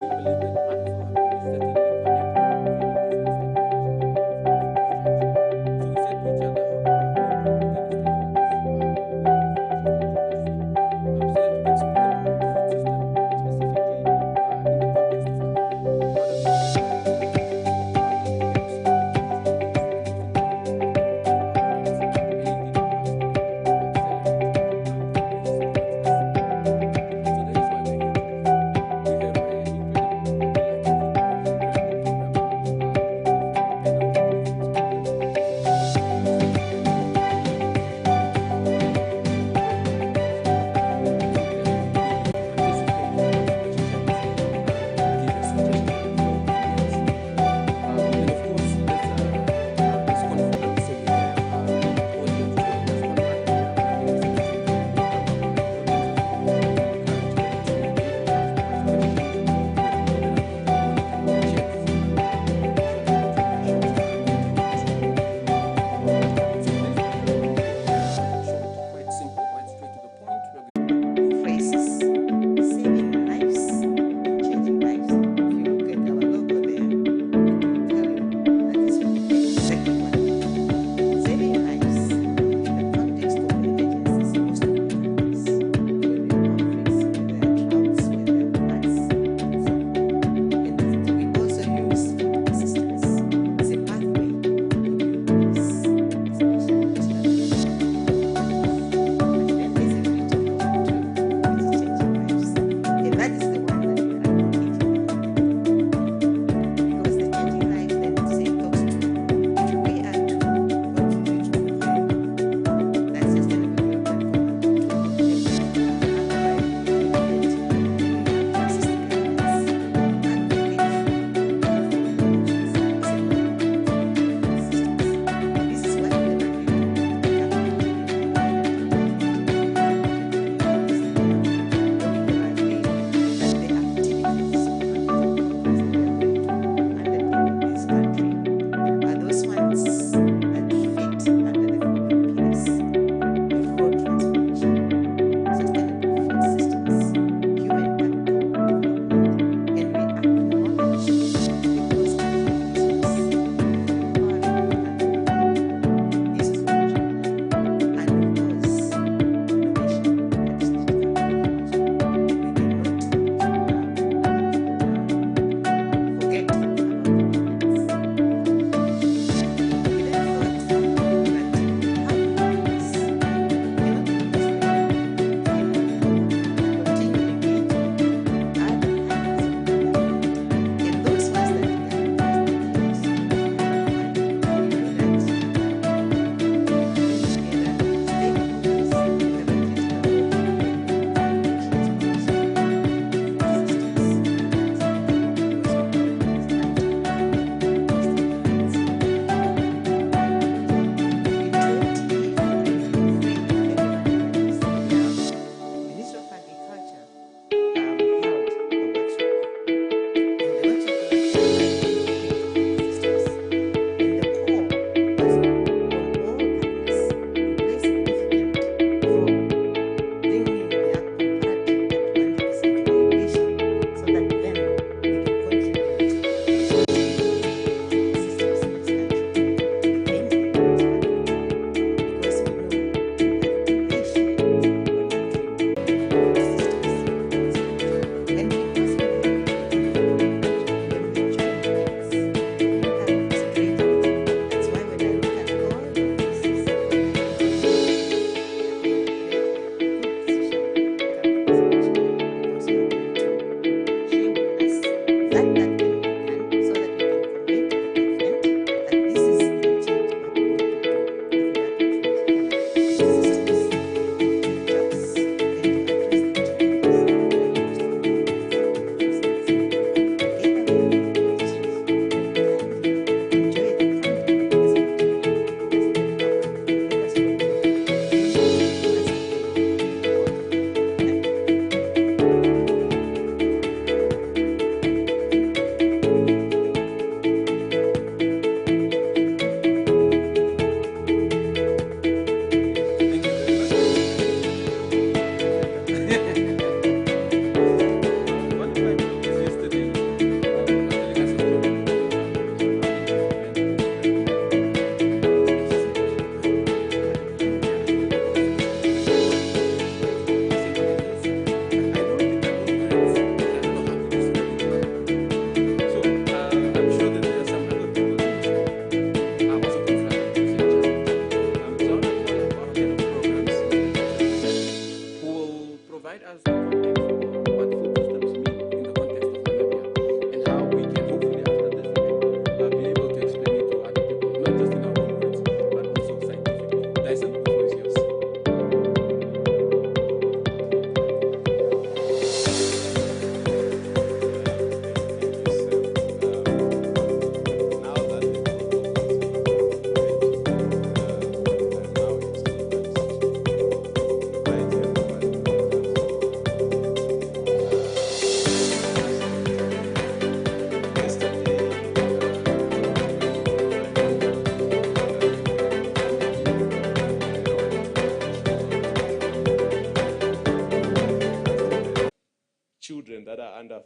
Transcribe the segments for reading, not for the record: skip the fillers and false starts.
We believe that unfarmed is certainly connected to many different stakeholders of food chains. So we said to each other, how about we bring together stakeholders, like the food systems industry, so that we can speak about food system specifically in the context of Namibia. How does it affect our livelihoods? How does it affect security? And if it can provide anything for us to accelerate the pace towards that development. So that is why we're here today. We have an incredible, or we like to think we have an incredible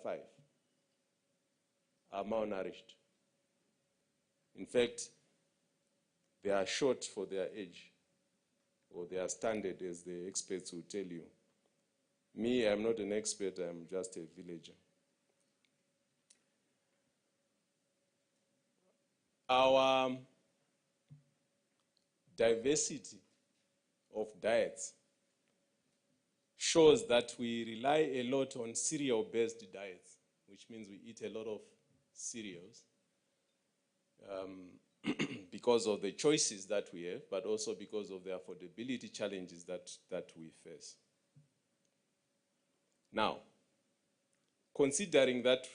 5 are malnourished. In fact, they are short for their age, or their standard, as the experts will tell you. Me, I'm not an expert, I'm just a villager. Our diversity of diets shows that we rely a lot on cereal-based diets, which means we eat a lot of cereals because of the choices that we have, but also because of the affordability challenges that we face. Now, considering that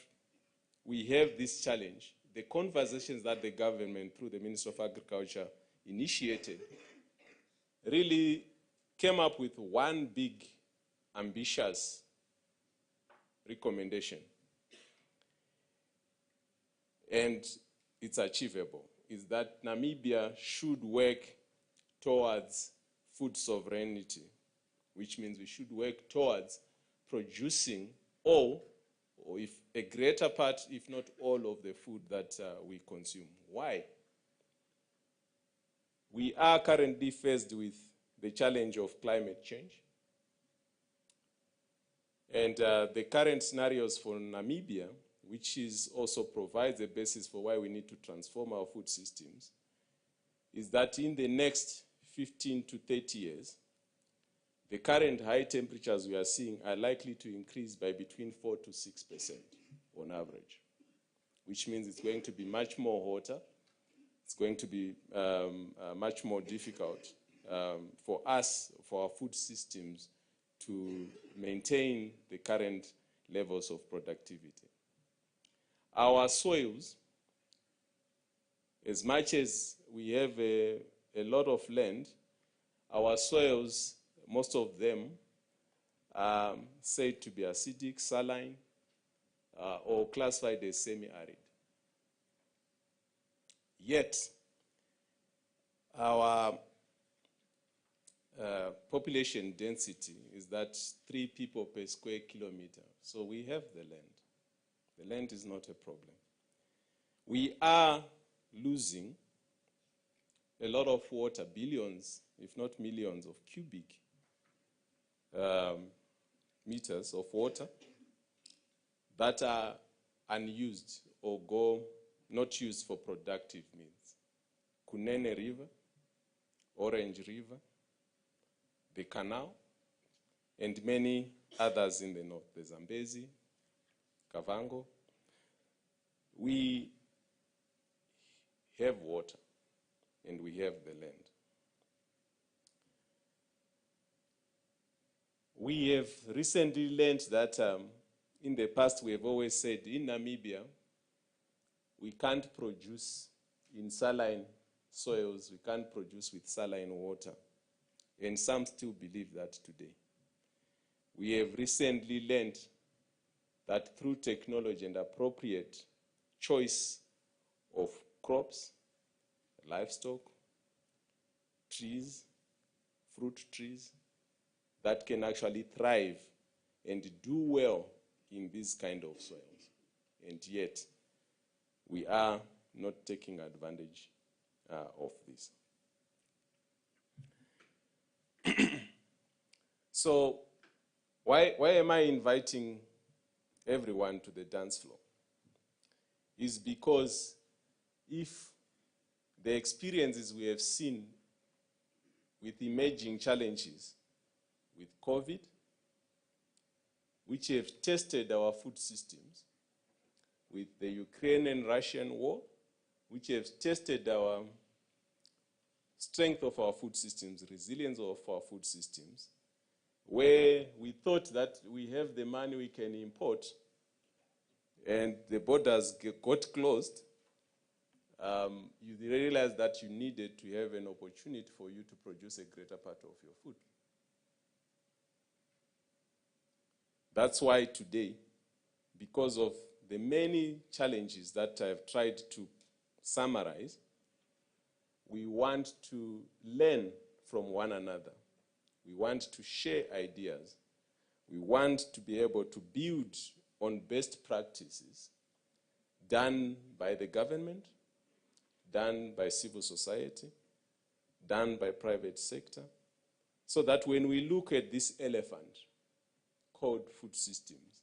we have this challenge, the conversations that the government, through the Ministry of Agriculture, initiated really came up with one big, ambitious recommendation. And it's achievable, is that Namibia should work towards food sovereignty, which means we should work towards producing all, or if a greater part, if not all, of the food that we consume. Why? We are currently faced with the challenge of climate change. And the current scenarios for Namibia, which also provides a basis for why we need to transform our food systems, is that in the next 15 to 30 years, the current high temperatures we are seeing are likely to increase by between 4 to 6% on average, which means it's going to be much more hotter. It's going to be much more difficult for us, for our food systems, to maintain the current levels of productivity. Our soils, as much as we have a lot of land, our soils, most of them are said to be acidic, saline, or classified as semi-arid. Yet, our population density is that 3 people per square kilometer. So we have the land. The land is not a problem. We are losing a lot of water, billions, if not millions, of cubic meters of water that are unused or not used for productive means. Kunene River, Orange River, the canal, and many others in the north, the Zambezi, Kavango. We have water and we have the land. We have recently learned that in the past we have always said in Namibia we can't produce in saline soils, we can't produce with saline water. And some still believe that today. We have recently learned that through technology and appropriate choice of crops, livestock, trees, fruit trees, that can actually thrive and do well in these kind of soils. And yet, we are not taking advantage of this. So, why am I inviting everyone to the dance floor? Is because if the experiences we have seen with emerging challenges, with COVID, which have tested our food systems, with the Ukraine and Russian war, which have tested our strength of our food systems, resilience of our food systems, where we thought that we have the money we can import and the borders got closed, you realize that you needed to have an opportunity for you to produce a greater part of your food. That's why today, because of the many challenges that I've tried to summarize, we want to learn from one another. We want to share ideas. We want to be able to build on best practices done by the government, done by civil society, done by private sector, so that when we look at this elephant called food systems,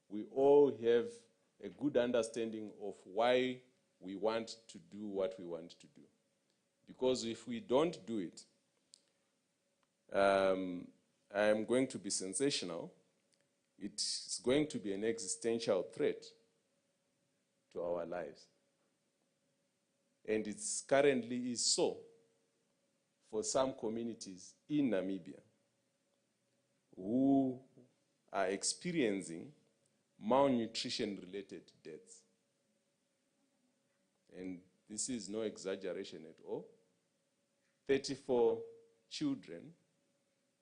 we all have a good understanding of why we want to do what we want to do. Because if we don't do it, I am going to be sensational. It's going to be an existential threat to our lives. And it's currently is so for some communities in Namibia who are experiencing malnutrition-related deaths. And this is no exaggeration at all. 34 children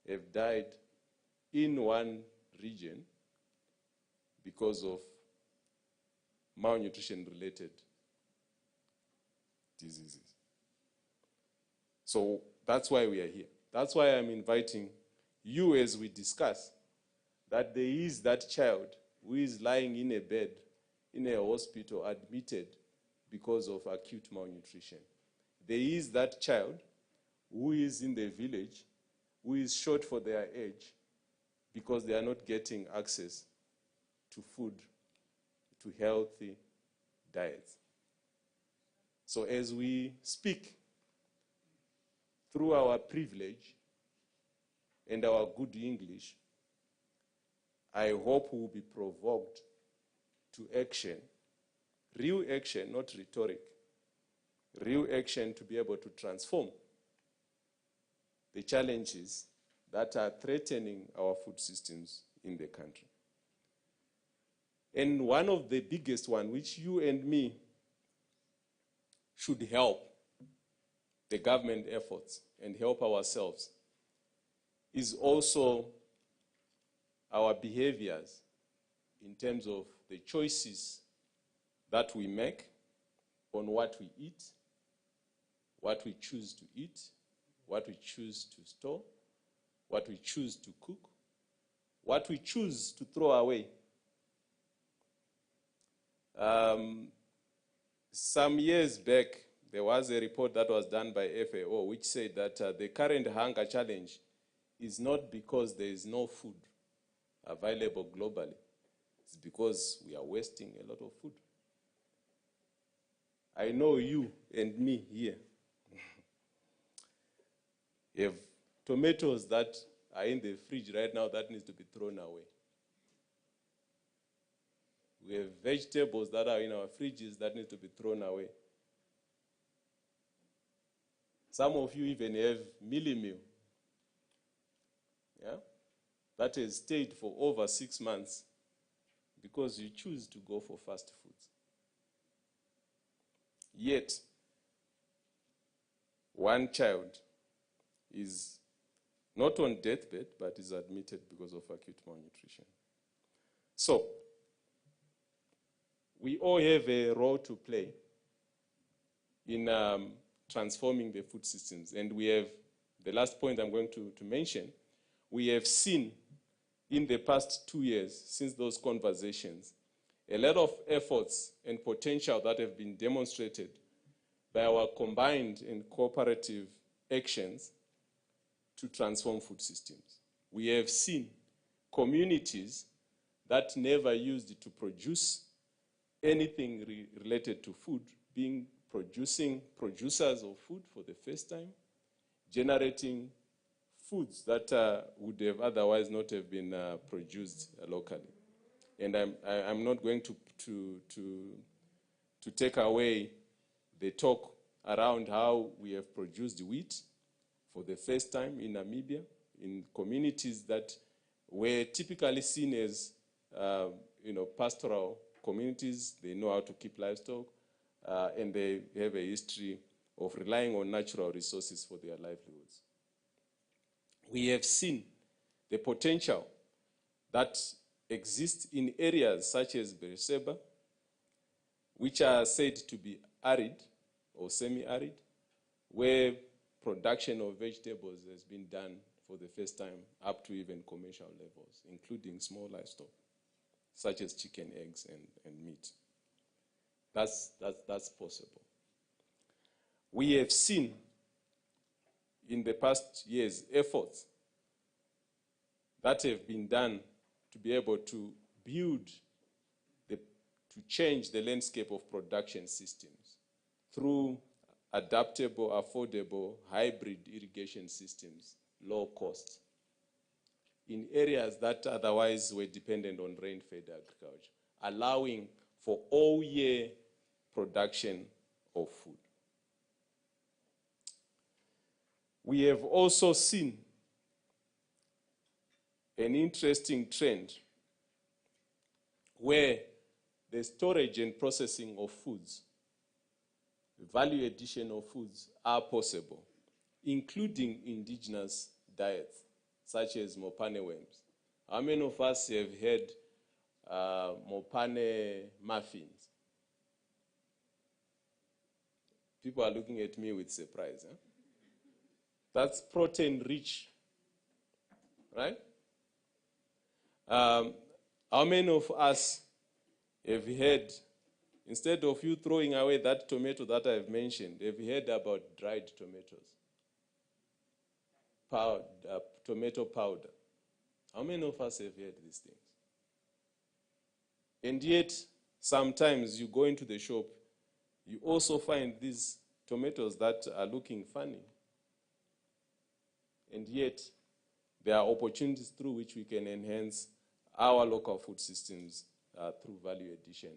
have died in one region because of malnutrition-related diseases. So that's why we are here. That's why I'm inviting you as we discuss that there is that child who is lying in a bed in a hospital admitted because of acute malnutrition. There is that child who is in the village who is short for their age because they are not getting access to food, to healthy diets. So as we speak through our privilege and our good English, I hope we will be provoked to action, real action, not rhetoric, real action to be able to transform the challenges that are threatening our food systems in the country. And one of the biggest one, which you and me should help the government efforts and help ourselves, is also our behaviors in terms of the choices that we make on what we eat, what we choose to eat, what we choose to store, what we choose to cook, what we choose to throw away. Some years back, there was a report that was done by FAO which said that the current hunger challenge is not because there is no food available globally. It's because we are wasting a lot of food. I know you and me here have tomatoes that are in the fridge right now that needs to be thrown away. We have vegetables that are in our fridges that need to be thrown away. Some of you even have mealie meal, yeah, that has stayed for over 6 months because you choose to go for fast foods. Yet, one child is not on deathbed, but is admitted because of acute malnutrition. So, we all have a role to play in transforming the food systems. And we have, the last point I'm going to mention, we have seen in the past 2 years, since those conversations, a lot of efforts and potential that have been demonstrated by our combined and cooperative actions to transform food systems. We have seen communities that never used to produce anything related to food being producers of food for the first time, generating foods that would have otherwise not have been produced locally. And I'm not going to take away the talk around how we have produced wheat for the first time in Namibia, in communities that were typically seen as pastoral communities. They know how to keep livestock, and they have a history of relying on natural resources for their livelihoods. We have seen the potential that exists in areas such as Bereseba, which are said to be arid or semi-arid, where production of vegetables has been done for the first time up to even commercial levels, including small livestock. such as chicken, eggs, and meat. That's possible. We have seen in the past years efforts that have been done to be able to build, to change the landscape of production systems through adaptable, affordable, hybrid irrigation systems, low cost, in areas that otherwise were dependent on rain-fed agriculture, allowing for all-year production of food. We have also seen an interesting trend where the storage and processing of foods, value addition of foods are possible, including indigenous diets, such as mopane worms. How many of us have had mopane muffins? People are looking at me with surprise. Huh? That's protein rich, right? How many of us have heard, instead of you throwing away that tomato that I've mentioned, have you heard about dried tomatoes? Tomato powder. How many of us have heard these things? And yet, sometimes you go into the shop, you also find these tomatoes that are looking funny. And yet, there are opportunities through which we can enhance our local food systems through value addition,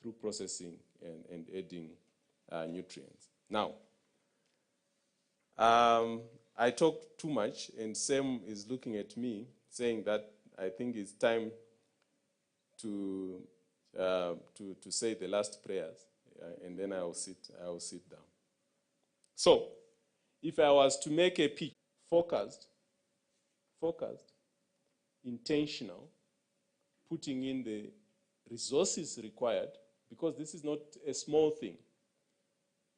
through processing and adding nutrients. Now, I talked too much, and Sam is looking at me, saying that I think it's time to say the last prayers, and then I will sit down. So, if I was to make a pitch, focused, intentional, putting in the resources required, because this is not a small thing,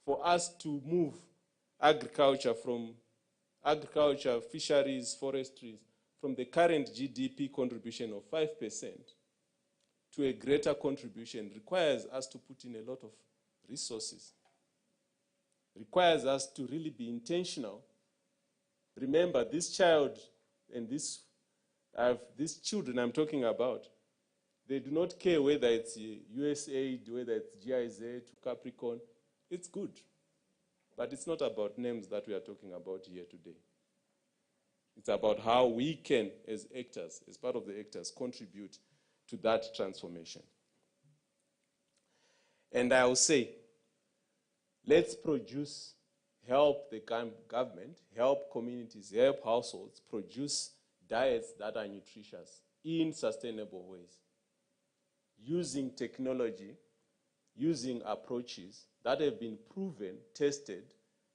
for us to move agriculture, fisheries, forestries, from the current GDP contribution of 5% to a greater contribution requires us to put in a lot of resources, requires us to really be intentional. Remember, this child and these children I'm talking about, they do not care whether it's USAID, whether it's GIZ, Capricorn. It's good. But it's not about names that we are talking about here today. It's about how we can, as actors, as part of the actors, contribute to that transformation. And I will say, let's help the government, help communities, help households produce diets that are nutritious in sustainable ways, using technology, using approaches that have been proven, tested,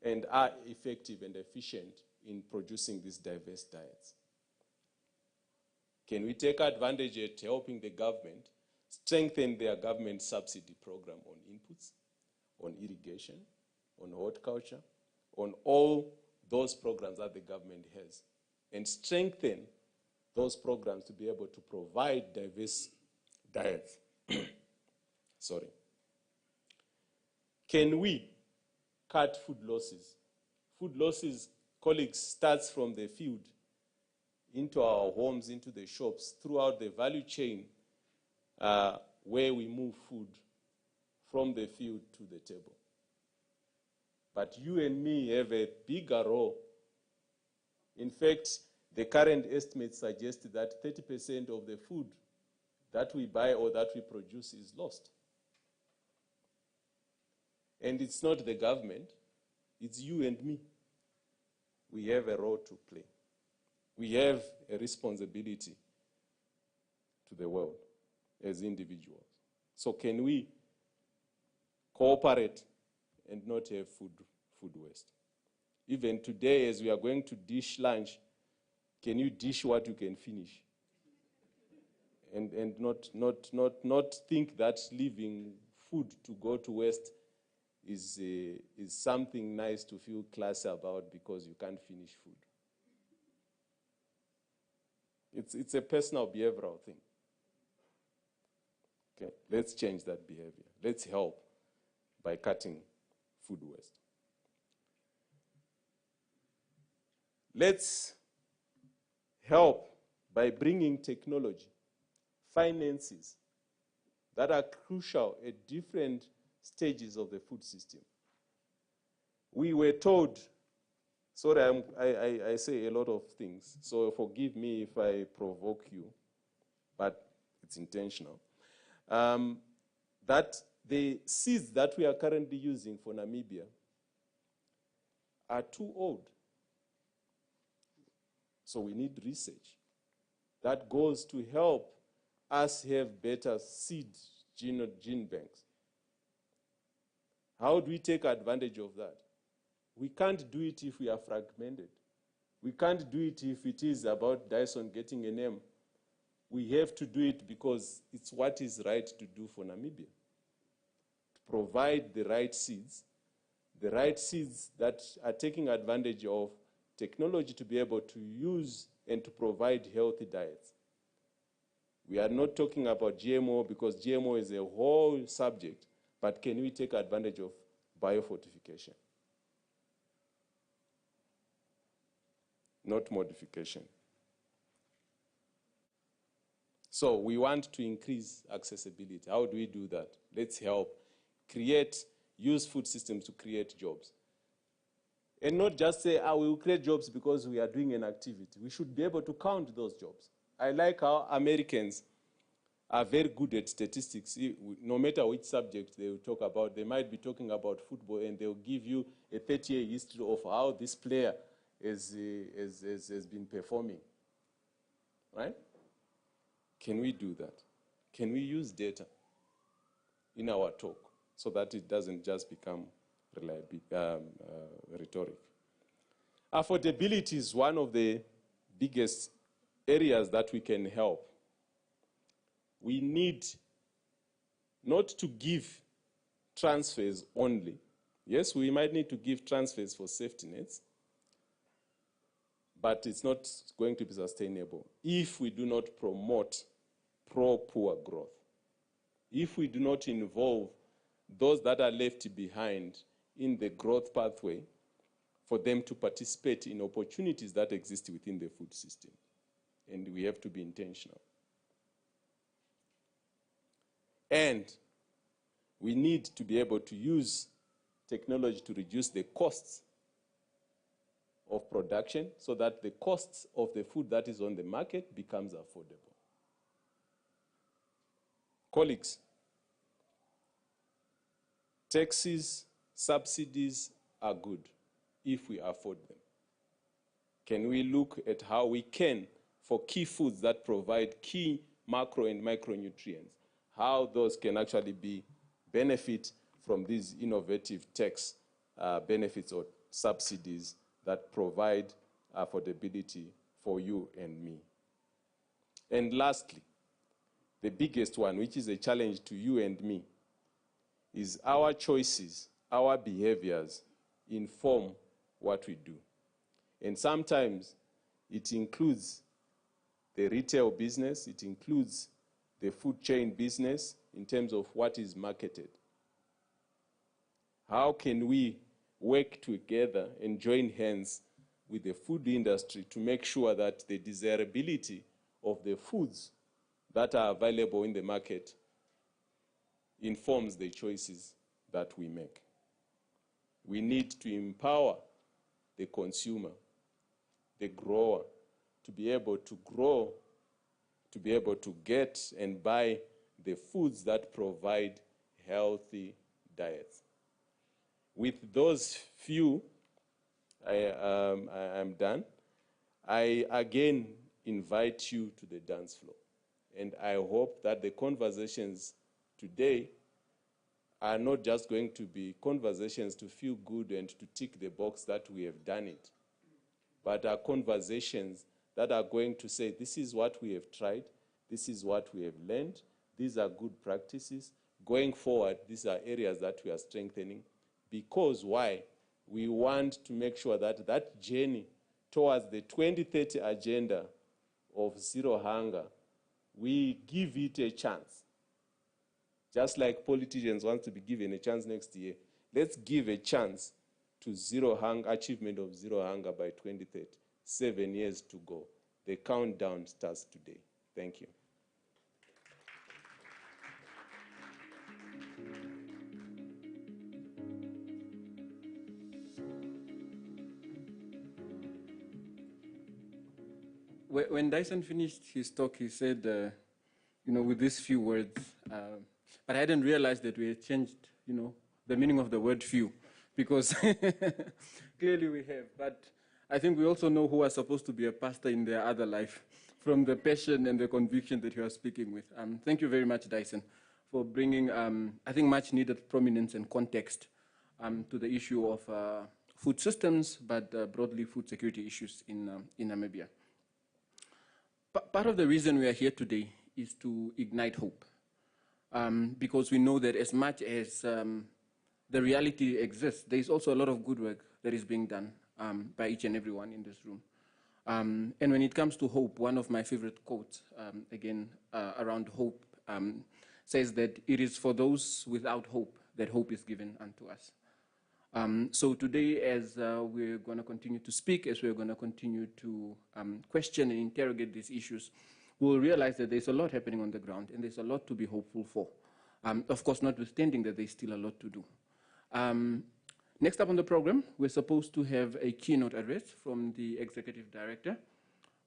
and are effective and efficient in producing these diverse diets. Can we take advantage at helping the government strengthen their government subsidy program on inputs, on irrigation, on horticulture, on all those programs that the government has, and strengthen those programs to be able to provide diverse diets? Sorry. Can we cut food losses? Food losses, colleagues, starts from the field into our homes, into the shops, throughout the value chain where we move food from the field to the table. But you and me have a bigger role. In fact, the current estimates suggest that 30% of the food that we buy or that we produce is lost. And it's not the government, it's you and me. We have a role to play. We have a responsibility to the world as individuals. So can we cooperate and not have food waste? Even today, as we are going to dish lunch, can you dish what you can finish? And not think that leaving food to go to waste is something nice to feel classy about because you can't finish food. It's a personal behavioral thing. Okay, let's change that behavior. Let's help by cutting food waste. Let's help by bringing technology, finances that are crucial at different stages of the food system. We were told, sorry, I say a lot of things, so forgive me if I provoke you, but it's intentional, that the seeds that we are currently using for Namibia are too old. So we need research that goes to help us have better seed gene banks. How do we take advantage of that? We can't do it if we are fragmented. We can't do it if it is about Dyson getting a name. We have to do it because it's what is right to do for Namibia. To provide the right seeds that are taking advantage of technology to be able to use and to provide healthy diets. We are not talking about GMO because GMO is a whole subject, but can we take advantage of biofortification? Not modification. So we want to increase accessibility. How do we do that? Let's help use food systems to create jobs. And not just say, we will create jobs because we are doing an activity. We should be able to count those jobs. I like how Americans are very good at statistics. No matter which subject they will talk about, they might be talking about football and they'll give you a 30-year history of how this player has been performing. Right? Can we do that? Can we use data in our talk so that it doesn't just become rhetoric? Affordability is one of the biggest areas that we can help. We need not to give transfers only. Yes, we might need to give transfers for safety nets, but it's not going to be sustainable if we do not promote pro-poor growth. If we do not involve those that are left behind in the growth pathway for them to participate in opportunities that exist within the food system. And we have to be intentional. And we need to be able to use technology to reduce the costs of production so that the costs of the food that is on the market becomes affordable. Colleagues, taxes, subsidies are good if we afford them. Can we look at how we can, for key foods that provide key macro and micronutrients, how those can actually benefit from these innovative tax benefits or subsidies that provide affordability for you and me. And lastly, the biggest one, which is a challenge to you and me, is our choices, our behaviors inform what we do. And sometimes it includes the retail business, it includes the food chain business in terms of what is marketed. How can we work together and join hands with the food industry to make sure that the desirability of the foods that are available in the market informs the choices that we make? We need to empower the consumer, the grower, to be able to grow, to be able to get and buy the foods that provide healthy diets. With those few, I'm done. I again invite you to the dance floor. And I hope that the conversations today are not just going to be conversations to feel good and to tick the box that we have done it, but are conversations that are going to say, this is what we have tried, this is what we have learned, these are good practices. Going forward, these are areas that we are strengthening. Because why? We want to make sure that that journey towards the 2030 agenda of zero hunger, we give it a chance. Just like politicians want to be given a chance next year, let's give a chance to achievement of zero hunger by 2030. 7 years to go. The countdown starts today. Thank you. When Dyson finished his talk, he said, with these few words, but I hadn't realized that we had changed, the meaning of the word few, because clearly we have. But I think we also know who are supposed to be a pastor in their other life, from the passion and the conviction that you are speaking with. Thank you very much, Dyson, for bringing, I think, much needed prominence and context to the issue of food systems, but broadly food security issues in Namibia. Part of the reason we are here today is to ignite hope, because we know that as much as the reality exists, there is also a lot of good work that is being done by each and everyone in this room. And when it comes to hope, one of my favorite quotes, again, around hope, says that it is for those without hope that hope is given unto us. So today, as we're going to continue to speak, as we're going to continue to question and interrogate these issues, we'll realize that there's a lot happening on the ground, and there's a lot to be hopeful for. Of course, notwithstanding that there's still a lot to do. Next up on the program, we're supposed to have a keynote address from the Executive Director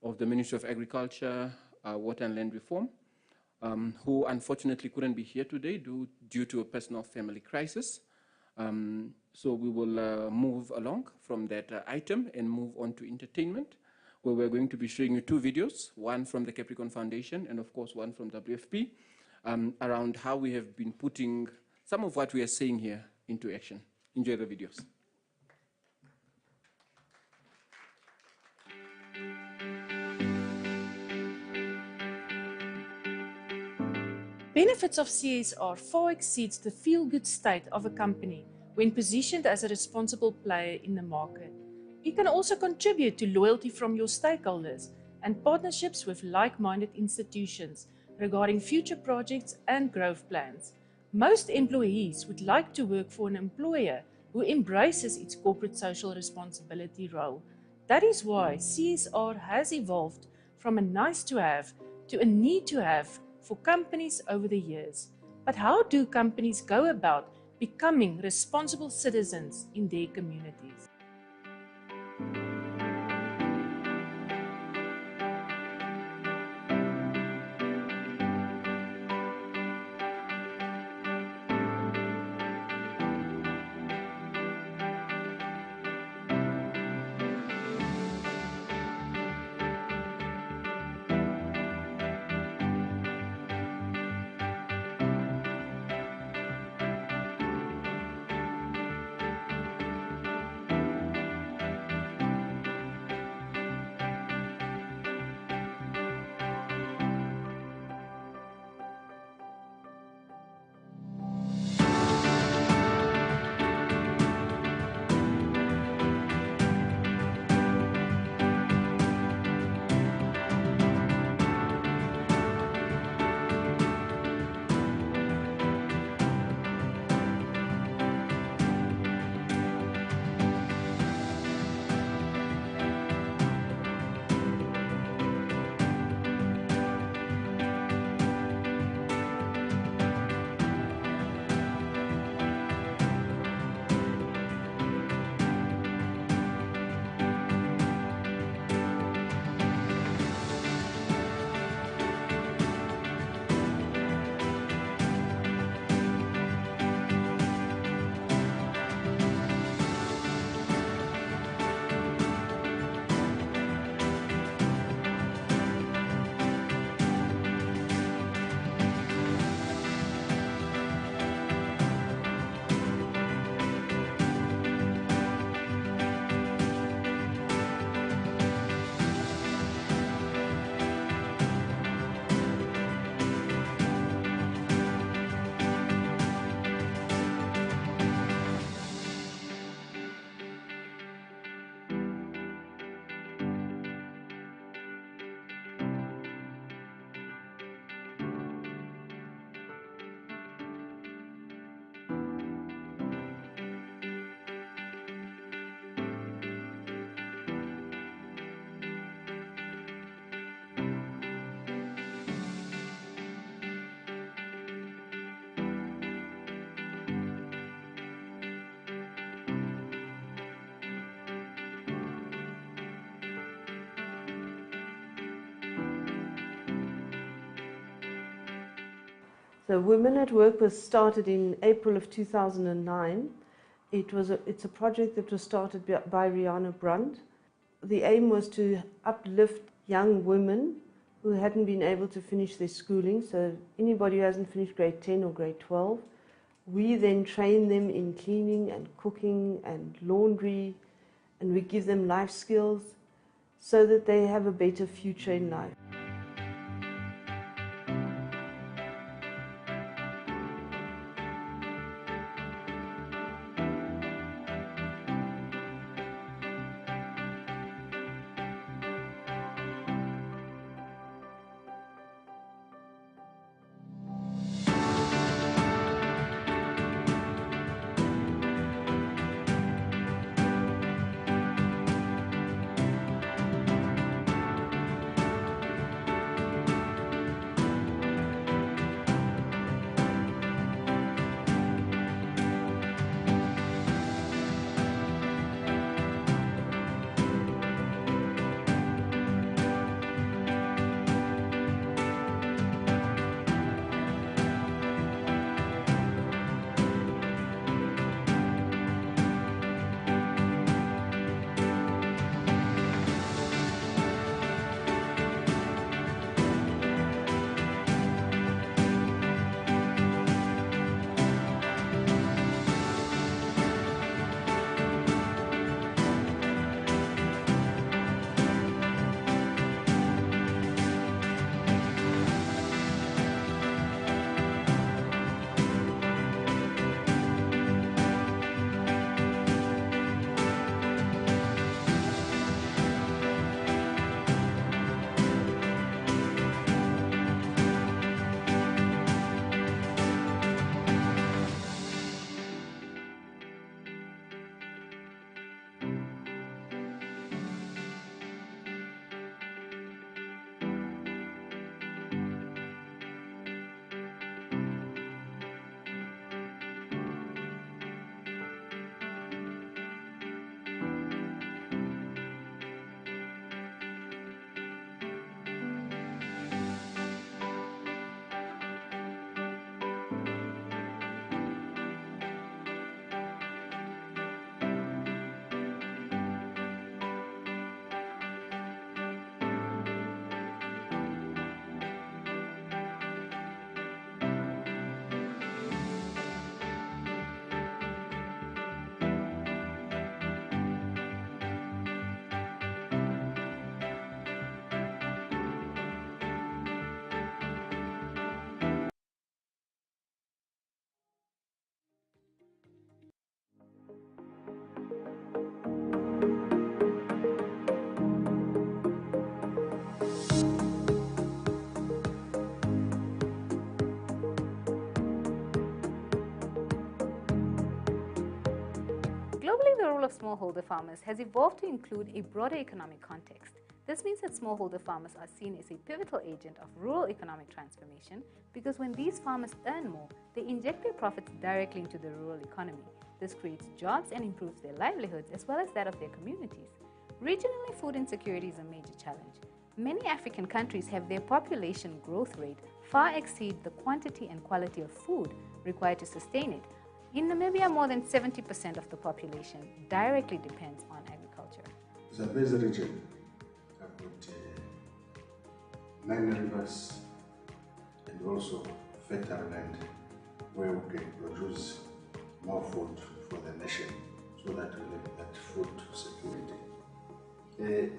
of the Ministry of Agriculture, Water and Land Reform, who unfortunately couldn't be here today due to a personal family crisis. So we will move along from that item and move on to entertainment, where we're going to be showing you 2 videos, one from the Capricorn Foundation and of course one from WFP, around how we have been putting some of what we are saying here into action. Enjoy the videos. Benefits of CSR far exceeds the feel-good state of a company when positioned as a responsible player in the market. It can also contribute to loyalty from your stakeholders and partnerships with like-minded institutions regarding future projects and growth plans. Most employees would like to work for an employer who embraces its corporate social responsibility role. That is why CSR has evolved from a nice-to-have to a need-to-have for companies over the years. But how do companies go about becoming responsible citizens in their communities? So Women at Work was started in April of 2009. It's a project that was started by Rihanna Brunt. The aim was to uplift young women who hadn't been able to finish their schooling, so anybody who hasn't finished grade 10 or grade 12. We then train them in cleaning and cooking and laundry, and we give them life skills so that they have a better future in life. Globally, the role of smallholder farmers has evolved to include a broader economic context. This means that smallholder farmers are seen as a pivotal agent of rural economic transformation because when these farmers earn more, they inject their profits directly into the rural economy. This creates jobs and improves their livelihoods as well as that of their communities. Regionally, food insecurity is a major challenge. Many African countries have their population growth rate far exceed the quantity and quality of food required to sustain it. In Namibia, more than 70% of the population directly depends on agriculture. Zambezi region, I've got 9 rivers and also fertile land where we can produce more food for the nation so that we have that food security.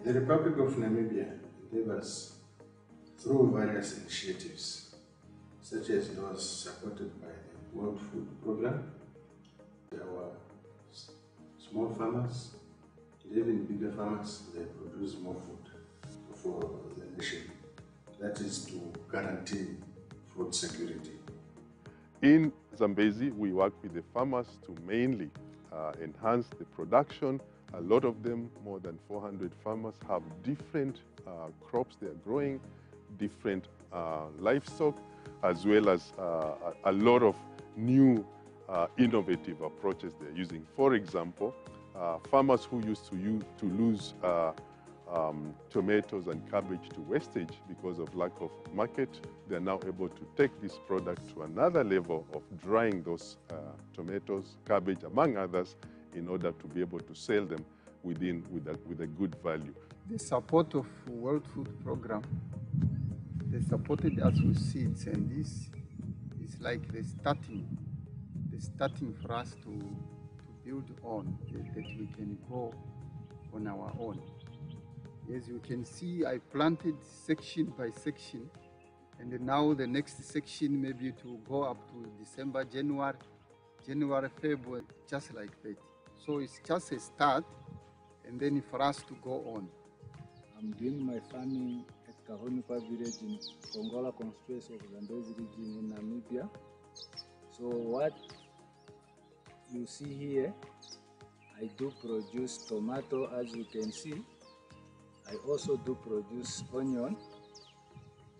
The Republic of Namibia endeavors through various initiatives, such as those supported by the World Food Programme, our small farmers, and even bigger farmers, they produce more food for the nation. That is to guarantee food security. In Zambezi, we work with the farmers to mainly enhance the production. A lot of them, more than 400 farmers, have different crops they are growing, different livestock, as well as a lot of new innovative approaches they're using. For example, farmers who used to lose tomatoes and cabbage to wastage because of lack of market. They're now able to take this product to another level of drying those tomatoes, cabbage, among others, in order to be able to sell them with a good value. The support of World Food Program, they supported us with seeds, and this is like the starting for us to build on, that we can go on our own. As you can see, I planted section by section, and now the next section maybe to go up to December, January, February, just like that. So it's just a start, and then for us to go on. I'm doing my farming at Kahonipa village in Kongola constituency of Zambezi region in Namibia. So what you see here, I do produce tomato, as you can see. I also do produce onion,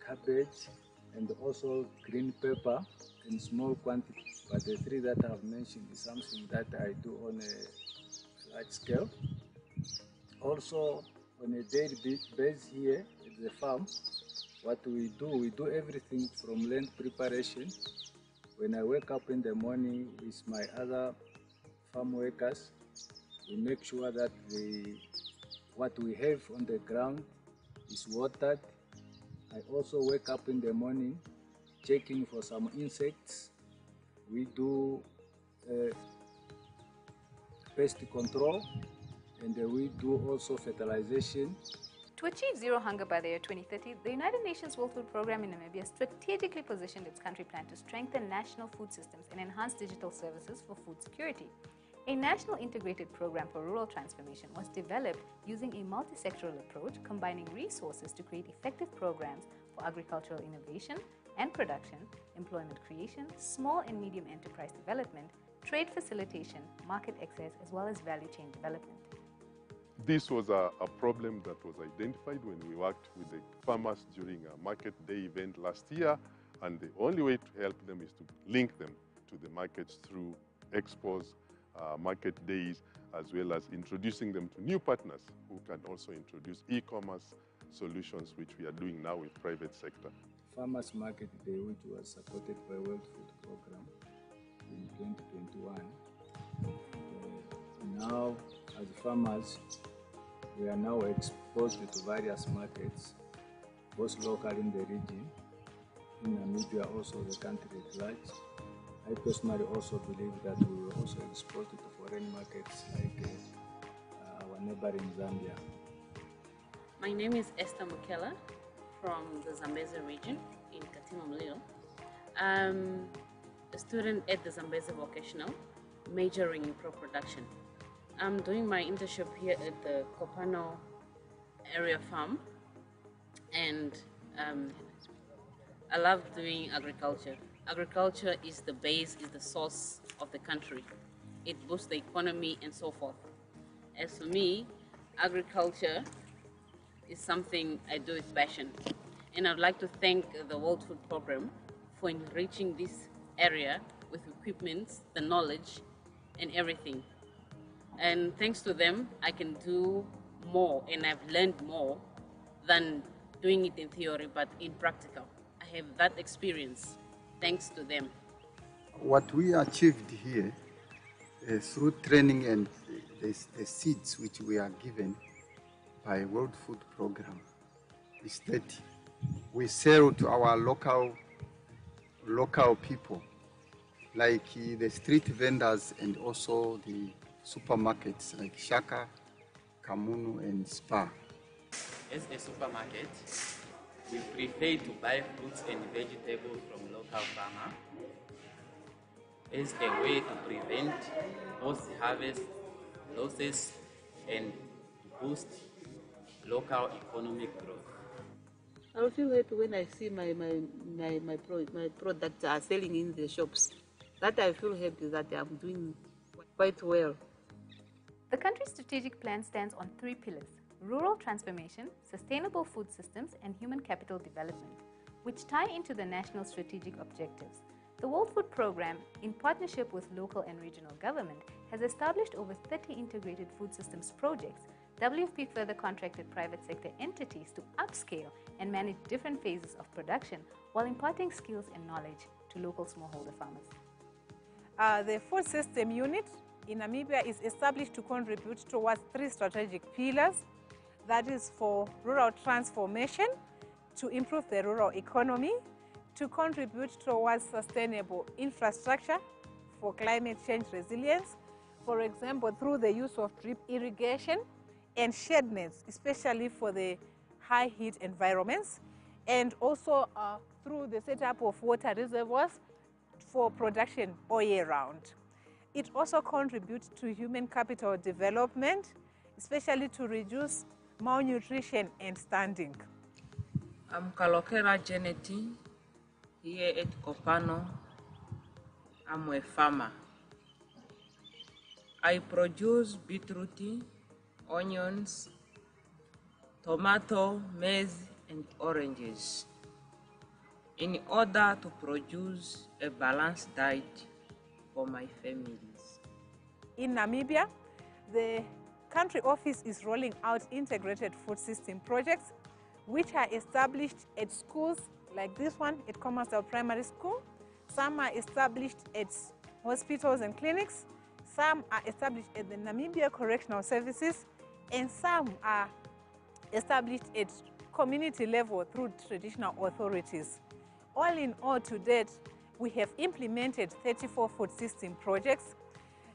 cabbage, and also green pepper in small quantity. But the three that I've mentioned is something that I do on a large scale. Also, on a daily basis here at the farm, what we do everything from land preparation. When I wake up in the morning with my other farm workers, we make sure that what we have on the ground is watered. I also wake up in the morning checking for some insects. We do pest control, and we do also fertilization. To achieve zero hunger by the year 2030, the United Nations World Food Program in Namibia strategically positioned its country plan to strengthen national food systems and enhance digital services for food security. A national integrated program for rural transformation was developed using a multi-sectoral approach, combining resources to create effective programs for agricultural innovation and production, employment creation, small and medium enterprise development, trade facilitation, market access, as well as value chain development. This was a problem that was identified when we worked with the farmers during a market day event last year, and the only way to help them is to link them to the markets through expos, market days, as well as introducing them to new partners who can also introduce e-commerce solutions, which we are doing now with private sector. Farmers Market Day, which was supported by World Food Program in 2021. Now, as farmers, we are now exposed to various markets, both local in the region, in Namibia, also the country at large. I personally also believe that we will also export to foreign markets like our neighboring Zambia. My name is Esther Mukela from the Zambezi region in Katima Mlilo. I'm a student at the Zambezi Vocational, majoring in crop production. I'm doing my internship here at the Kopano area farm, and I love doing agriculture. Agriculture is the base, is the source of the country. It boosts the economy and so forth. As for me, agriculture is something I do with passion. And I'd like to thank the World Food Program for enriching this area with equipment, the knowledge, and everything. And thanks to them, I can do more, and I've learned more than doing it in theory, but in practical. I have that experience. Thanks to them. What we achieved here through training and the seeds which we are given by World Food Program is that we sell to our local people, like the street vendors and also the supermarkets like Shaka, Kamunu, and Spa. As a supermarket, we prefer to buy fruits and vegetables from local farmers as a way to prevent post-harvest losses and to boost local economic growth. I feel happy when I see my products are selling in the shops. That I feel happy that I'm doing quite well. The country's strategic plan stands on 3 pillars: rural transformation, sustainable food systems, and human capital development, which tie into the national strategic objectives. The World Food Program, in partnership with local and regional government, has established over 30 integrated food systems projects WFP further contracted private sector entities to upscale and manage different phases of production while imparting skills and knowledge to local smallholder farmers. The food system unit in Namibia is established to contribute towards 3 strategic pillars. That is for rural transformation, to improve the rural economy, to contribute towards sustainable infrastructure for climate change resilience, for example, through the use of drip irrigation and shade nets, especially for the high heat environments, and also through the setup of water reservoirs for production all year round. It also contributes to human capital development, especially to reduce malnutrition and stunting. I'm Kalokera Geneti, here at Kopano. I'm a farmer. I produce beetroot, onions, tomato, maize, and oranges in order to produce a balanced diet for my families. In Namibia, the country office is rolling out integrated food system projects which are established at schools like this one at Commercial Primary School. Some are established at hospitals and clinics. Some are established at the Namibia Correctional Services, and some are established at community level through traditional authorities. All in all, to date, we have implemented 34 food system projects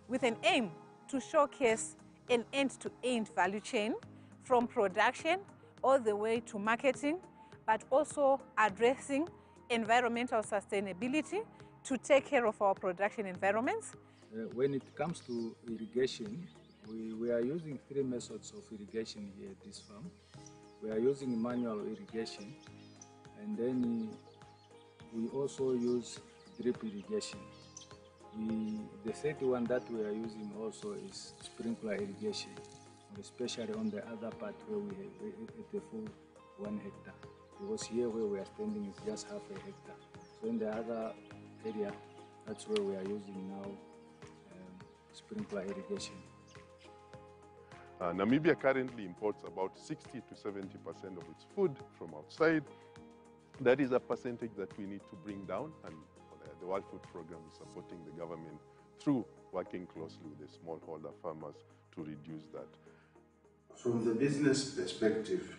with an aim to showcase an end-to-end value chain from production all the way to marketing, but also addressing environmental sustainability to take care of our production environments. When it comes to irrigation, we are using 3 methods of irrigation here at this farm. We are using manual irrigation, and then we also use drip irrigation. The third one that we are using also is sprinkler irrigation, especially on the other part where we have at the full 1 hectare. Because here where we are standing is just half a hectare. So in the other area, that's where we are using now sprinkler irrigation. Namibia currently imports about 60 to 70% of its food from outside. That is a percentage that we need to bring down, and the World Food Programme is supporting the government through working closely with the smallholder farmers to reduce that. From the business perspective,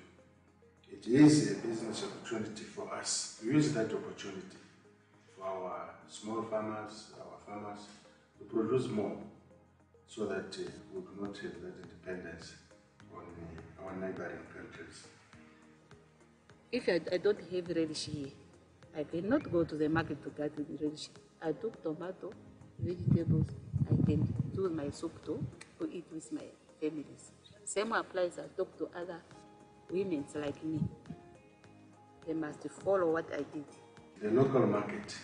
it is a business opportunity for us to use that opportunity for our small farmers, our farmers, to produce more so that we do not have that dependence on our neighboring countries. If I don't have relish here, I cannot go to the market to get the relish. I took tomato, vegetables, I can do my soup too, to eat with my families. Same applies, I talk to other women like me. They must follow what I did. The local market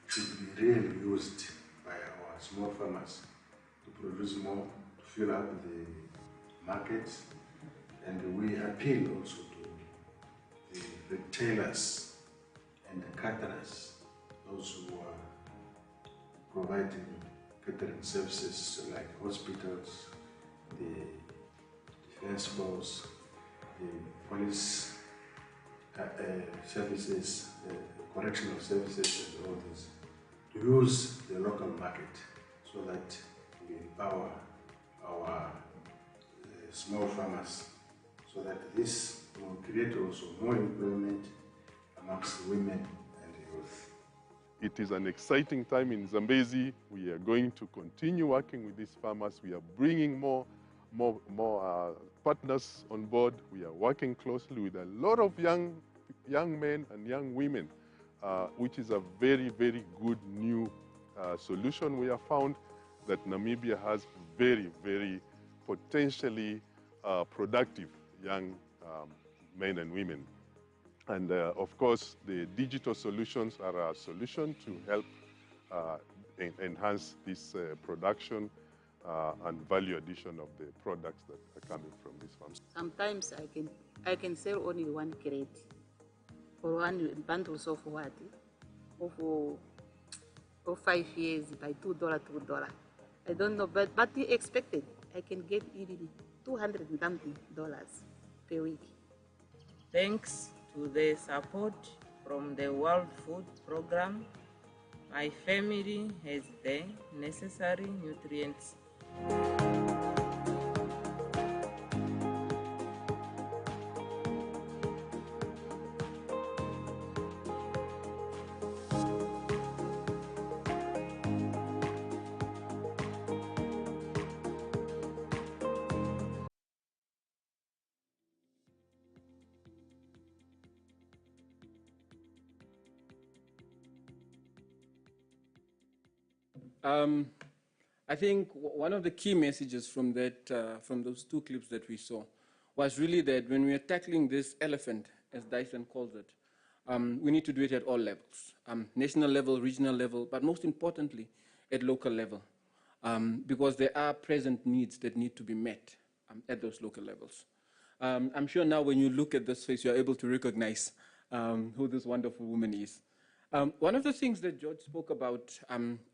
should be really used by our small farmers to produce more, to fill up the markets, and we appeal also to the retailers and the caterers, those who are providing catering services like hospitals, the defense force, the police services, correctional services, and all this, to use the local market so that we empower our small farmers, so that this will create also more employment amongst women and youth. It is an exciting time in Zambezi. We are going to continue working with these farmers. We are bringing more partners on board. We are working closely with a lot of young men and young women, which is a very, very good new solution we have found, that Namibia has very, very potentially productive young men and women. And of course, the digital solutions are a solution to help enhance this production and value addition of the products that are coming from these farms. Sometimes I can sell only 1 crate or 1 bundles of what? Of 5 years by $2. I don't know, but expected I can get even $200 and something per week. Thanks to the support from the World Food Program, my family has the necessary nutrients. I think one of the key messages from that, from those two clips that we saw, was really that when we are tackling this elephant, as Dyson calls it, we need to do it at all levels, national level, regional level, but most importantly, at local level, because there are present needs that need to be met at those local levels. I'm sure now when you look at this face, you're able to recognize who this wonderful woman is. One of the things that George spoke about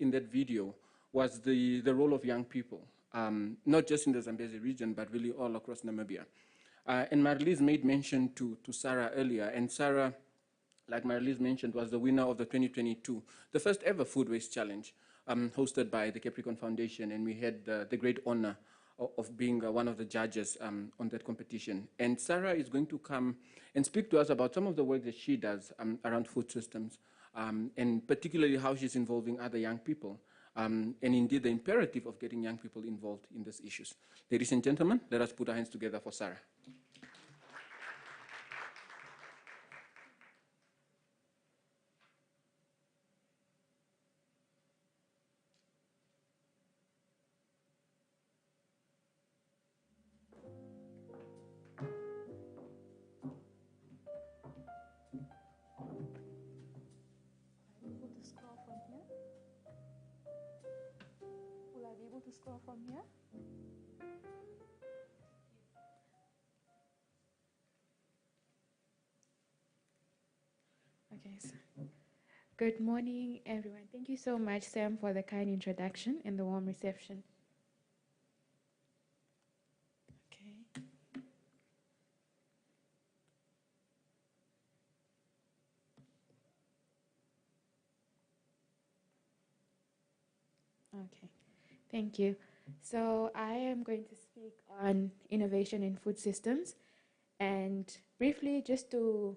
in that video was the role of young people, not just in the Zambezi region, but really all across Namibia. And Marlies made mention to Sarah earlier, and Sarah, like Marlies mentioned, was the winner of the 2022, the first ever Food Waste Challenge, hosted by the Capricorn Foundation, and we had the great honor of being one of the judges on that competition. And Sarah is going to come and speak to us about some of the work that she does around food systems, and particularly how she's involving other young people, and indeed the imperative of getting young people involved in these issues. Ladies and gentlemen, let us put our hands together for Sarah. Scroll from here. Okay, so good morning, everyone. Thank you so much, Sam, for the kind introduction and the warm reception. Okay. Okay. Thank you. So I am going to speak on innovation in food systems, and briefly, just to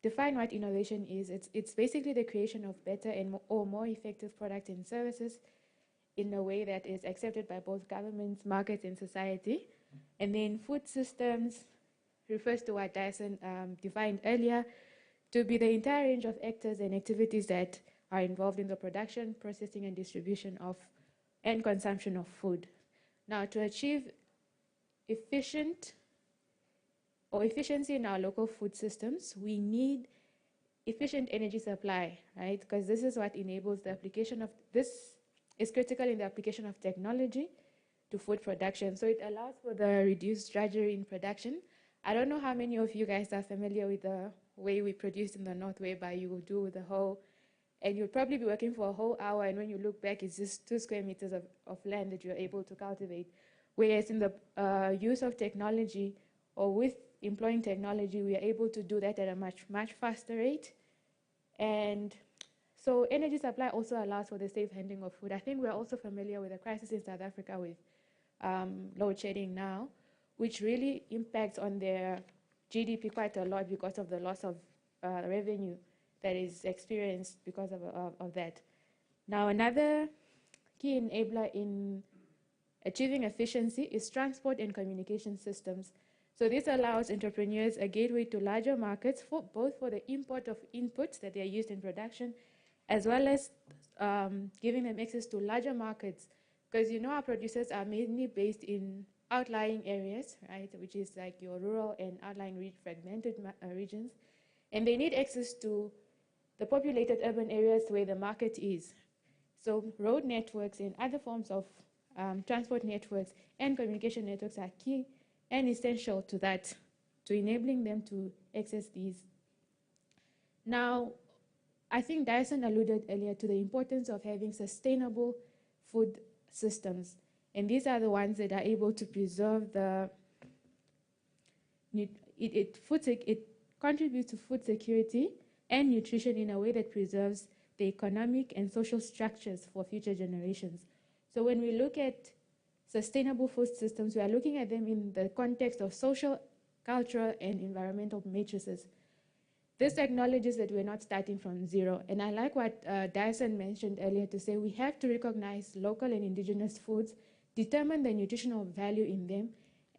define what innovation is, it's basically the creation of better and more effective products and services in a way that is accepted by both governments, markets, and society. And then food systems refers to what Dyson defined earlier to be the entire range of actors and activities that are involved in the production, processing, and distribution of and consumption of food. Now, to achieve efficiency in our local food systems, we need efficient energy supply, right? Because this is what enables the application of, this is critical in the application of technology to food production. So it allows for the reduced drudgery in production. I don't know how many of you guys are familiar with the way we produce in the North, whereby you will do the whole, and you'll probably be working for a whole hour, and when you look back, it's just 2 square meters of land that you're able to cultivate. Whereas in the use of technology, or with employing technology, we are able to do that at a much faster rate. And so energy supply also allows for the safe handling of food. I think we're also familiar with the crisis in South Africa with load shedding now, which really impacts on their GDP quite a lot because of the loss of revenue that is experienced because of that. Now, another key enabler in achieving efficiency is transport and communication systems. So this allows entrepreneurs a gateway to larger markets, both for the import of inputs that they are used in production, as well as giving them access to larger markets. Because our producers are mainly based in outlying areas, right, which is like your rural and outlying fragmented regions, and they need access to the populated urban areas where the market is. So road networks and other forms of transport networks and communication networks are key and essential to that, to enabling them to access these. Now, I think Dyson alluded earlier to the importance of having sustainable food systems. And these are the ones that are able to preserve the it contributes to food security and nutrition in a way that preserves the economic and social structures for future generations. So when we look at sustainable food systems, we are looking at them in the context of social, cultural, and environmental matrices. This acknowledges that we're not starting from zero. And I like what Dyson mentioned earlier to say we have to recognize local and indigenous foods, determine the nutritional value in them,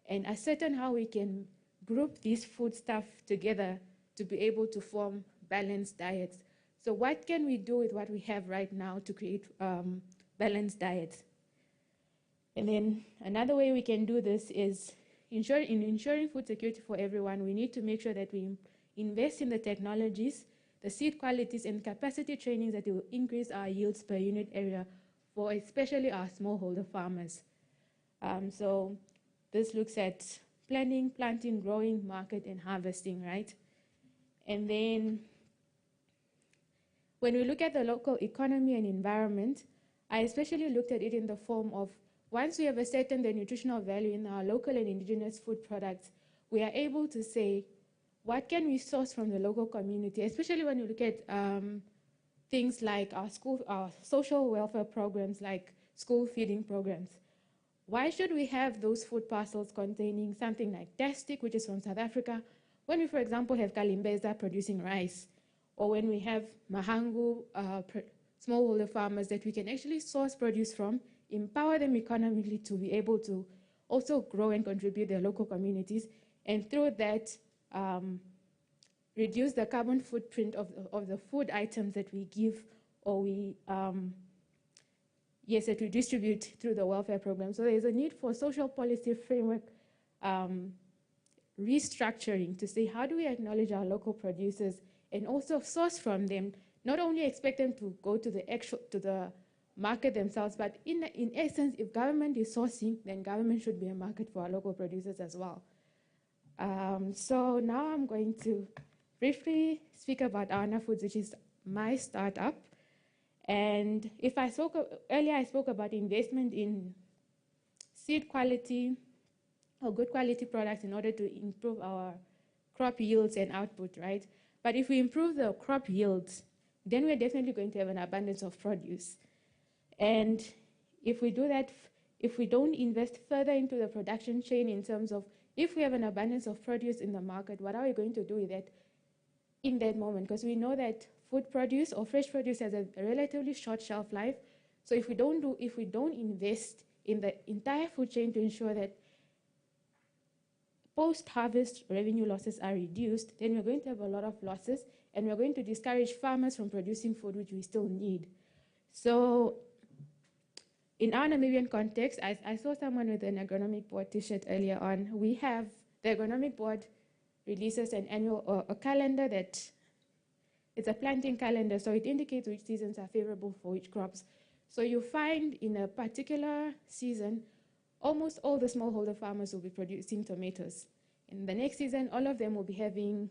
and ascertain how we can group these food stuff together to be able to form balanced diets. So what can we do with what we have right now to create balanced diets? And then another way we can do this is ensuring food security for everyone. We need to make sure that we invest in the technologies, the seed qualities, and capacity trainings that will increase our yields per unit area for especially our smallholder farmers. So this looks at planning, planting, growing, market, and harvesting, right? And then when we look at the local economy and environment, I especially looked at it in the form of once we have ascertained the nutritional value in our local and indigenous food products, we are able to say, what can we source from the local community, especially when you look at things like our social welfare programs, like school feeding programs. Why should we have those food parcels containing something like tastic, which is from South Africa, when we, for example, have Kalimbeza producing rice, or when we have Mahangu smallholder farmers that we can actually source produce from, empower them economically to be able to also grow and contribute their local communities, and through that, reduce the carbon footprint of the food items that we give or that we distribute through the welfare program. So there's a need for social policy framework restructuring to say, how do we acknowledge our local producers and also source from them, not only expect them to go to the market themselves, but in essence, if government is sourcing, then government should be a market for our local producers as well. So now I'm going to briefly speak about Awana Foods, which is my startup. And if I spoke earlier, I spoke about investment in seed quality or good quality products in order to improve our crop yields and output, right? But if we improve the crop yields, then we're definitely going to have an abundance of produce. And if we do that, if we don't invest further into the production chain in terms of if we have an abundance of produce in the market, what are we going to do with that in that moment? Because we know that food produce or fresh produce has a relatively short shelf life. So if we don't invest in the entire food chain to ensure that post-harvest revenue losses are reduced, then we're going to have a lot of losses, and we're going to discourage farmers from producing food which we still need. So in our Namibian context, I saw someone with an agronomic board t-shirt earlier on. We have the agronomic board releases an annual a calendar that it's a planting calendar, so it indicates which seasons are favorable for which crops. So you find in a particular season, almost all the smallholder farmers will be producing tomatoes. In the next season, all of them will be having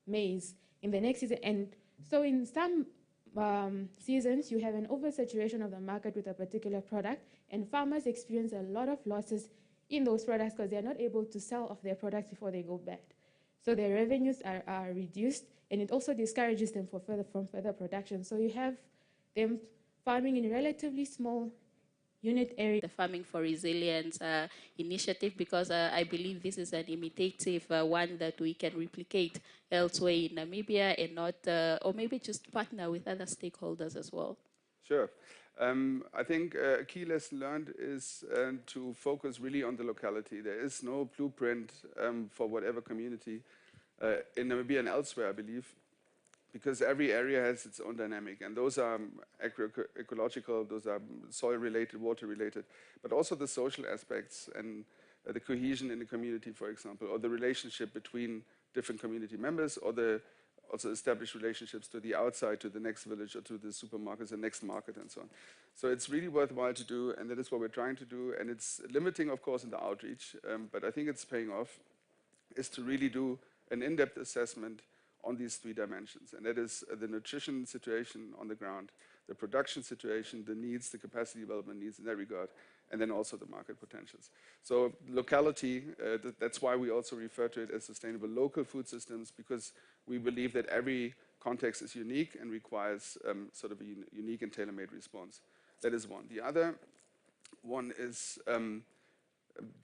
maize. In the next season, and so in some seasons, you have an oversaturation of the market with a particular product, and farmers experience a lot of losses in those products because they're not able to sell off their products before they go bad. So their revenues are reduced, and it also discourages them from further production. So you have them farming in relatively small unit area. The Farming for Resilience initiative, because I believe this is an imitative one that we can replicate elsewhere in Namibia and not, or maybe just partner with other stakeholders as well. Sure. I think a key lesson learned is to focus really on the locality. There is no blueprint for whatever community in Namibia and elsewhere, I believe, because every area has its own dynamic, and those are agroecological, those are soil-related, water-related, but also the social aspects and the cohesion in the community, for example, or the relationship between different community members, or the also establish relationships to the outside, to the next village, or to the supermarkets, the next market, and so on. So it's really worthwhile to do, and that is what we're trying to do, and it's limiting, of course, in the outreach, but I think it's paying off, is to really do an in-depth assessment on these three dimensions, and that is the nutrition situation on the ground, the production situation, the needs, the capacity development needs in that regard, and then also the market potentials. So locality, that's why we also refer to it as sustainable local food systems, because we believe that every context is unique and requires sort of a unique and tailor-made response. That is one. The other one is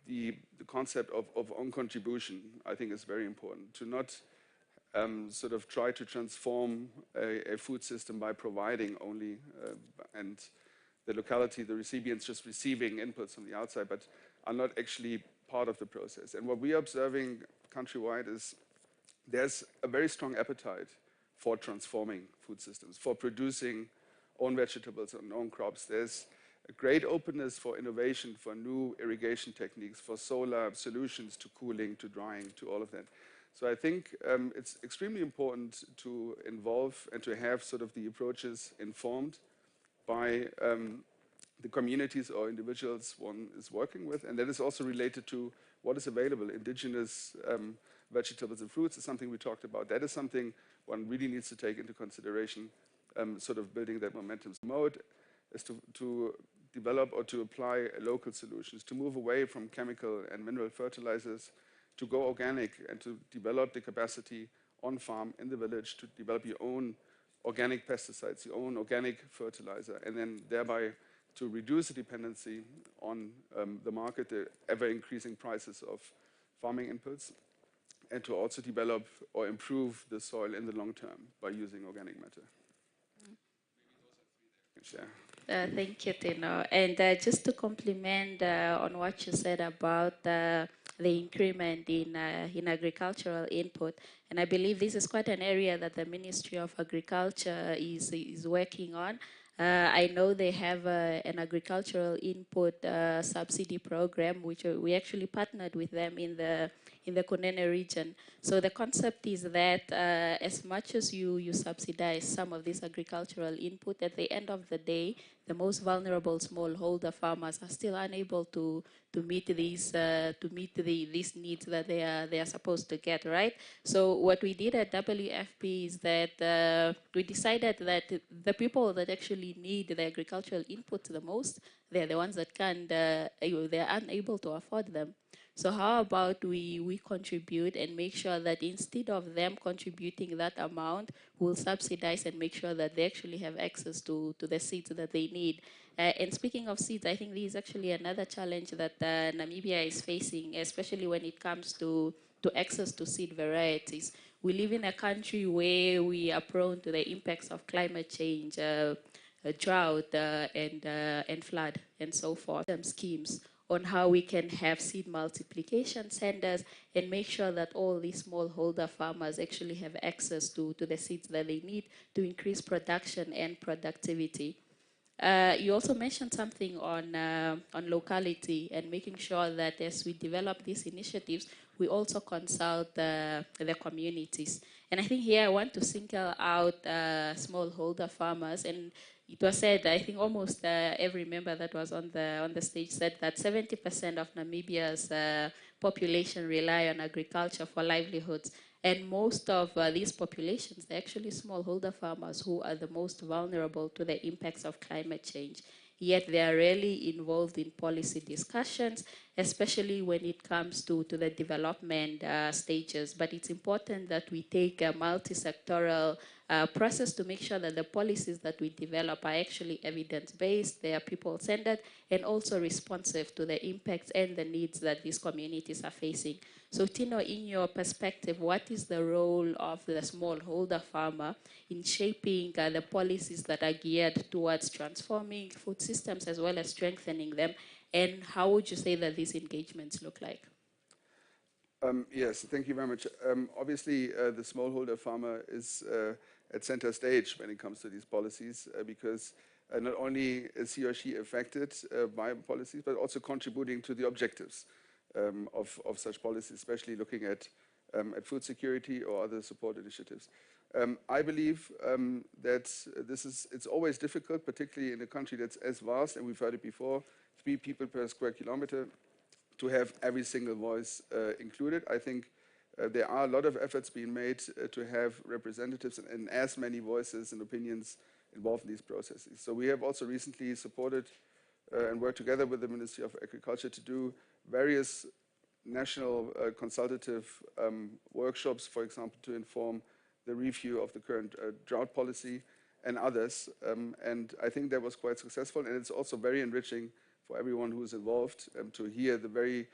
the concept of own contribution, I think is very important. To not sort of try to transform a food system by providing only, and the locality, the recipients just receiving inputs from the outside, but are not actually part of the process. And what we are observing countrywide is there's a very strong appetite for transforming food systems, for producing own vegetables and own crops. There's a great openness for innovation, for new irrigation techniques, for solar solutions to cooling, to drying, to all of that. So I think it's extremely important to involve and to have sort of the approaches informed by the communities or individuals one is working with. And that is also related to what is available. Indigenous vegetables and fruits is something we talked about. That is something one really needs to take into consideration, sort of building that momentum. Mode is to develop or to apply local solutions, to move away from chemical and mineral fertilizers, to go organic and to develop the capacity on farm in the village to develop your own organic pesticides, your own organic fertilizer, and then thereby to reduce the dependency on the market, the ever-increasing prices of farming inputs, and to also develop or improve the soil in the long term by using organic matter. Thank you, Tino. And just to complement on what you said about the increment in agricultural input, and I believe this is quite an area that the Ministry of Agriculture is working on. I know they have an agricultural input subsidy program, which we actually partnered with them in the Kunene region. So the concept is that as much as you subsidize some of this agricultural input, at the end of the day, the most vulnerable smallholder farmers are still unable to meet these these needs that they are supposed to get, right? So what we did at WFP is that we decided that the people that actually need the agricultural input the most, they're the ones that they're unable to afford them. So how about we contribute and make sure that instead of them contributing that amount, we'll subsidize and make sure that they actually have access to the seeds that they need. And speaking of seeds, I think this is actually another challenge that Namibia is facing, especially when it comes to access to seed varieties. We live in a country where we are prone to the impacts of climate change, drought, and flood, and so forth. Schemes on how we can have seed multiplication centers and make sure that all these smallholder farmers actually have access to the seeds that they need to increase production and productivity. You also mentioned something on locality and making sure that as we develop these initiatives, we also consult the communities. And I think here I want to single out smallholder farmers. And it was said, I think almost every member that was on the stage said that 70% of Namibia's population rely on agriculture for livelihoods. And most of these populations, they're actually smallholder farmers who are the most vulnerable to the impacts of climate change. Yet they are rarely involved in policy discussions, especially when it comes to the development stages. But it's important that we take a multi-sectoral process to make sure that the policies that we develop are actually evidence-based, they are people-centered, and also responsive to the impacts and the needs that these communities are facing. So Tino, in your perspective, what is the role of the smallholder farmer in shaping the policies that are geared towards transforming food systems as well as strengthening them? And how would you say that these engagements look like? Yes, thank you very much. Obviously, the smallholder farmer is at center stage when it comes to these policies because not only is he or she affected by policies, but also contributing to the objectives of such policies, especially looking at food security or other support initiatives. I believe that it's always difficult, particularly in a country that's as vast, and we've heard it before, 3 people per square kilometer, to have every single voice included. I think there are a lot of efforts being made to have representatives and as many voices and opinions involved in these processes. So we have also recently supported and work together with the Ministry of Agriculture to do various national consultative workshops, for example, to inform the review of the current drought policy and others. And I think that was quite successful, and it's also very enriching for everyone who is involved to hear the very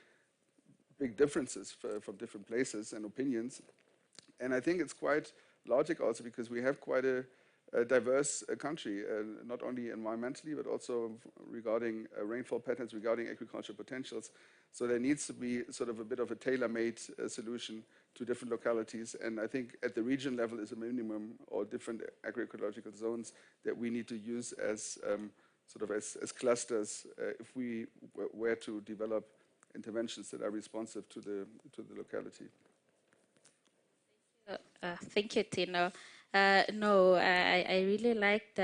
big differences from different places and opinions. And I think it's quite logical also because we have quite a diverse country, not only environmentally, but also regarding rainfall patterns, regarding agricultural potentials. So there needs to be sort of a bit of a tailor-made solution to different localities. And I think at the region level is a minimum, or different agroecological zones that we need to use as sort of as clusters if we were to develop interventions that are responsive to the locality. Thank you, Tino. No, I really liked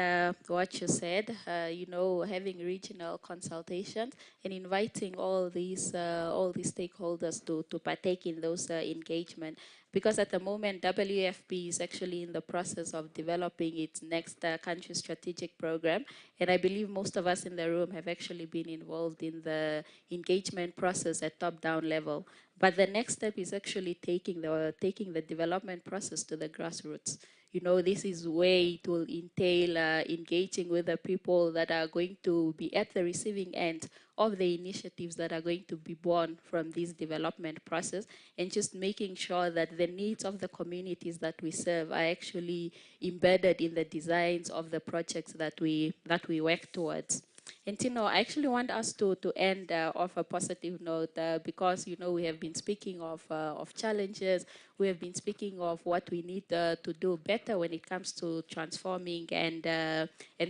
what you said, you know, having regional consultations and inviting all these stakeholders to partake in those engagement. Because at the moment, WFP is actually in the process of developing its next country strategic program. And I believe most of us in the room have actually been involved in the engagement process at top-down level. But the next step is actually taking the development process to the grassroots. You know, this is where it will entail engaging with the people that are going to be at the receiving end of the initiatives that are going to be born from this development process, and just making sure that the needs of the communities that we serve are actually embedded in the designs of the projects that we work towards. And Tino, I actually want us to end off a positive note because, you know, we have been speaking of challenges. We have been speaking of what we need to do better when it comes to transforming and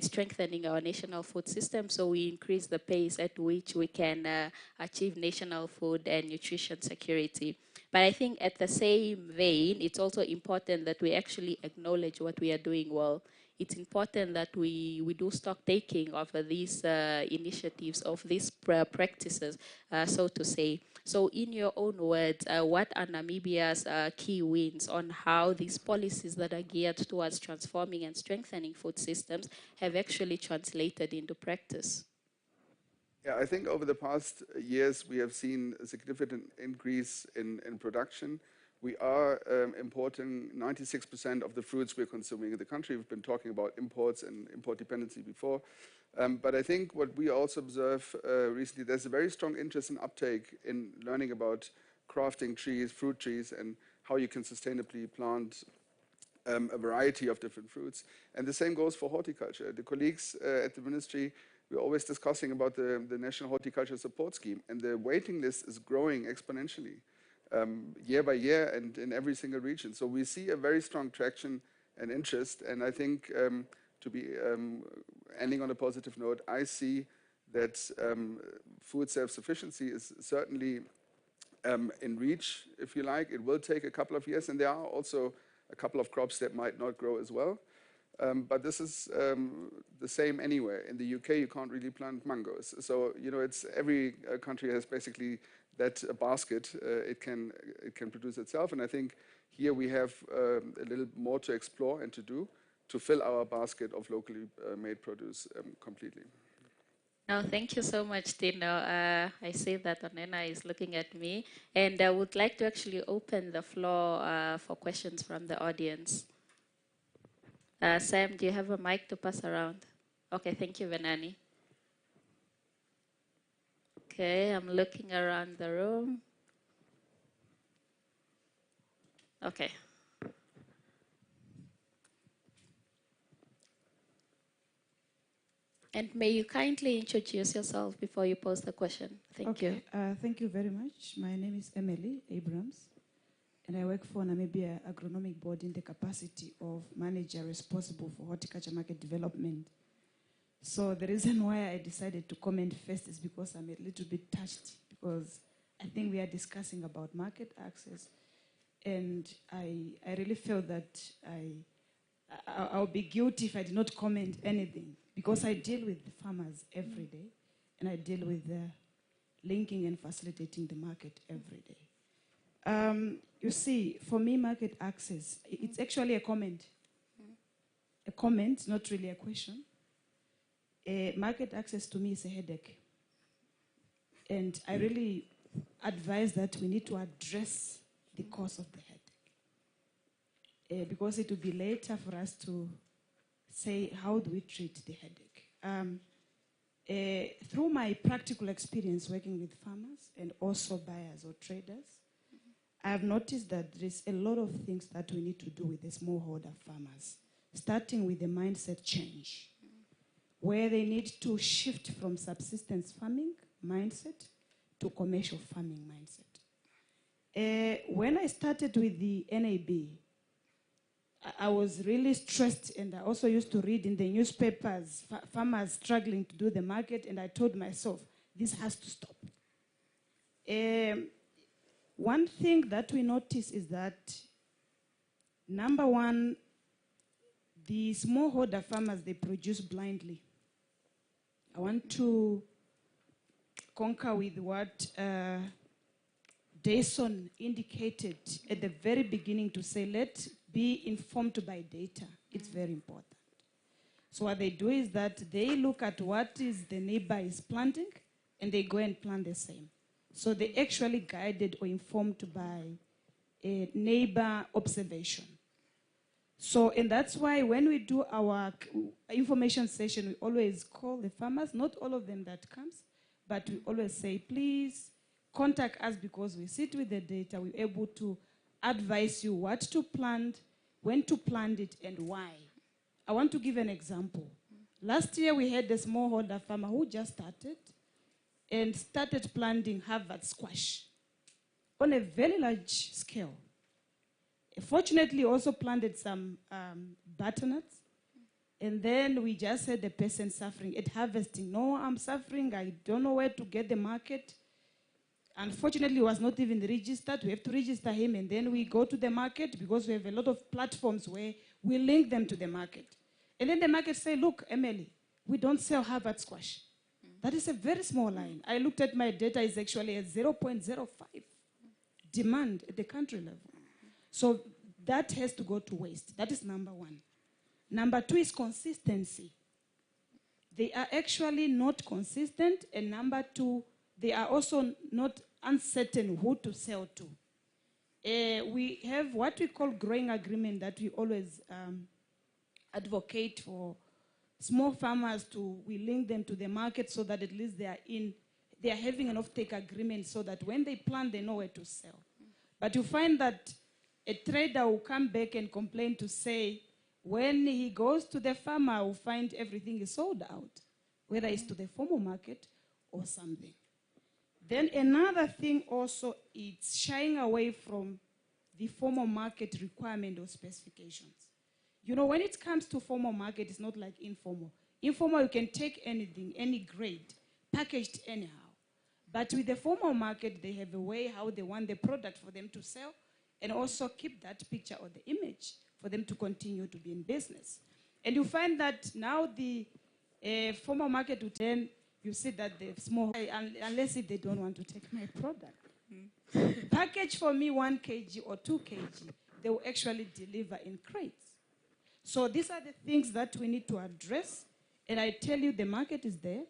strengthening our national food system, so we increase the pace at which we can achieve national food and nutrition security. But I think at the same vein, it's also important that we actually acknowledge what we are doing well. It's important that we do stock taking of these initiatives, of these practices, so to say. So in your own words, what are Namibia's key wins on how these policies that are geared towards transforming and strengthening food systems have actually translated into practice? Yeah, I think over the past years, we have seen a significant increase in production. We are importing 96% of the fruits we're consuming in the country. We've been talking about imports and import dependency before. But I think what we also observe recently, there's a very strong interest and uptake in learning about crafting trees, fruit trees, and how you can sustainably plant a variety of different fruits. And the same goes for horticulture. The colleagues at the ministry, we're always discussing about the National Horticulture Support Scheme, and the waiting list is growing exponentially. Year by year and in every single region. So we see a very strong traction and interest, and I think to be ending on a positive note, I see that food self-sufficiency is certainly in reach, if you like. It will take a couple of years, and there are also a couple of crops that might not grow as well. But this is the same anywhere. In the UK, you can't really plant mangoes. So, you know, it's every country has basically that basket it can produce itself. And I think here we have a little more to explore and to do to fill our basket of locally made produce completely. No, thank you so much, Tino. I see that Onena is looking at me, and I would like to actually open the floor for questions from the audience. Sam, do you have a mic to pass around? Okay, thank you, Venani. Okay, I'm looking around the room. Okay. And may you kindly introduce yourself before you pose the question. Thank you. Thank you very much. My name is Emily Abrams, and I work for Namibia Agronomic Board in the capacity of manager responsible for horticulture market development. So the reason why I decided to comment first is because I'm a little bit touched, because I think we are discussing about market access, and I really feel that I'll be guilty if I did not comment anything, because I deal with farmers every day, and I deal with linking and facilitating the market every day. You see, for me, market access, it's actually a comment. A comment, not really a question. Market access to me is a headache. And I really advise that we need to address the cause of the headache. Because it will be later for us to say, how do we treat the headache? Through my practical experience working with farmers and also buyers or traders, I have noticed that there is a lot of things that we need to do with the smallholder farmers, starting with the mindset change, where they need to shift from subsistence farming mindset to commercial farming mindset. When I started with the NAB, I was really stressed, and I also used to read in the newspapers farmers struggling to do the market, and I told myself, this has to stop. One thing that we notice is that, number one, the smallholder farmers, they produce blindly. I want to concur with what Dayson indicated at the very beginning to say, let's be informed by data. It's very important. So what they do is that they look at what is the neighbor is planting, and they go and plant the same. So they actually guided or informed by a neighbor observation. So, and that's why when we do our information session, we always call the farmers, not all of them that comes, but we always say, please contact us, because we sit with the data, we're able to advise you what to plant, when to plant it, and why. I want to give an example. Last year, we had a smallholder farmer who just started planting Harvard squash on a very large scale. Fortunately, also planted some butternuts. And then we just had the person suffering at harvesting. No, I'm suffering. I don't know where to get the market. Unfortunately, he was not even registered. We have to register him, and then we go to the market, because we have a lot of platforms where we link them to the market. And then the market say, look, Emily, we don't sell Harvard squash. That is a very small line. I looked at my data, it's actually a 0.05 demand at the country level. So that has to go to waste. That is number one. Number two is consistency. They are actually not consistent. And number two, they are also not uncertain who to sell to. We have what we call growing agreement that we always advocate for small farmers we link them to the market so that at least they are having an offtake agreement so that when they plant, they know where to sell. But you find that a trader will come back and complain to say, when he goes to the farmer, will find everything is sold out, whether it's to the formal market or something. Then another thing also, it's shying away from the formal market requirement or specifications. You know, when it comes to formal market, it's not like informal. Informal, you can take anything, any grade, packaged anyhow. But with the formal market, they have a way how they want the product for them to sell, and also keep that picture or the image for them to continue to be in business. And you find that now the formal market will then, you see that the small, unless if they don't want to take my product. Package for me 1 kg or 2 kg, they will actually deliver in crates. So these are the things that we need to address. And I tell you, the market is there.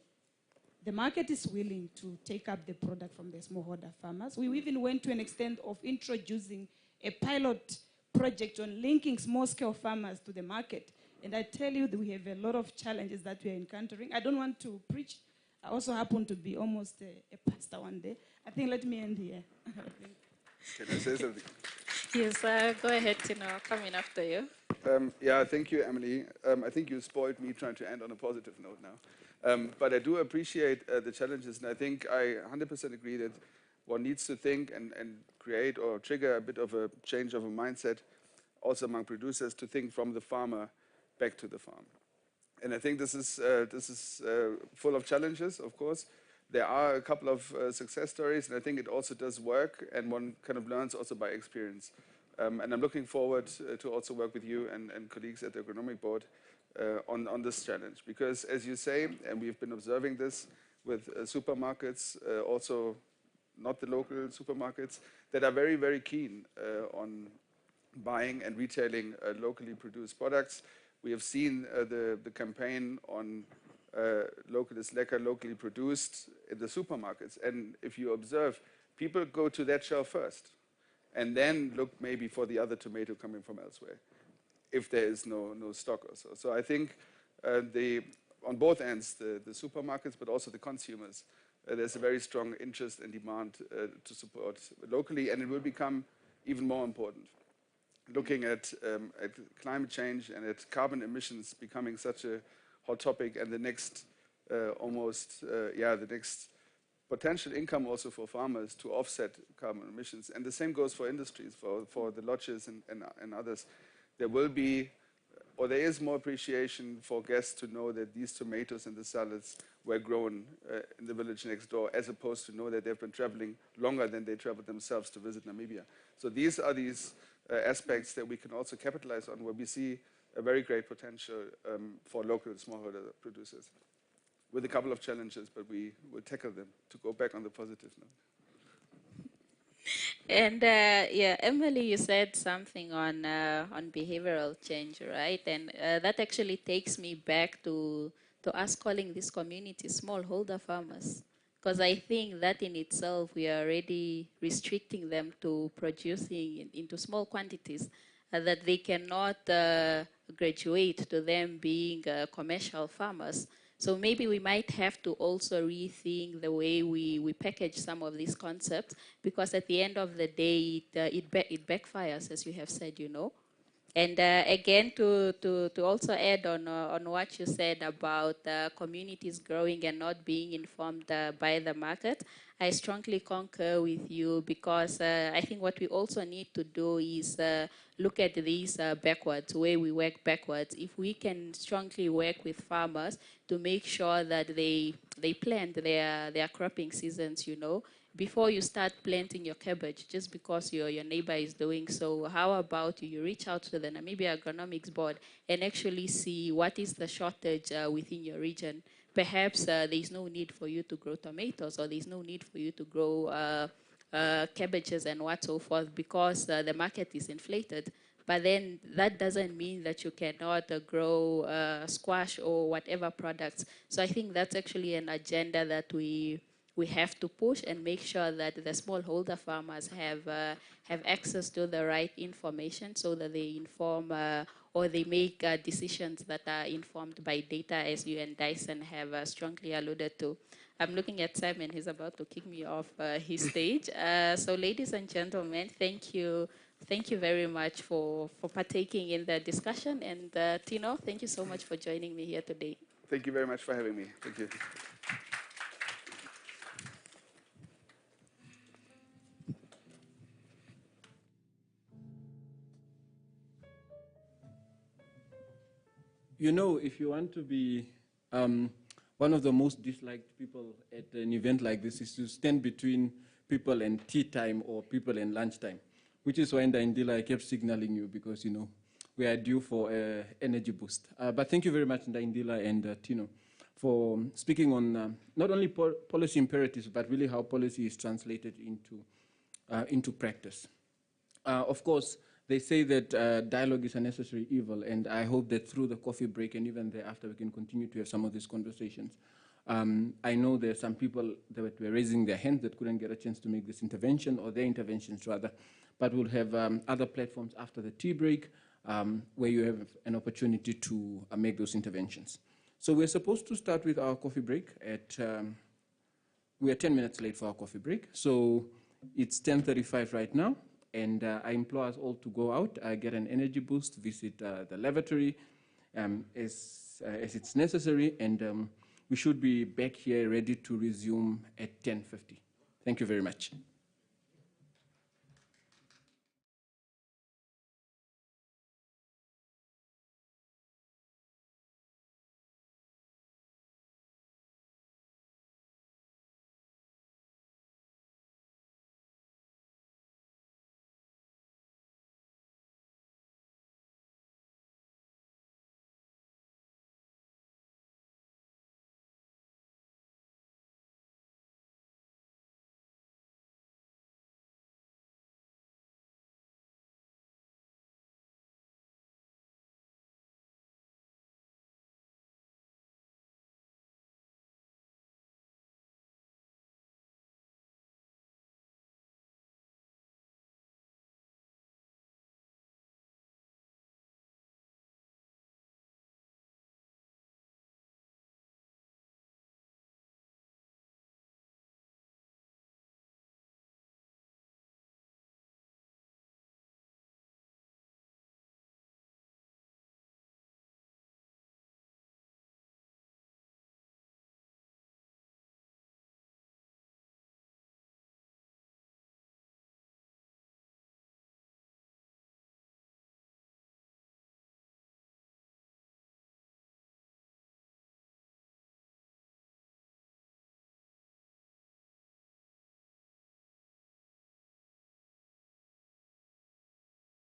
The market is willing to take up the product from the smallholder farmers. We even went to an extent of introducing a pilot project on linking small-scale farmers to the market. And I tell you that we have a lot of challenges that we are encountering. I don't want to preach. I also happen to be almost a pastor one day. I think let me end here. Can I say something? Yes, go ahead, Tino. Coming after you. Yeah, thank you, Emily. I think you spoiled me trying to end on a positive note now. But I do appreciate the challenges, and I think I 100% agree that one needs to think and create or trigger a bit of a change of a mindset also among producers to think from the farmer back to the farm. And I think this is full of challenges, of course. There are a couple of success stories, and I think it also does work, and one kind of learns also by experience. And I'm looking forward to also work with you and colleagues at the Agronomic Board on this challenge. Because as you say, and we've been observing this with supermarkets, also not the local supermarkets, that are very, very keen on buying and retailing locally produced products. We have seen the campaign on localist lekker, locally produced in the supermarkets. And if you observe, people go to that shelf first and then look maybe for the other tomato coming from elsewhere if there is no stock or so. So I think on both ends, the supermarkets, but also the consumers, there's a very strong interest and demand to support locally, and it will become even more important. Looking at climate change and at carbon emissions becoming such a hot topic, and the next the next potential income also for farmers to offset carbon emissions. And the same goes for industries, for the lodges and others. There will be, or there is more appreciation for guests to know that these tomatoes and the salads were grown in the village next door, as opposed to know that they've been traveling longer than they traveled themselves to visit Namibia. So these are aspects that we can also capitalize on, where we see a very great potential for local smallholder producers, with a couple of challenges, but we will tackle them to go back on the positive note. And yeah, Emily, you said something on behavioral change, right? And that actually takes me back to us calling these communities smallholder farmers, because I think that in itself we are already restricting them to producing into small quantities, that they cannot graduate to them being commercial farmers. So maybe we might have to also rethink the way we package some of these concepts, because at the end of the day, it backfires, as you have said, you know. And again, to also add on what you said about communities growing and not being informed by the market, I strongly concur with you, because I think what we also need to do is look at these backwards, where we work backwards. If we can strongly work with farmers to make sure that they plant their cropping seasons, you know, before you start planting your cabbage, just because your neighbor is doing so, how about you reach out to the Namibia Agronomics Board and actually see what is the shortage within your region. Perhaps there is no need for you to grow tomatoes, or there is no need for you to grow cabbages and what so forth, because the market is inflated. But then that doesn't mean that you cannot grow squash or whatever products. So I think that's actually an agenda that we have to push and make sure that the smallholder farmers have access to the right information, so that they inform or they make decisions that are informed by data, as you and Dyson have strongly alluded to. I'm looking at Simon, he's about to kick me off his stage. So ladies and gentlemen, thank you. Thank you very much for partaking in the discussion. And Tino, thank you so much for joining me here today. Thank you very much for having me. Thank you. You know, if you want to be one of the most disliked people at an event like this, is to stand between people and tea time or people and lunchtime, which is why in Ndila I kept signaling you, because, you know, we are due for an energy boost. But thank you very much, Ndila and Tino, for speaking on not only policy imperatives, but really how policy is translated into practice. Of course, they say that dialogue is a necessary evil, and I hope that through the coffee break and even thereafter we can continue to have some of these conversations. I know there are some people that were raising their hands that couldn't get a chance to make this intervention, or their interventions rather, but we'll have other platforms after the tea break where you have an opportunity to make those interventions. So we're supposed to start with our coffee break at, we are 10 minutes late for our coffee break, so it's 10:35 right now. And I implore us all to go out, get an energy boost, visit the lavatory as it's necessary, and we should be back here ready to resume at 10:50. Thank you very much.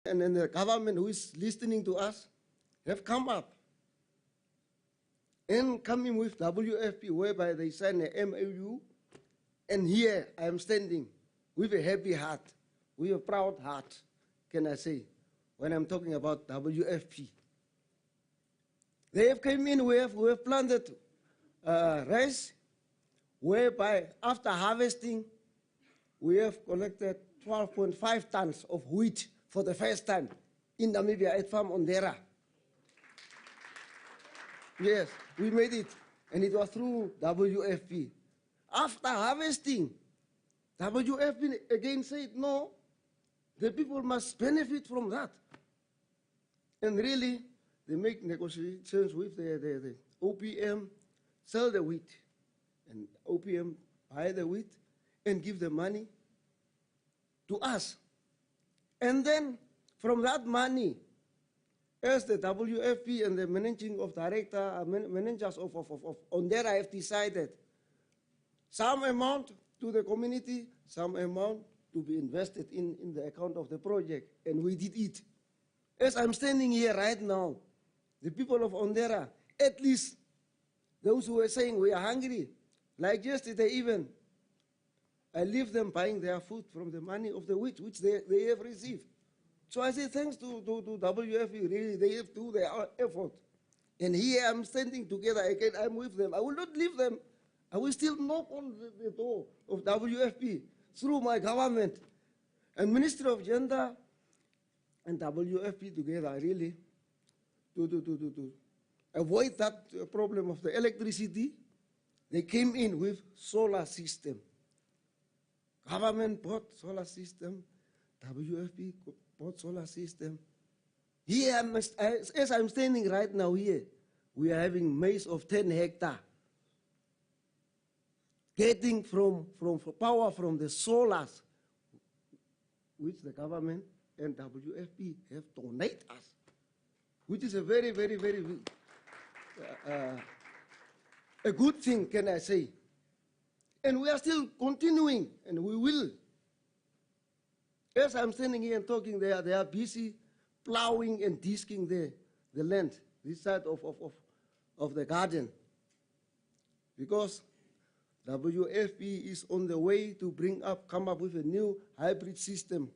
and then the government who is listening to us have come up and coming with WFP, whereby they sign a MOU, and here I am standing with a happy heart, with a proud heart, can I say, when I'm talking about WFP. They have come in, we have planted rice, whereby after harvesting, we have collected 12.5 tons of wheat for the first time in Namibia at Farm Ondera. Yes, we made it, and it was through WFP. After harvesting, WFP again said, no, the people must benefit from that. And really, they make negotiations with the OPM, sell the wheat, and OPM buy the wheat and give the money to us. And then from that money, as the WFP and the managers of Ondera have decided, some amount to the community, some amount to be invested in the account of the project, and we did it. As I'm standing here right now, the people of Ondera, at least those who are saying we are hungry, like yesterday even, I leave them buying their food from the money of the wheat, which they have received. So I say thanks to WFP, really, they have to do their effort. And here I'm standing together again, I'm with them. I will not leave them. I will still knock on the door of WFP through my government. And Ministry of Gender and WFP together, really, to avoid that problem of the electricity, they came in with solar system. Government bought solar system, WFP bought solar system. Here, as I'm standing right now here, we are having maize of 10 hectares. Getting from power from the solars, which the government and WFP have donated us, which is a very, very, very a good thing, can I say. And we are still continuing, and we will. As I'm standing here and talking, they are busy plowing and disking the land, this side of the garden. Because WFP is on the way to come up with a new hybrid system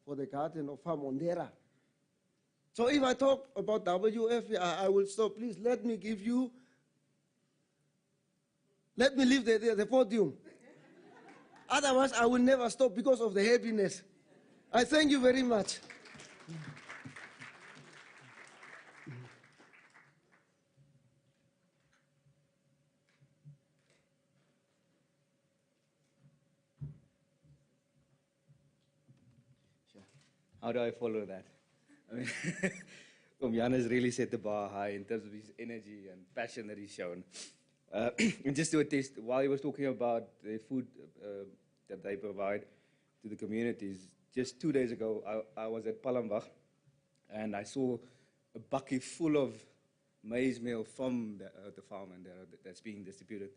for the garden of Farm Ondera. So if I talk about WFP, I will stop. Please let me leave the podium. Otherwise, I will never stop because of the happiness. I thank you very much. How do I follow that? I mean, Jan has really set the bar high in terms of his energy and passion that he's shown. And just to attest, while he was talking about the food that they provide to the communities, just 2 days ago, I was at Palambach, and I saw a bucket full of maize meal from the farm, and that's being distributed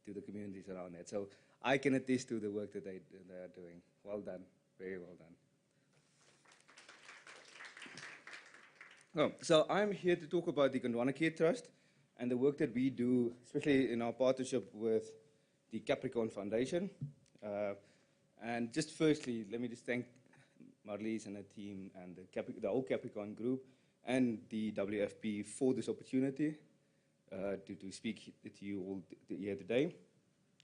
to the communities around that. So I can attest to the work that they are doing. Well done, very well done. Oh, so I'm here to talk about the Gondwana Care Trust and the work that we do, especially in our partnership with the Capricorn Foundation. And just firstly, let me just thank Marlies and the team and the whole Capricorn group and the WFP for this opportunity to speak to you all here today.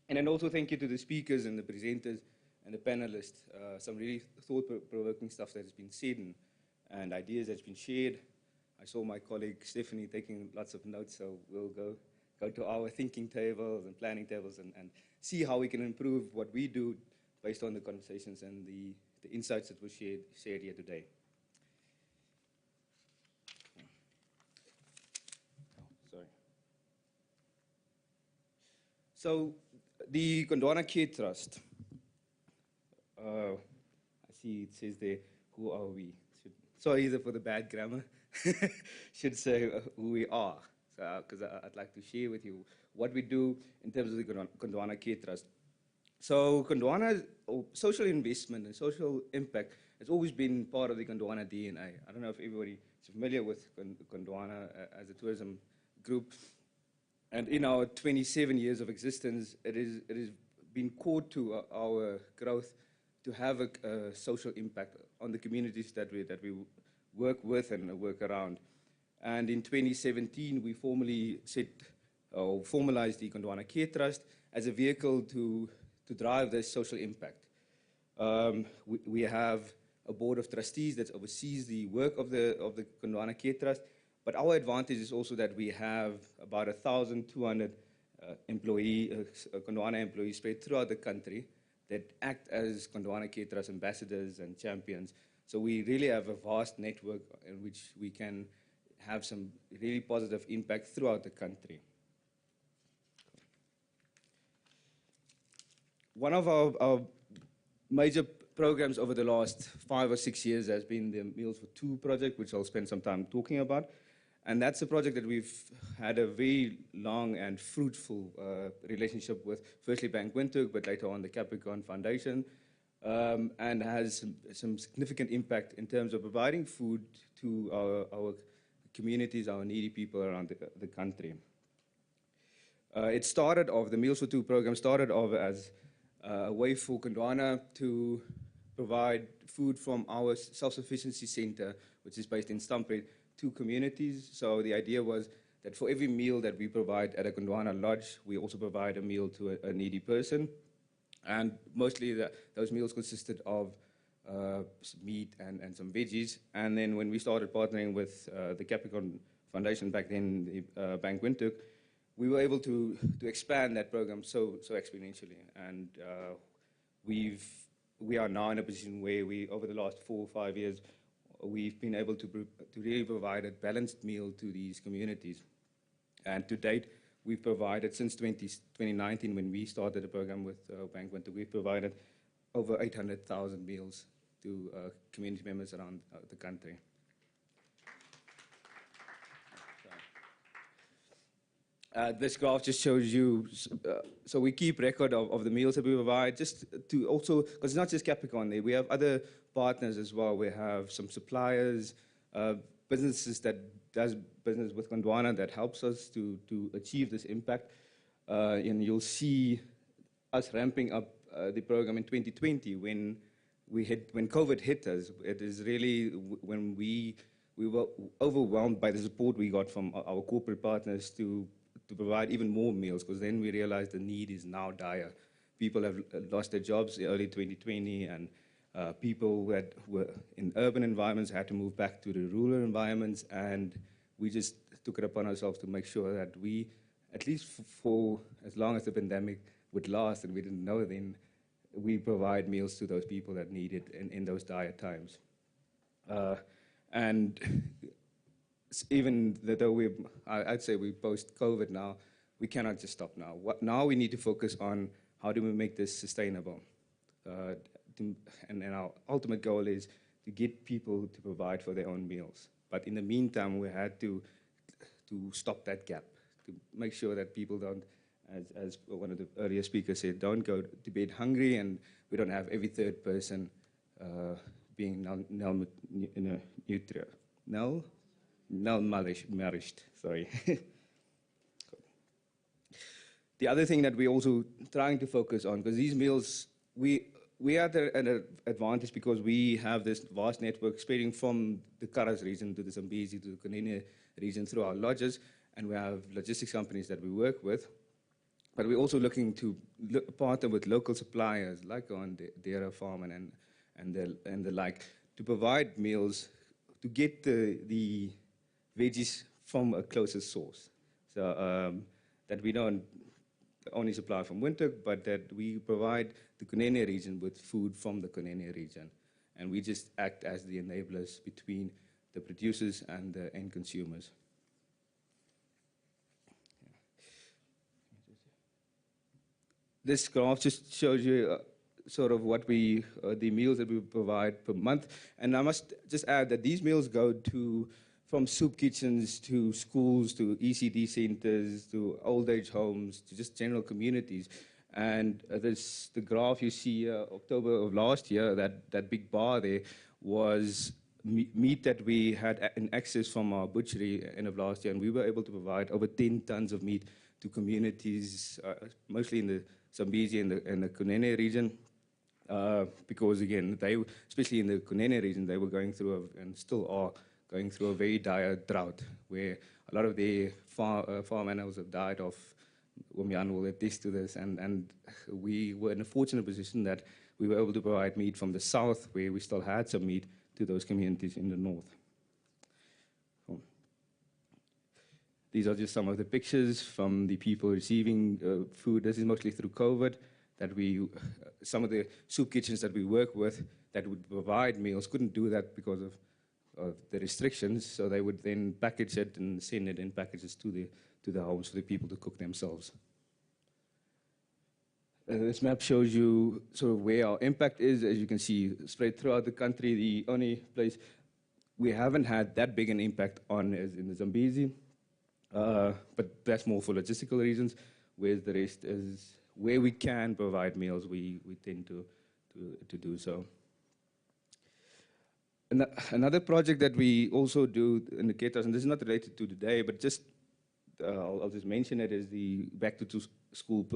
And then also thank you to the speakers and the presenters and the panelists. Some really thought-provoking stuff that has been said and ideas that's been shared. I saw my colleague Stephanie taking lots of notes, so we'll go to our thinking tables and planning tables and see how we can improve what we do based on the conversations and the insights that were shared here today. Oh, sorry. So the Gondwana Care Trust, I see it says there, who are we? Sorry for the bad grammar. Should say who we are, because I'd like to share with you what we do in terms of the Gondwana Care Trust. So Gondwana, social investment and social impact has always been part of the Gondwana DNA. I don't know if everybody is familiar with Gondwana as a tourism group. And in our 27 years of existence, it has been core to our growth to have a social impact on the communities that we work with and work around. And in 2017, we formally formalized the Gondwana Care Trust as a vehicle to drive this social impact. We have a board of trustees that oversees the work of the Gondwana Care Trust, but our advantage is also that we have about 1,200 Gondwana employees spread throughout the country that act as Gondwana Care Trust ambassadors and champions. So we really have a vast network in which we can have some really positive impact throughout the country. One of our major programs over the last 5 or 6 years has been the Meals for Two project, which I'll spend some time talking about. And that's a project that we've had a very long and fruitful relationship with, firstly Bank Windhoek, but later on the Capricorn Foundation, and has some significant impact in terms of providing food to our communities, our needy people around the country. It started off, the Meals for Two program started off as a way for Gondwana to provide food from our self-sufficiency center, which is based in Stampede, to communities. So the idea was that for every meal that we provide at a Gondwana lodge, we also provide a meal to a needy person. And mostly those meals consisted of meat and some veggies. And then when we started partnering with the Capricorn Foundation back then, the Bank Windhoek, we were able to expand that program so exponentially. And we are now in a position where over the last 4 or 5 years, we've been able to really provide a balanced meal to these communities. And to date, we've provided, since 2019, when we started the program with Bank Windhoek, we've provided over 800,000 meals to community members around the country. This graph just shows you, so we keep record of the meals that we provide, just to also, because it's not just Capricorn there, we have other partners as well. We have some suppliers, businesses that does business with Gondwana that helps us to achieve this impact. And you'll see us ramping up the program in 2020 when COVID hit us. It is really when we were overwhelmed by the support we got from our corporate partners to provide even more meals, because then we realized the need is now dire. People have lost their jobs in early 2020, and people that were in urban environments had to move back to the rural environments, and we just took it upon ourselves to make sure that we, at least for as long as the pandemic would last, and we didn't know then, we provide meals to those people that need it in those dire times. And even though I'd say we post-COVID now, we cannot just stop now. Now we need to focus on how do we make this sustainable. And our ultimate goal is to get people to provide for their own meals. But in the meantime, we had to stop that gap, to make sure that people don't, as one of the earlier speakers said, don't go to bed hungry, and we don't have every third person being malnourished, sorry. The other thing that we're also trying to focus on, because these meals, we are at an advantage because we have this vast network spreading from the Karas region to the Zambezi to the Kunene region through our lodges, and we have logistics companies that we work with. But we're also looking to partner with local suppliers like on Dera Farm and the like, to provide meals, to get the veggies from a closer source. So that we don't only supply from Windhoek, but that we provide the Kunene region with food from the Kunene region. And we just act as the enablers between the producers and the end consumers. This graph just shows you sort of what the meals that we provide per month. And I must just add that these meals go from soup kitchens to schools to ECD centers to old age homes to just general communities. And the graph you see October of last year, that big bar there, was meat that we had in access from our butchery end of last year, and we were able to provide over 10 tons of meat to communities, mostly in the Zambezi and the Kunene region, because again, especially in the Kunene region, they were going through, and still are, going through a very dire drought, where a lot of their farm animals have died off. Womyan will attest to this, and we were in a fortunate position that we were able to provide meat from the south, where we still had some meat, to those communities in the north. These are just some of the pictures from the people receiving food. This is mostly through COVID, that some of the soup kitchens that we work with that would provide meals couldn't do that because of the restrictions, so they would then package it and send it in packages to the homes for the people to cook themselves. This map shows you sort of where our impact is. As you can see, spread throughout the country. The only place we haven't had that big an impact on is in the Zambezi, but that's more for logistical reasons, whereas the rest is where we can provide meals, we tend to do so. Another project that we also do in the Ketas, and this is not related to today, but just I'll just mention it, is the Back to School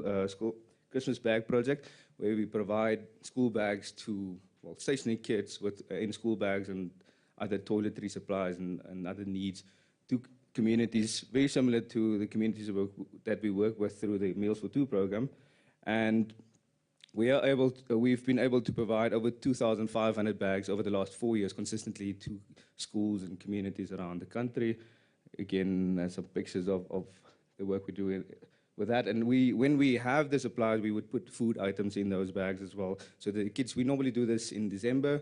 Christmas bag project, where we provide school bags to stationary kids in school bags and other toiletry supplies and other needs to communities, very similar to the communities that we work with through the Meals for Two program. And we've been able to provide over 2,500 bags over the last 4 years consistently to schools and communities around the country. Again, some pictures of the work we do with that. And when we have the supplies, we would put food items in those bags as well. So the kids, we normally do this in December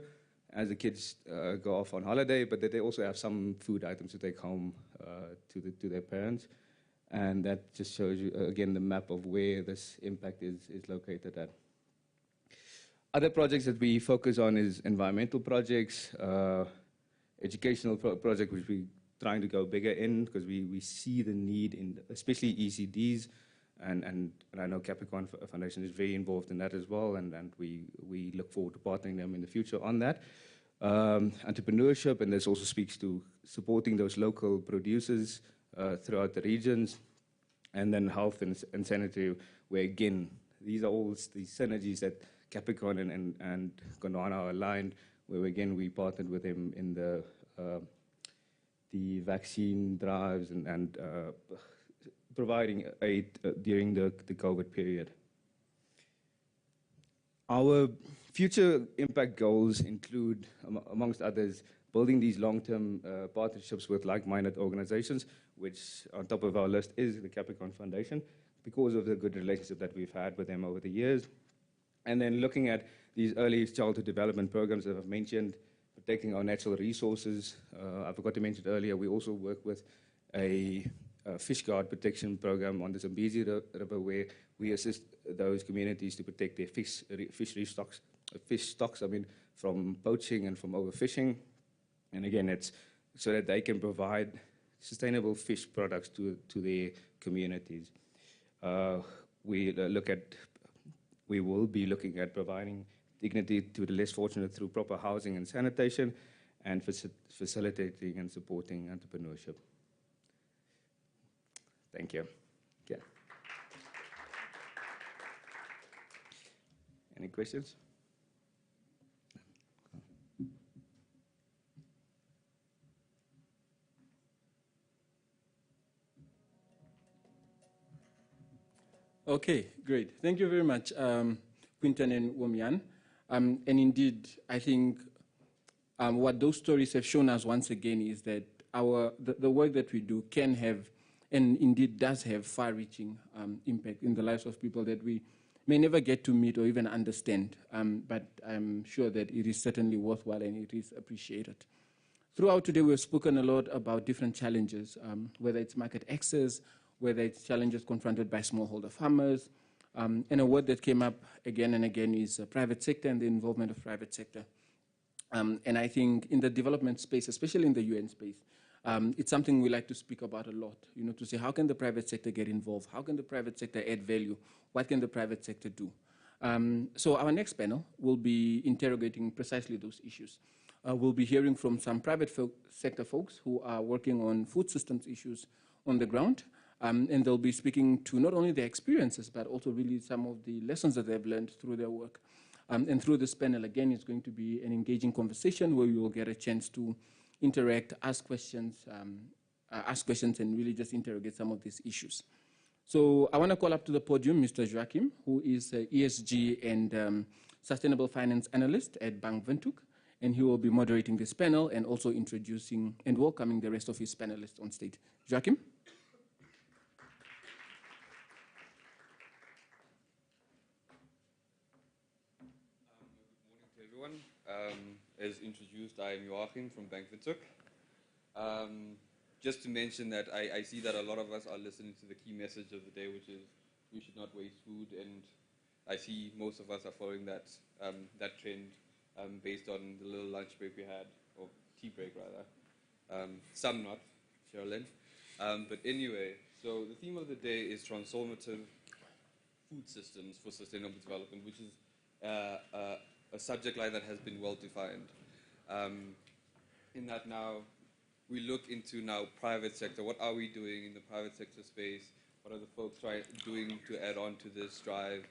as the kids go off on holiday, but they also have some food items to take home to their parents. And that just shows you, again, the map of where this impact is located at. Other projects that we focus on is environmental projects, educational project, which we're trying to go bigger in because we see the need in, especially ECDs, and I know Capricorn Foundation is very involved in that as well, and we look forward to partnering them in the future on that. Entrepreneurship, and this also speaks to supporting those local producers throughout the regions, and then health and sanitary, where again, these are all the synergies that Capricorn and Gondwana are aligned, where again we partnered with them in the vaccine drives and providing aid during the COVID period. Our future impact goals include, amongst others, building these long-term partnerships with like-minded organizations, which on top of our list is the Capricorn Foundation, because of the good relationship that we've had with them over the years. And then looking at these early childhood development programs that I've mentioned, protecting our natural resources. I forgot to mention earlier, we also work with a fish guard protection program on the Zambezi River, where we assist those communities to protect their fish stocks, from poaching and from overfishing. And again, it's so that they can provide sustainable fish products to their communities. We will be looking at providing dignity to the less fortunate through proper housing and sanitation, and facilitating and supporting entrepreneurship. Thank you. Yeah. Any questions? Okay, great. Thank you very much, Quinton and Womyan. And indeed, I think what those stories have shown us once again is that the work that we do can have, and indeed does have, far-reaching impact in the lives of people that we may never get to meet or even understand. But I'm sure that it is certainly worthwhile and it is appreciated. Throughout today, we've spoken a lot about different challenges, whether it's market access, whether it's challenges confronted by smallholder farmers. And a word that came up again and again is private sector and the involvement of private sector. And I think in the development space, especially in the UN space, It's something we like to speak about a lot, to say how can the private sector get involved? How can the private sector add value? What can the private sector do? So our next panel will be interrogating precisely those issues. We'll be hearing from some private sector folks who are working on food systems issues on the ground, and they'll be speaking to not only their experiences, but also really some of the lessons that they've learned through their work. And through this panel, again, it's going to be an engaging conversation where you will get a chance to interact, ask questions and really just interrogate some of these issues. So I want to call up to the podium Mr. Joachim, who is ESG and Sustainable Finance Analyst at Bank Windhoek, and he will be moderating this panel and also introducing and welcoming the rest of his panelists on stage. Joachim? Everyone. As introduced, I am Joachim from Bank Windhoek. Just to mention that I see that a lot of us are listening to the key message of the day, which is we should not waste food, and I see most of us are following that trend based on the little lunch break we had, or tea break rather. Some not, Sherilyn. But anyway, so the theme of the day is transformative food systems for sustainable development, which is a subject line that has been well defined. In that now, we look into now private sector. What are we doing in the private sector space? What are the folks doing to add on to this drive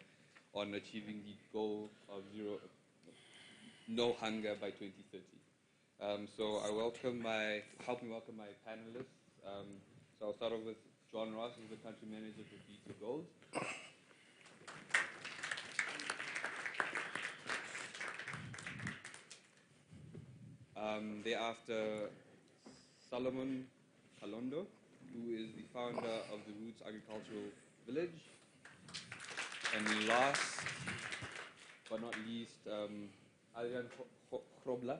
on achieving the goal of no hunger by 2030? So I help me welcome my panelists. So I'll start off with John Ross, who's the country manager for B2Gold. Thereafter, Solomon Kalondo, who is the founder of the Roots Agricultural Village. And last but not least, Adrian Grobler,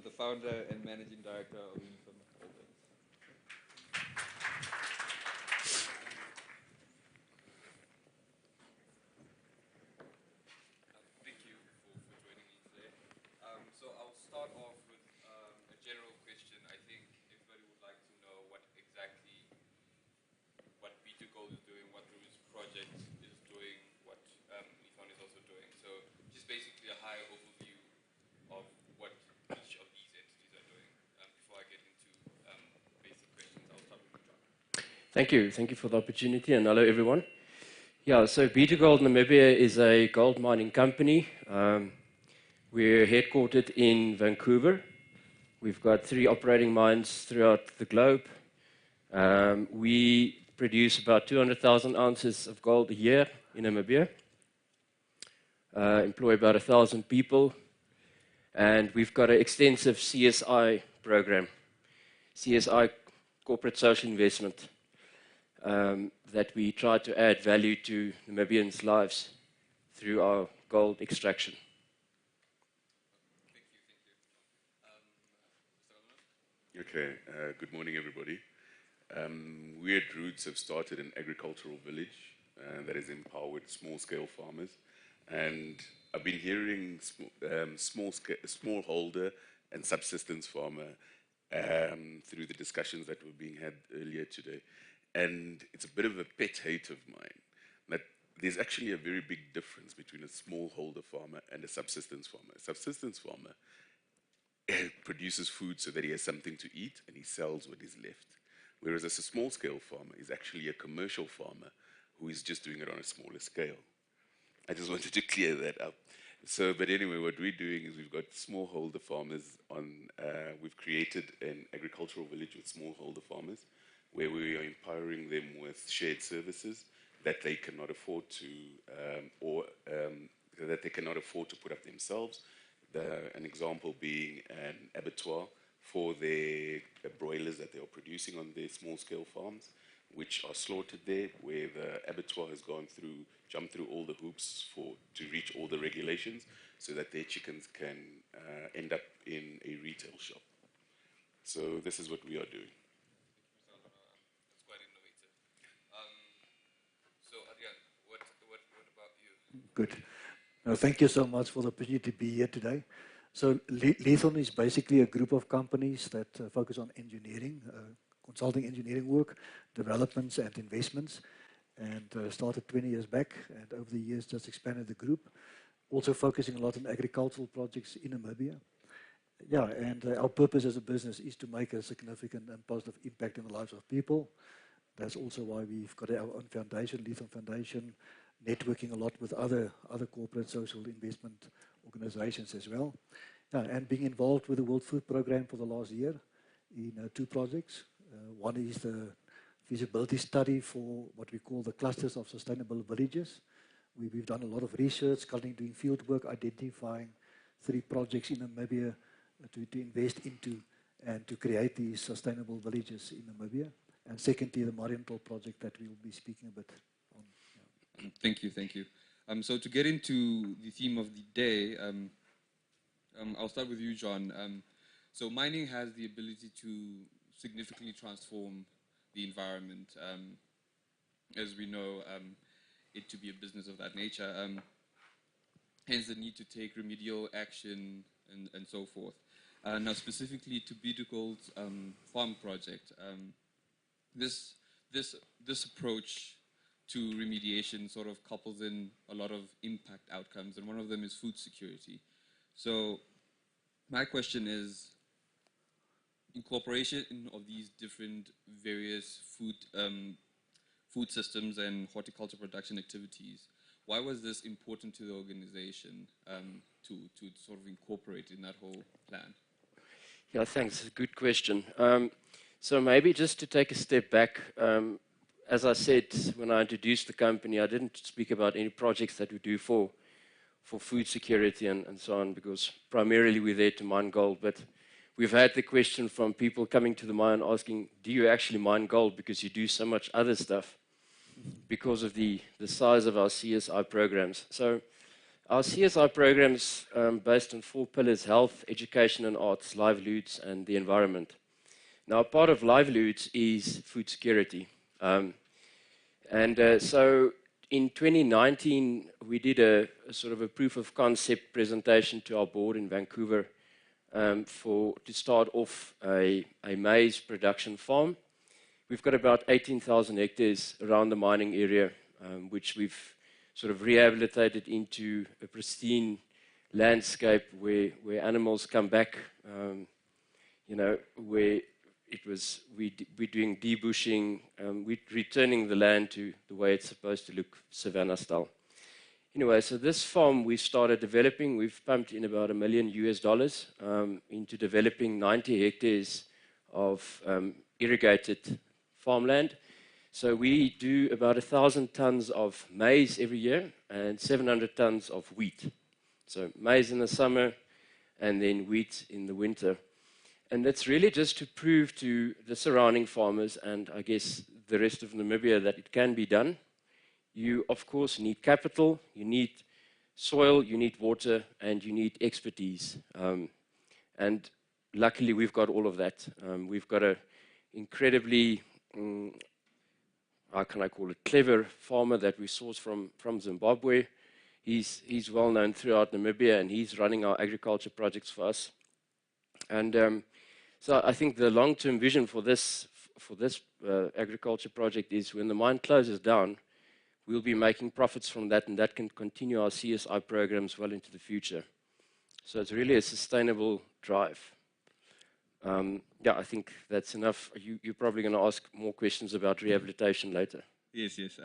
the founder and managing director of Uniform Holdings. Thank you for joining me today. So I'll start off with a general question. I think everybody would like to know what B2Gold is doing, what the Roots project is doing, what Uniform is also doing. So just basically a high overview of what each of these entities are doing. Before I get into basic questions, I'll start with John. Thank you. Thank you for the opportunity, and hello, everyone. Yeah, so B2Gold Namibia is a gold mining company. We're headquartered in Vancouver. We've got 3 operating mines throughout the globe. We produce about 200,000 ounces of gold a year in Namibia. Employ about 1,000 people. And we've got an extensive CSI program, CSI, corporate social investment, that we try to add value to Namibians' lives through our gold extraction. Okay, good morning, everybody. We at Roots have started an agricultural village that has empowered small-scale farmers, and I've been hearing smallholder and subsistence farmer through the discussions that were being had earlier today, and it's a bit of a pet hate of mine that there's actually a very big difference between a smallholder farmer and a subsistence farmer. A subsistence farmer produces food so that he has something to eat and he sells what is left. Whereas as a small-scale farmer is actually a commercial farmer who is just doing it on a smaller scale. I just wanted to clear that up. So, but anyway, what we're doing is we've got smallholder farmers we've created an agricultural village with smallholder farmers where we are empowering them with shared services that they cannot afford to, that they cannot afford to put up themselves. An example being an abattoir for their broilers that they are producing on their small-scale farms, which are slaughtered there, where the abattoir has jumped through all the hoops to reach all the regulations, so that their chickens can end up in a retail shop. So this is what we are doing. That's quite innovative. So Adrian, what about you? Good. No, thank you so much for the opportunity to be here today. So Lethon is basically a group of companies that focus on engineering, consulting engineering work, developments and investments, and started 20 years back, and over the years just expanded the group, also focusing a lot on agricultural projects in Namibia. Yeah, and our purpose as a business is to make a significant and positive impact in the lives of people. That's also why we've got our own foundation, Lethon Foundation, networking a lot with other corporate social investment organizations as well. Yeah, and being involved with the World Food Programme for the last year in 2 projects. One is the feasibility study for what we call the clusters of sustainable villages. We've done a lot of research, currently doing field work, identifying 3 projects in Namibia to invest into and to create these sustainable villages in Namibia. And secondly, the Mariental project that we will be speaking a bit on. Yeah. Thank you, thank you. So to get into the theme of the day, I'll start with you, John. So mining has the ability to significantly transform the environment, as we know it to be a business of that nature. Hence the need to take remedial action and so forth. Now specifically to Bidukol's farm project, this approach to remediation sort of couples in a lot of impact outcomes, and one of them is food security. So my question is, incorporation of these different various food systems and horticulture production activities, why was this important to the organization to sort of incorporate in that whole plan? Yeah, thanks. It's a good question. So maybe just to take a step back, as I said when I introduced the company, I didn't speak about any projects that we do for food security and so on, because primarily we're there to mine gold. But we've had the question from people coming to the mine asking, do you actually mine gold because you do so much other stuff because of the size of our CSI programs? So our CSI programs based on 4 pillars: health, education and arts, livelihoods and the environment. Now part of livelihoods is food security. So in 2019 we did a sort of a proof of concept presentation to our board in Vancouver to start off a maize production farm. We've got about 18,000 hectares around the mining area, which we've sort of rehabilitated into a pristine landscape where animals come back, you know, where we're doing debushing, we're returning the land to the way it's supposed to look, savanna style. Anyway, so this farm we started developing, we've pumped in about $1 million into developing 90 hectares of irrigated farmland. So we do about 1,000 tons of maize every year and 700 tons of wheat. So maize in the summer and then wheat in the winter. And that's really just to prove to the surrounding farmers and I guess the rest of Namibia that it can be done. You, of course, need capital, you need soil, you need water, and you need expertise. And luckily, we've got all of that. We've got an incredibly, how can I call it, clever farmer that we sourced from Zimbabwe. He's well known throughout Namibia, and he's running our agriculture projects for us. And so I think the long-term vision for this agriculture project is when the mine closes down, we'll be making profits from that, and that can continue our CSI programs well into the future. So it's really a sustainable drive. Yeah, I think that's enough. You're probably going to ask more questions about rehabilitation later. Yes, yes.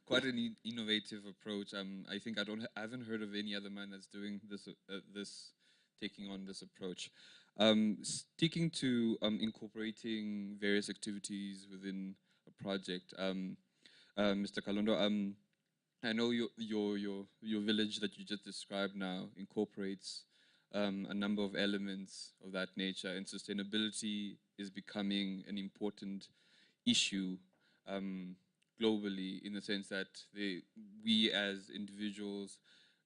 Quite an innovative approach. I think I haven't heard of any other mine that's doing this, taking on this approach. Sticking to incorporating various activities within a project. Mr. Kalondo, I know your village that you just described now incorporates a number of elements of that nature, and sustainability is becoming an important issue globally, in the sense that we as individuals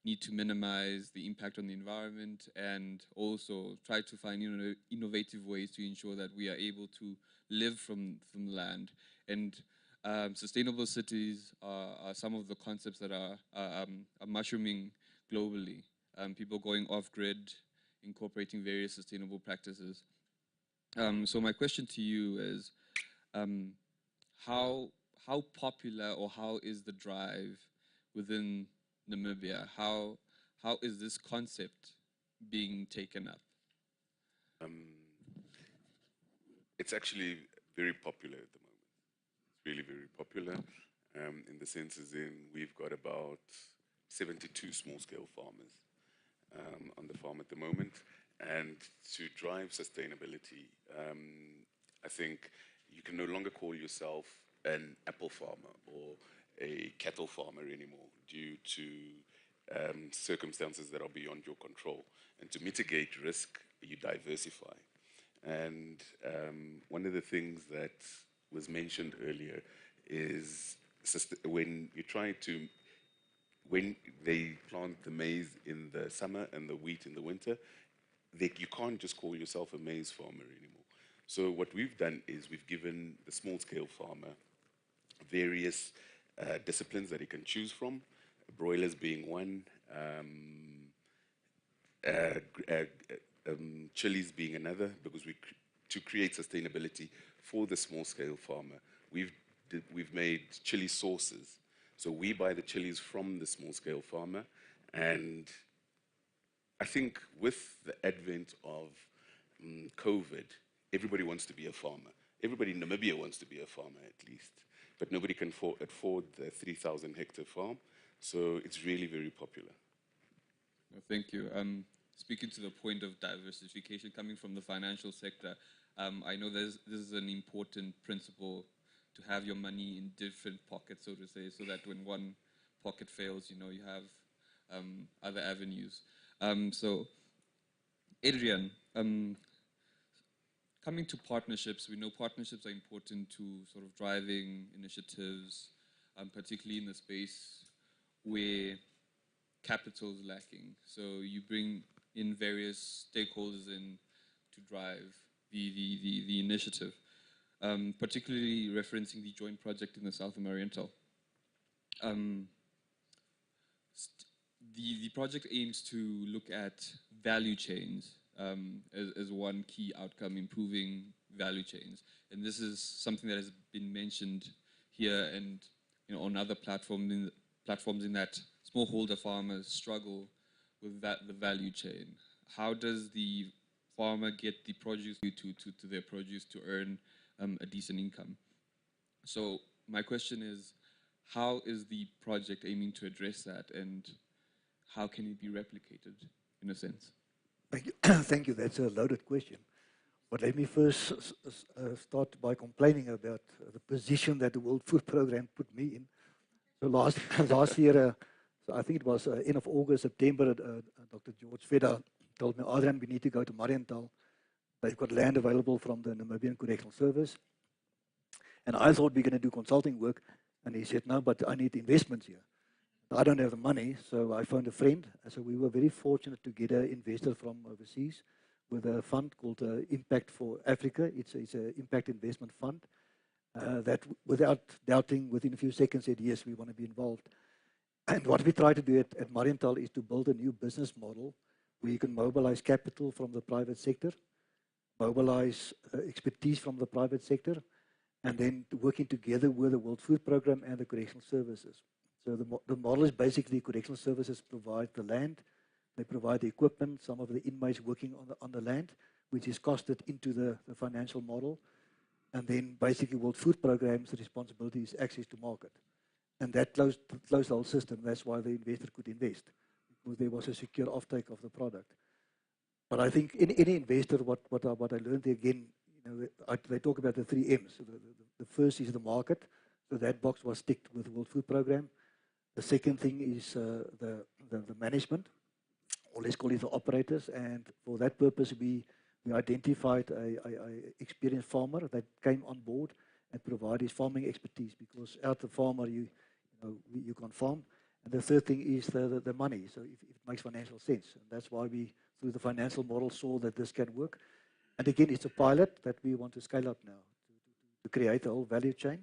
need to minimize the impact on the environment and also try to find innovative ways to ensure that we are able to live from the land. And sustainable cities are some of the concepts that are mushrooming globally. People going off-grid incorporating various sustainable practices. So my question to you is, how popular or how is the drive within Namibia? How is this concept being taken up? It's actually very popular at the moment. It's really very popular in the sense as in we've got about 72 small-scale farmers on the farm at the moment. And to drive sustainability, I think you can no longer call yourself an apple farmer or a cattle farmer anymore due to circumstances that are beyond your control. And to mitigate risk, you diversify. And one of the things that was mentioned earlier is when they plant the maize in the summer and the wheat in the winter, you can't just call yourself a maize farmer anymore. So what we've done is we've given the small-scale farmer various disciplines that he can choose from, broilers being one, chilies being another, because to create sustainability for the small-scale farmer, we've made chili sauces. So we buy the chilies from the small-scale farmer, and I think with the advent of COVID, everybody wants to be a farmer. Everybody in Namibia wants to be a farmer at least, but nobody can afford the 3,000-hectare farm, so it's really very popular. Well, thank you. Speaking to the point of diversification coming from the financial sector, I know this is an important principle to have your money in different pockets, so to say, so that when one pocket fails, you have other avenues. So, Adrian, coming to partnerships, we know partnerships are important to sort of driving initiatives, particularly in the space where capital is lacking. So you bring in various stakeholders in to drive the initiative, particularly referencing the joint project in the Southern Oriental. The project aims to look at value chains as one key outcome, improving value chains. And this is something that has been mentioned here and on other platforms in that smallholder farmers struggle with the value chain. How does the farmer get the produce to their produce to earn a decent income? So my question is, how is the project aiming to address that, and how can it be replicated in a sense? Thank you. Thank you. That's a loaded question. But let me first start by complaining about the position that the World Food Programme put me in. So last year, so I think it was end of August, September, Dr. George Vedder told me, Adrian, we need to go to Marienthal. They've got land available from the Namibian Correctional Service. And I thought we're going to do consulting work. And he said, no, but I need investments here. I don't have the money, so I found a friend. So we were very fortunate to get an investor from overseas with a fund called Impact for Africa. It's an impact investment fund that, without doubting, within a few seconds said, yes, we want to be involved. And what we try to do at Marienthal is to build a new business model where you can mobilize capital from the private sector, mobilize expertise from the private sector, and then working together with the World Food Programme and the correctional services. So the model is basically correctional services provide the land, they provide the equipment, some of the inmates working on the land, which is costed into the financial model. And then basically World Food Programme's responsibility is access to market. And that closed the whole system. That's why the investor could invest, because there was a secure offtake of the product. But I think any investor, what I learned again, they talk about the 3 M's. So the first is the market. So that box was ticked with the World Food Programme. The second thing is the management, or let's call it the operators. And for that purpose, we identified a experienced farmer that came on board and provided his farming expertise, because out the farmer, you can't farm. And the third thing is the money. So if it makes financial sense. And that's why we, through the financial model, saw that this can work. And again, it's a pilot that we want to scale up now to create a whole value chain.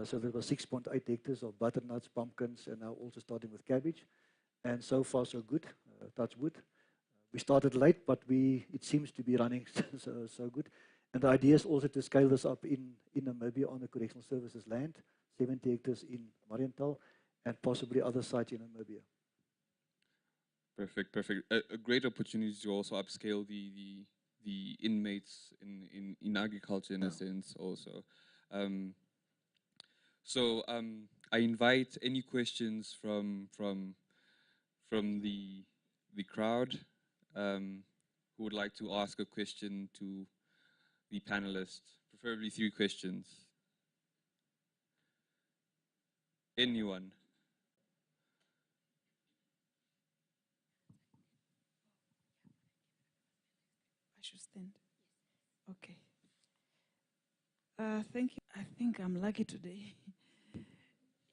So there was 6.8 hectares of butternuts, pumpkins, and now also starting with cabbage. And so far, so good, touch wood. we started late, but it seems to be running so good. And the idea is also to scale this up in Namibia on the correctional services land, 70 hectares in Marienthal, and possibly other sites in Namibia. Perfect, perfect. A great opportunity to also upscale the inmates in agriculture in a sense also. I invite any questions from the crowd who would like to ask a question to the panelists, preferably 3 questions. Anyone? I should stand. Okay. Thank you. I think I'm lucky today.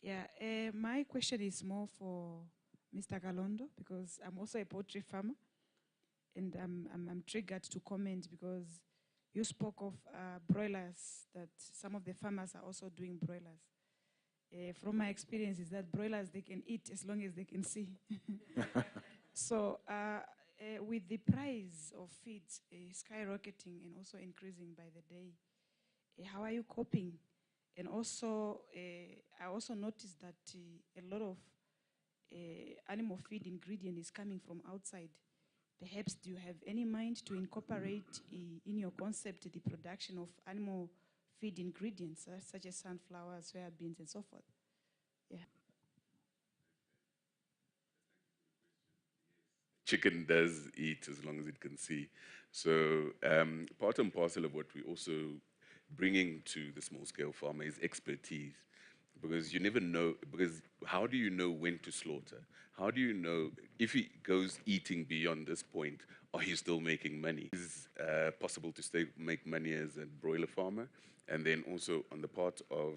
Yeah, my question is more for Mr. Kalondo, because I'm also a poultry farmer, and I'm triggered to comment because you spoke of broilers, that some of the farmers are also doing broilers. From my experience is that broilers, they can eat as long as they can see. So with the price of feed skyrocketing and also increasing by the day, how are you coping? And also, I also noticed that a lot of animal feed ingredient is coming from outside. Perhaps do you have any mind to incorporate in your concept the production of animal feed ingredients such as sunflower, soya beans, and so forth? Yeah. Chicken does eat as long as it can see. So part and parcel of what we also bringing to the small-scale farmer is expertise, because you never know, because how do you know when to slaughter? How do you know if he goes eating beyond this point, are you still making money? Is it possible to make money as a broiler farmer? And then also on the part of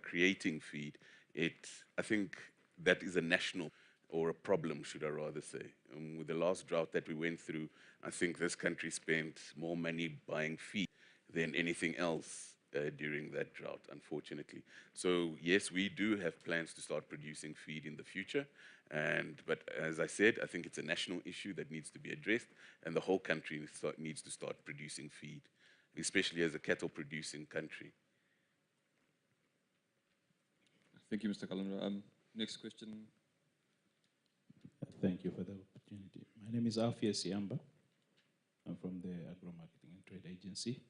creating feed, I think that is a national or a problem, should I rather say. With the last drought that we went through, I think this country spent more money buying feed than anything else during that drought, unfortunately. So yes, we do have plans to start producing feed in the future. But as I said, I think it's a national issue that needs to be addressed, and the whole country needs to start producing feed, especially as a cattle-producing country. Thank you, Mr. Kalondo. Next question. Thank you for the opportunity. My name is Alfia Siamba. I'm from the Agro-Marketing and Trade Agency.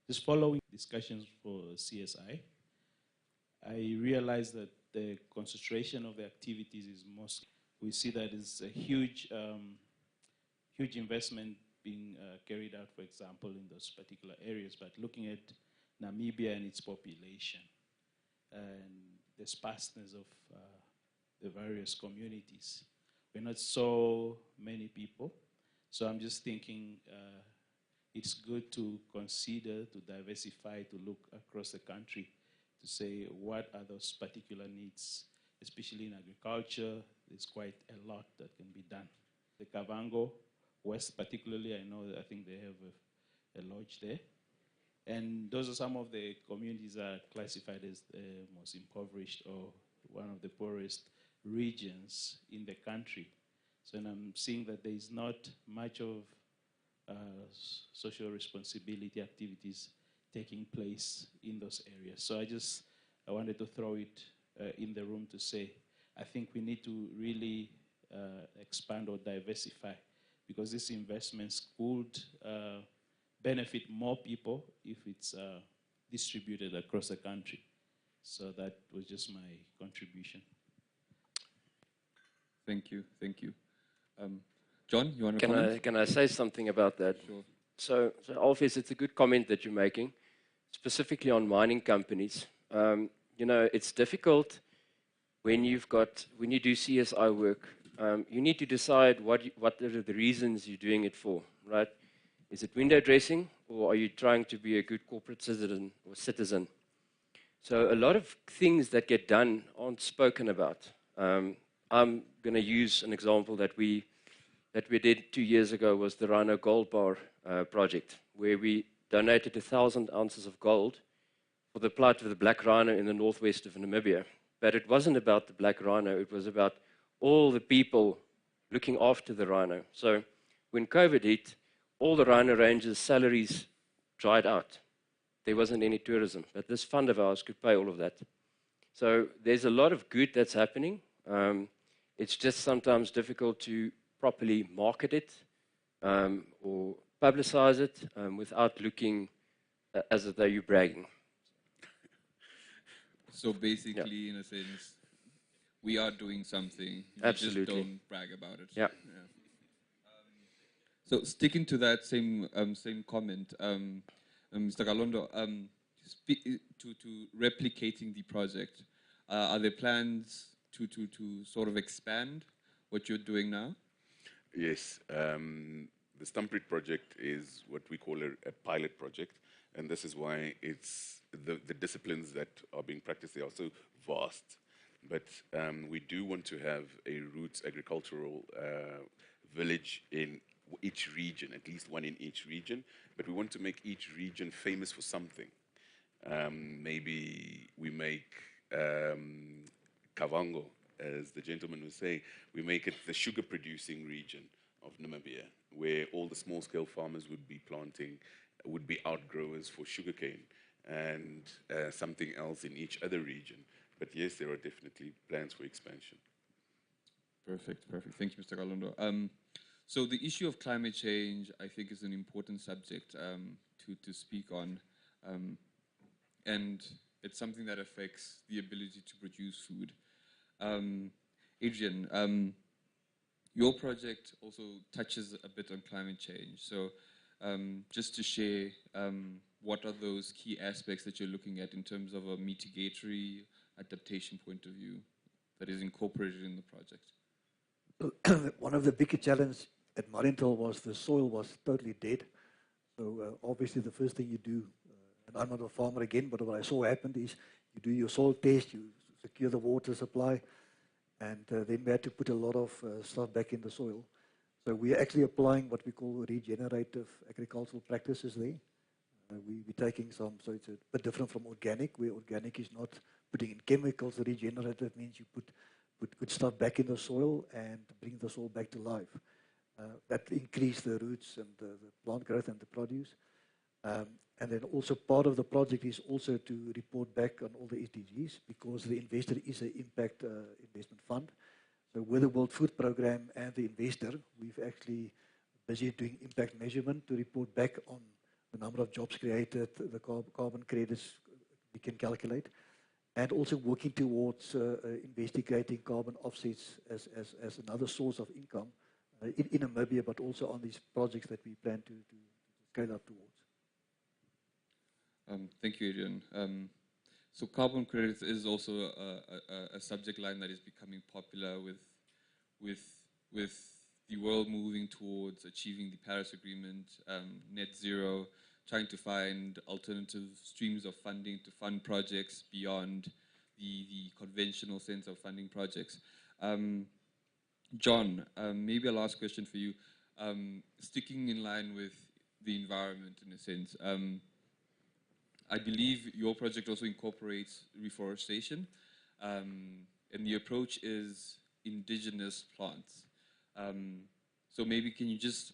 Just following discussions for CSI, I realized that the concentration of the activities is mostly, we see that it's a huge investment being carried out, for example, in those particular areas, but looking at Namibia and its population and the sparseness of the various communities, we're not so many people. So I'm just thinking it's good to consider, to diversify, to look across the country to say what are those particular needs, especially in agriculture. There's quite a lot that can be done. The Kavango West particularly, I think they have a lodge there. And those are some of the communities that are classified as the most impoverished or one of the poorest regions in the country. So I'm seeing that there is not much of social responsibility activities taking place in those areas. So I wanted to throw it in the room to say, I think we need to really expand or diversify, because these investments could benefit more people if it's distributed across the country. So that was just my contribution. Thank you, thank you. John, you want to comment? Can I say something about that? Sure. So Alfie, it's a good comment that you're making, specifically on mining companies. It's difficult when you do CSI work. You need to decide what are the reasons you're doing it for, right? Is it window dressing, or are you trying to be a good corporate citizen or citizen? So a lot of things that get done aren't spoken about. I'm going to use an example that we did 2 years ago, was the Rhino Gold Bar project, where we donated 1,000 ounces of gold for the plight of the black rhino in the northwest of Namibia. But it wasn't about the black rhino, it was about all the people looking after the rhino. So when COVID hit, all the rhino rangers' salaries dried out. There wasn't any tourism, but this fund of ours could pay all of that. So there's a lot of good that's happening. It's just sometimes difficult to properly market it or publicize it without looking as though you're bragging. So basically, in a sense, we are doing something. We Absolutely. just don't brag about it. Yeah. So sticking to that same comment, Mr. Galondo, to replicating the project, are there plans to sort of expand what you're doing now? Yes. The Stumprit project is what we call a pilot project, and this is why it's the disciplines that are being practiced there are so vast. But we do want to have a roots agricultural village in each region, at least one in each region, but we want to make each region famous for something. Maybe we make Kavango, as the gentleman was saying, we make it the sugar-producing region of Namibia, where all the small-scale farmers would be planting, would be outgrowers for sugarcane, and something else in each other region. But yes, there are definitely plans for expansion. Perfect, perfect. Thank you, Mr. Galondo. So the issue of climate change, I think, is an important subject to speak on. And it's something that affects the ability to produce food. Adrian, your project also touches a bit on climate change. So just to share, what are those key aspects that you're looking at in terms of a mitigatory adaptation point of view that is incorporated in the project? One of the bigger challenges at Marintel was the soil was totally dead. So obviously the first thing you do, and I'm not a farmer again, but what I saw happened is you do your soil test, you secure the water supply, and then we had to put a lot of stuff back in the soil. So we are actually applying what we call regenerative agricultural practices there. We're taking some, so it's a bit different from organic, where organic is not putting in chemicals. Regenerative means you put good stuff back in the soil and bring the soil back to life. That increase the roots and the plant growth and the produce. And then also part of the project is also to report back on all the SDGs, because the investor is an impact investment fund. So with the World Food Programme and the investor, we've actually busy doing impact measurement to report back on the number of jobs created, the carbon credits we can calculate, and also working towards investigating carbon offsets as another source of income in Namibia, but also on these projects that we plan to scale up towards. Thank you, Adrian. So carbon credits is also a subject line that is becoming popular with the world moving towards achieving the Paris Agreement, net zero, trying to find alternative streams of funding to fund projects beyond the conventional sense of funding projects. John, maybe a last question for you. Sticking in line with the environment in a sense, I believe your project also incorporates reforestation, and the approach is indigenous plants. So maybe can you just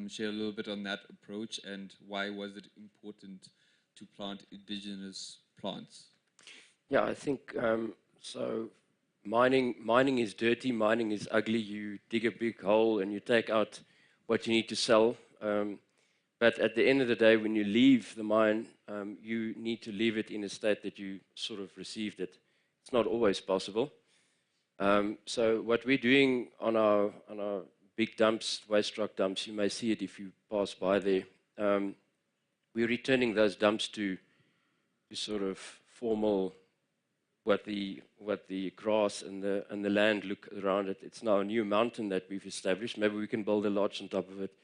share a little bit on that approach, and why was it important to plant indigenous plants? Yeah, I think so. Mining is dirty, mining is ugly. You dig a big hole and you take out what you need to sell. But at the end of the day, when you leave the mine, you need to leave it in a state that you sort of received it. It's not always possible. So what we're doing on our big dumps, waste rock dumps, you may see it if you pass by there. We're returning those dumps to sort of formal, what the grass and the land look around it. It's now a new mountain that we've established. Maybe we can build a lodge on top of it.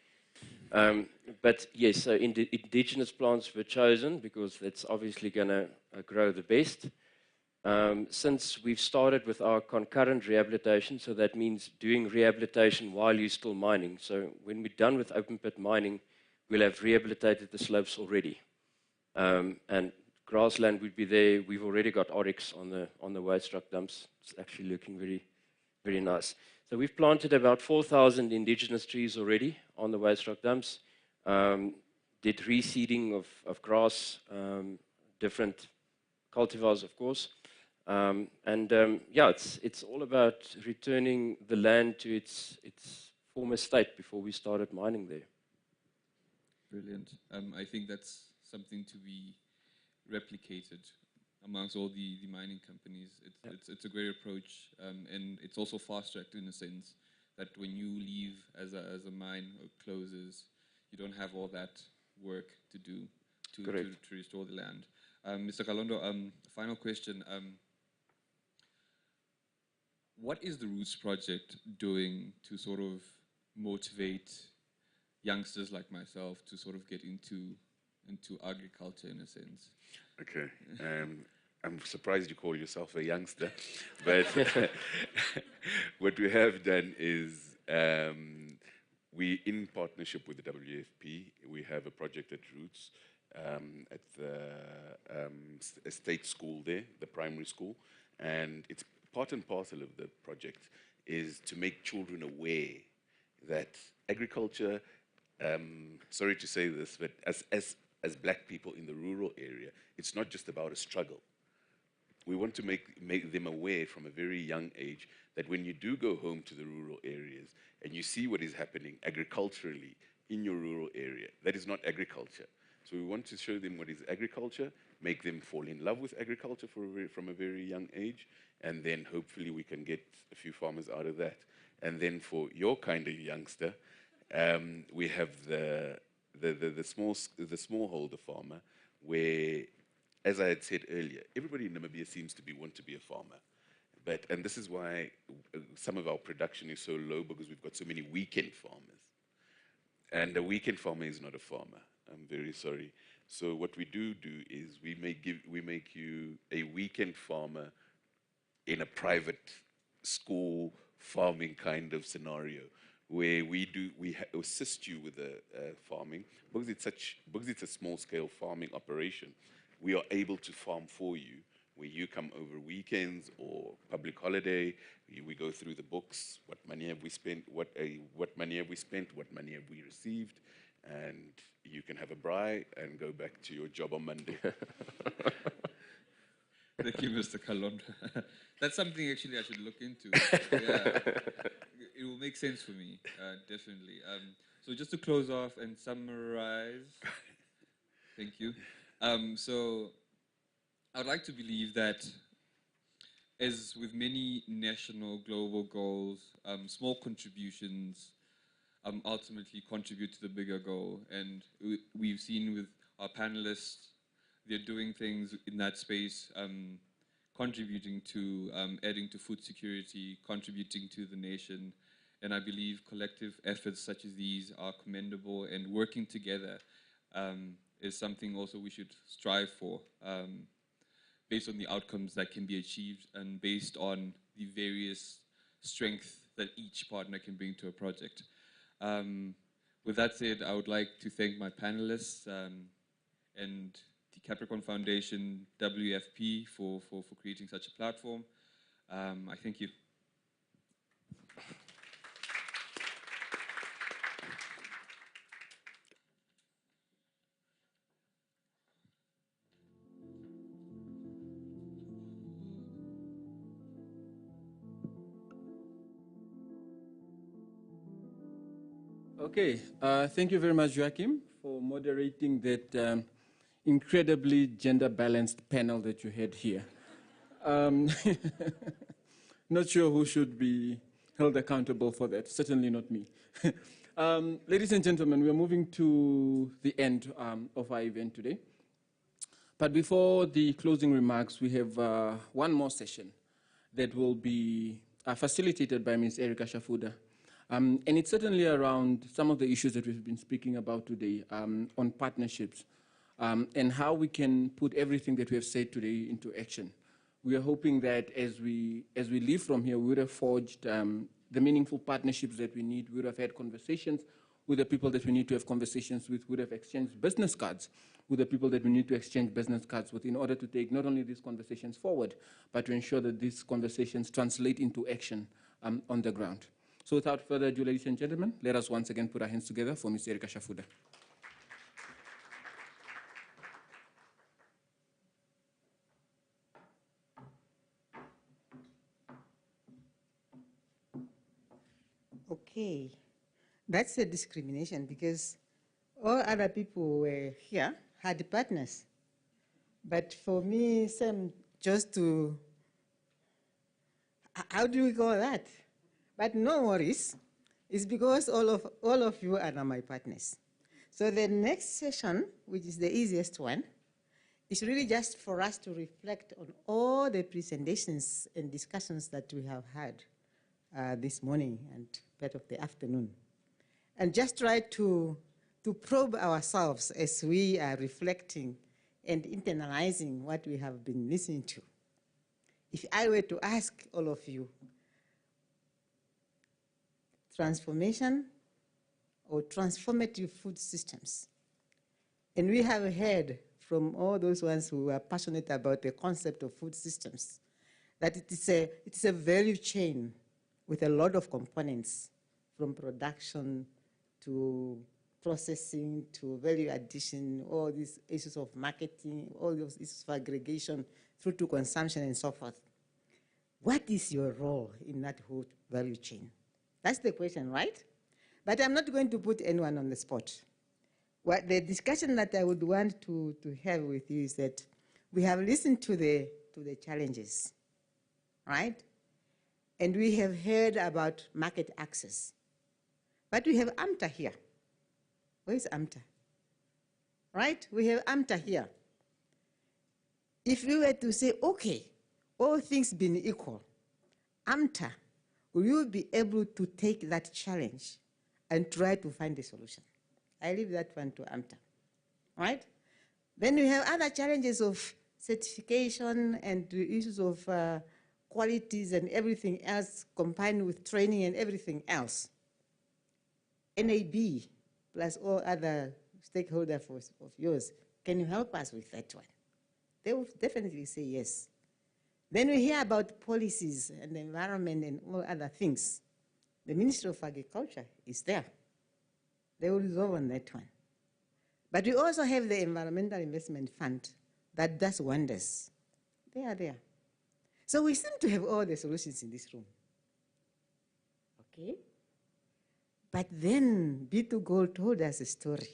But yes, so indigenous plants were chosen because that's obviously going to grow the best. Since we've started with our concurrent rehabilitation, so that means doing rehabilitation while you're still mining. So when we're done with open pit mining, we'll have rehabilitated the slopes already. And grassland would be there. We've already got oryx on the waste rock dumps. It's actually looking very, very nice. So we've planted about 4,000 indigenous trees already on the waste rock dumps. Did reseeding of grass, different cultivars, of course. Yeah, it's all about returning the land to its former state before we started mining there. Brilliant. I think that's something to be replicated amongst all the mining companies. It's a great approach, and it's also fast-tracked in a sense that when you leave as a mine or closes, you don't have all that work to do to restore the land. Mr. Kalondo, final question. What is the Roots Project doing to sort of motivate youngsters like myself to sort of get into agriculture in a sense? Okay. I'm surprised you call yourself a youngster, but what we have done is we, in partnership with the WFP, we have a project at Roots at the state school there, the primary school, and it's part and parcel of the project is to make children aware that agriculture, sorry to say this, but as black people in the rural area, it's not just about a struggle. We want to make them aware from a very young age that when you do go home to the rural areas and you see what is happening agriculturally in your rural area, that is not agriculture. So we want to show them what is agriculture, make them fall in love with agriculture from a very young age, and then hopefully we can get a few farmers out of that. And then for your kind of youngster, we have the smallholder farmer, where, as I had said earlier, everybody in Namibia seems to want to be a farmer. And this is why some of our production is so low, because we've got so many weekend farmers. And a weekend farmer is not a farmer. I'm very sorry. So what we do is we make you a weekend farmer in a private school farming kind of scenario, where we assist you with the farming, because it's a small scale farming operation. We are able to farm for you, where you come over weekends or public holiday. We go through the books. What money have we spent? What money have we spent? What money have we received? And you can have a braai and go back to your job on Monday. Thank you, Mr. Kalondo. That's something actually I should look into. Yeah. It will make sense for me, definitely. So just to close off and summarize, thank you. So I'd like to believe that, as with many national global goals, small contributions ultimately contribute to the bigger goal. And we've seen with our panelists, they're doing things in that space, contributing to adding to food security, contributing to the nation. And I believe collective efforts such as these are commendable, and working together is something also we should strive for, based on the outcomes that can be achieved and based on the various strengths that each partner can bring to a project. With that said, I would like to thank my panelists and the Capricorn Foundation, WFP, for creating such a platform. I thank you. Okay, thank you very much, Joachim, for moderating that incredibly gender-balanced panel that you had here. Not sure who should be held accountable for that, certainly not me. Ladies and gentlemen, we are moving to the end of our event today. But before the closing remarks, we have one more session that will be facilitated by Ms. Erica Shafuda. And it's certainly around some of the issues that we've been speaking about today on partnerships and how we can put everything that we have said today into action. We are hoping that as we leave from here, we would have forged the meaningful partnerships that we need. We would have had conversations with the people that we need to have conversations with. We would have exchanged business cards with the people that we need to exchange business cards with, in order to take not only these conversations forward, but to ensure that these conversations translate into action on the ground. So without further ado, ladies and gentlemen, let us once again put our hands together for Ms. Erika Shafuda. Okay, that's a discrimination because all other people were here, had partners. But for me, some just to, how do we call that? But no worries, it's because all of you are now my partners. So the next session, which is the easiest one, is really just for us to reflect on all the presentations and discussions that we have had this morning and part of the afternoon. And just try to probe ourselves as we are reflecting and internalizing what we have been listening to. If I were to ask all of you, transformation or transformative food systems, and we have heard from all those ones who are passionate about the concept of food systems, that it is a value chain with a lot of components, from production to processing to value addition, all these issues of marketing, all those issues of aggregation through to consumption and so forth. What is your role in that whole value chain? That's the question, right? But I'm not going to put anyone on the spot. What the discussion that I would want to have with you is that we have listened to the challenges, right? And we have heard about market access. But we have AMTA here. Where is AMTA? Right? We have AMTA here. If we were to say, okay, all things being equal, AMTA, will you be able to take that challenge and try to find a solution? I leave that one to AMTA, right? Then we have other challenges of certification and the issues of qualities and everything else combined with training and everything else. NAB plus all other stakeholders of yours, can you help us with that one? They will definitely say yes. Then we hear about policies and the environment and all other things. The Ministry of Agriculture is there. They will resolve on that one. But we also have the Environmental Investment Fund that does wonders. They are there. So we seem to have all the solutions in this room. Okay? But then B2Gold told us a story.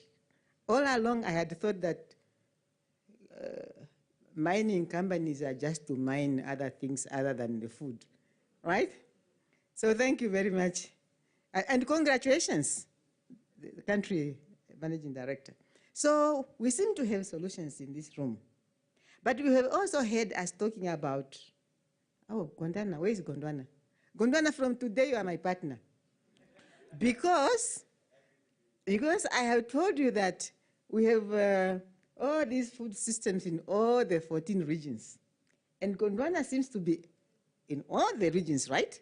All along I had thought that mining companies are just to mine other things other than the food, right? So thank you very much. And congratulations, the country managing director. So we seem to have solutions in this room. But we have also heard us talking about, oh, Gondwana, where is Gondwana? Gondwana, from today you are my partner. Because I have told you that we have all these food systems in all the 14 regions. And Gondwana seems to be in all the regions, right?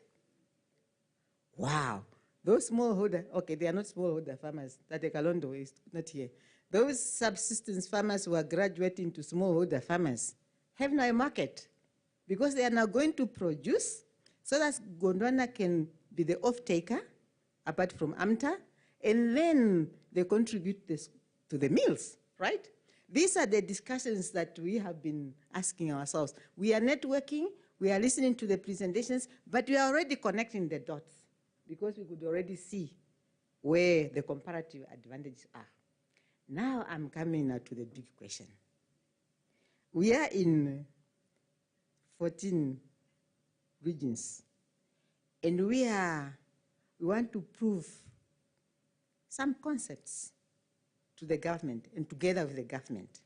Wow. Those smallholder, okay, they are not smallholder farmers. Tate Kalondo is not here. Those subsistence farmers who are graduating to smallholder farmers have now a market because they are now going to produce so that Gondwana can be the off-taker apart from AMTA, and then they contribute this to the mills, right? These are the discussions that we have been asking ourselves. We are networking, we are listening to the presentations, but we are already connecting the dots because we could already see where the comparative advantages are. Now I'm coming now to the big question. We are in 14 regions, and we want to prove some concepts to the government and together with the government.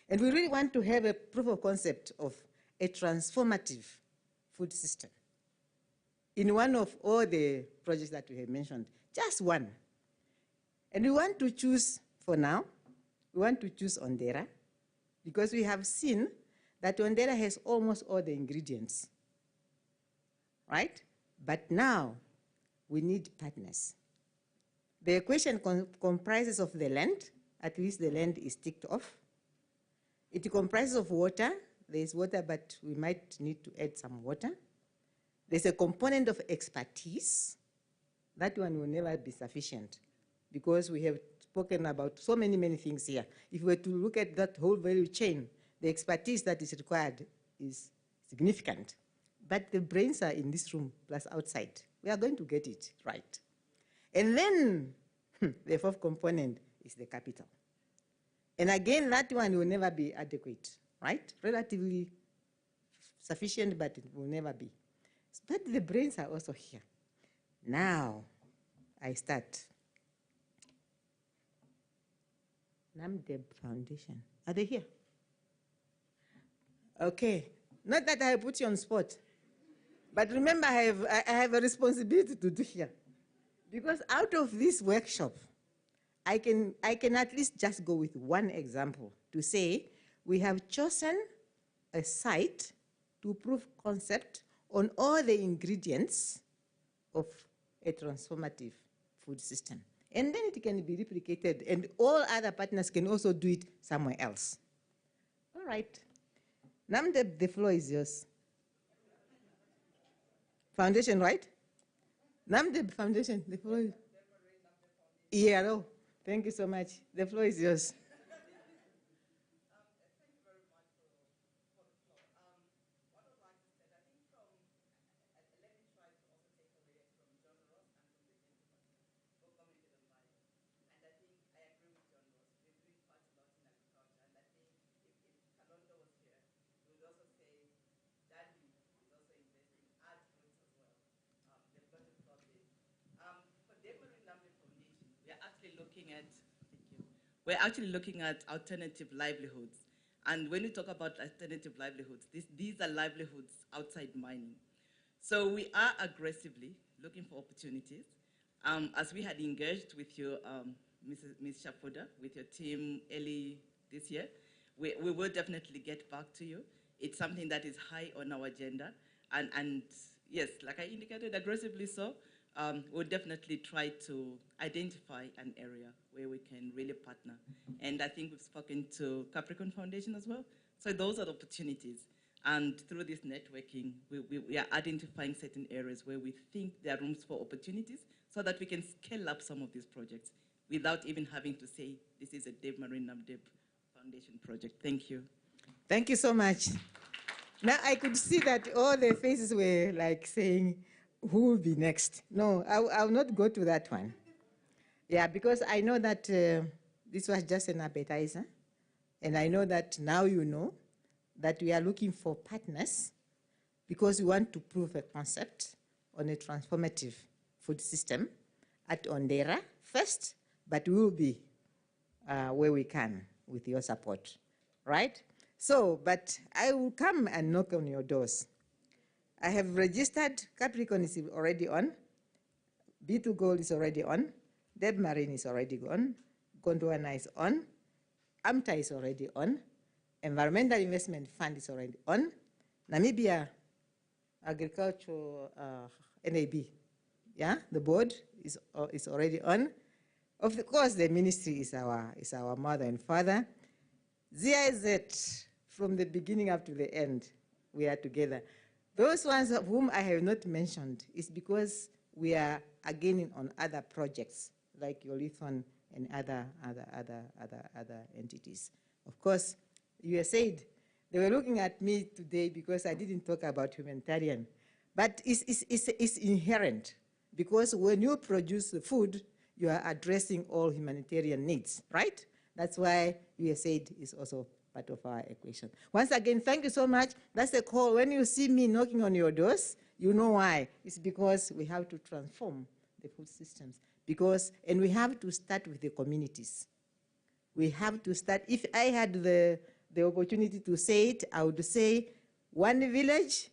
And we really want to have a proof of concept of a transformative food system. In one of all the projects that we have mentioned, just one. And we want to choose, for now, we want to choose Ondera because we have seen that Ondera has almost all the ingredients, right? But now we need partners. The equation comprises of the land, at least the land is ticked off. It comprises of water. There is water, but we might need to add some water. There's a component of expertise, that one will never be sufficient because we have spoken about so many things here. If we were to look at that whole value chain, the expertise that is required is significant. But the brains are in this room plus outside. We are going to get it right. And then the fourth component is the capital. And again, that one will never be adequate, right? Relatively sufficient, but it will never be. But the brains are also here. Now, I start. Namdeb Foundation. Are they here? Okay. Not that I put you on spot. But remember, I have a responsibility to do here. Because out of this workshop, I can at least just go with one example to say we have chosen a site to prove concept on all the ingredients of a transformative food system. And then it can be replicated, and all other partners can also do it somewhere else. All right. Namdeb, the floor is yours. Foundation, right? Namdeb Foundation, the floor is ERO. Thank you so much. The floor is yours. We're actually looking at alternative livelihoods. And when we talk about alternative livelihoods, these are livelihoods outside mining. So we are aggressively looking for opportunities. As we had engaged with you, Ms. Shafuda, with your team early this year, we will definitely get back to you. It's something that is high on our agenda. And yes, like I indicated, aggressively so, we'll definitely try to identify an area where we can really partner. And I think we've spoken to Capricorn Foundation as well. So those are the opportunities. And through this networking, we are identifying certain areas where we think there are rooms for opportunities so that we can scale up some of these projects without even having to say, this is a Dave Marine Namdeb Foundation project. Thank you. Thank you so much. Now I could see that all the faces were like saying, who will be next? No, I'll not go to that one. Yeah, because I know that this was just an appetizer. And I know that now you know that we are looking for partners because we want to prove a concept on a transformative food system at Ondera first, but we will be where we can with your support, right? So, but I will come and knock on your doors. I have registered, Capricorn is already on, B2 Gold is already on, Deb Marine is already on, Gondwana is on, AMTA is already on, Environmental Investment Fund is already on, Namibia Agricultural NAB, yeah, the board is already on. Of course, the ministry is our mother and father. ZIZ, from the beginning up to the end, we are together. Those ones of whom I have not mentioned is because we are again on other projects like Yolithon and other entities. Of course, USAID, they were looking at me today because I didn't talk about humanitarian, but it's inherent because when you produce the food, you are addressing all humanitarian needs, right? That's why USAID is also part of our equation. Once again, thank you so much. That's a call. When you see me knocking on your doors, you know why. It's because we have to transform the food systems. And we have to start with the communities. We have to start. If I had the opportunity to say it, I would say one village,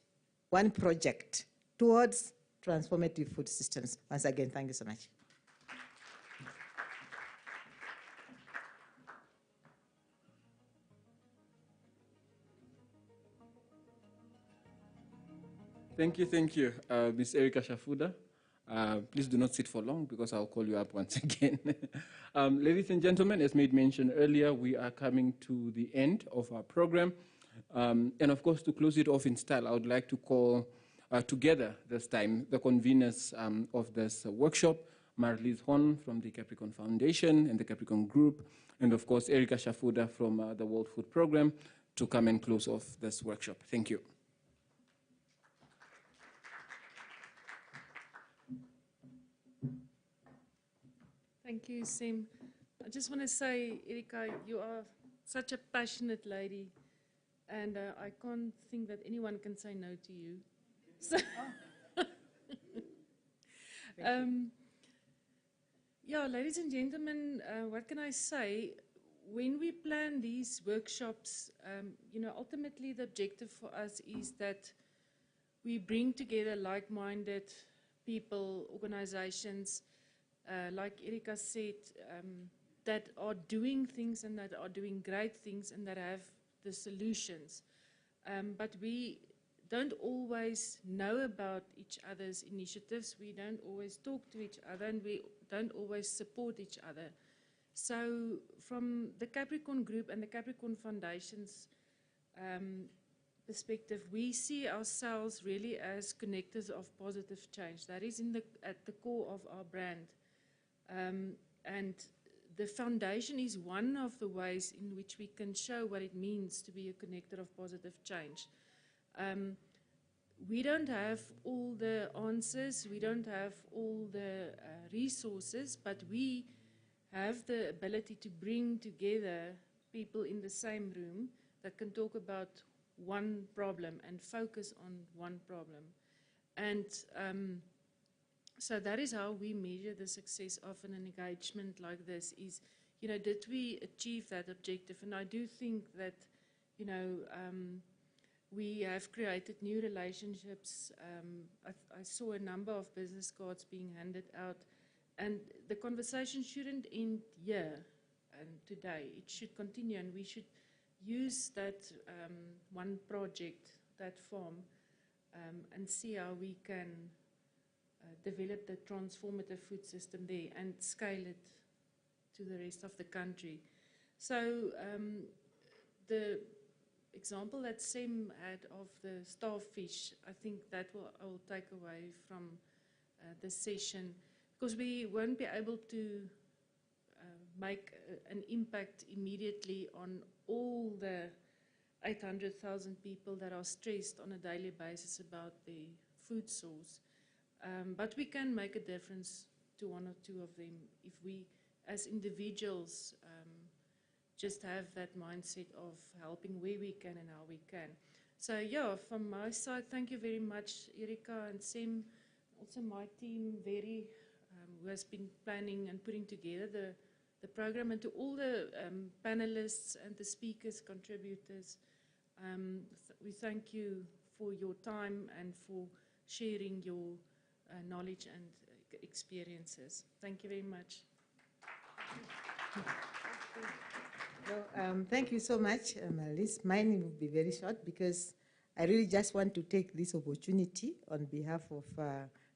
one project towards transformative food systems. Once again, thank you so much. Thank you, Ms. Erica Shafuda. Please do not sit for long because I'll call you up once again. Ladies and gentlemen, as made mention earlier, we are coming to the end of our program. And of course, to close it off in style, I would like to call together this time the conveners of this workshop, Marlies Hon from the Capricorn Foundation and the Capricorn Group, and of course Erika Shafuda from the World Food Programme, to come and close off this workshop. Thank you. Thank you, Sim. I just want to say, Erika, you are such a passionate lady, and I can't think that anyone can say no to you. So yeah, ladies and gentlemen, what can I say? When we plan these workshops, you know, ultimately the objective for us is that we bring together like-minded people, organizations, like Erika said, that are doing things and that are doing great things and that have the solutions. But we don't always know about each other's initiatives. We don't always talk to each other, and we don't always support each other. So from the Capricorn Group and the Capricorn Foundation's perspective, we see ourselves really as connectors of positive change. That is at the core of our brand. And the foundation is one of the ways in which we can show what it means to be a connector of positive change. We don't have all the answers, we don't have all the resources, but we have the ability to bring together people in the same room that can talk about one problem and focus on one problem. And so that is how we measure the success of an engagement like this is, you know, did we achieve that objective? And I do think that, you know, we have created new relationships. I saw a number of business cards being handed out, and the conversation shouldn't end here and today. It should continue, and we should use that one project, that farm, and see how we can develop the transformative food system there and scale it to the rest of the country. So the example that Sem had of the starfish, I think that I will take away from this session, because we won't be able to make an impact immediately on all the 800,000 people that are stressed on a daily basis about their food source. But we can make a difference to one or two of them if we, as individuals, just have that mindset of helping where we can and how we can. So yeah, from my side, thank you very much, Erika and Sem, also my team, Very, who has been planning and putting together the program, and to all the panelists and the speakers, contributors. We thank you for your time and for sharing your knowledge and experiences. Thank you very much. Well, thank you so much, Marlies. Mine will be very short because I really just want to take this opportunity on behalf of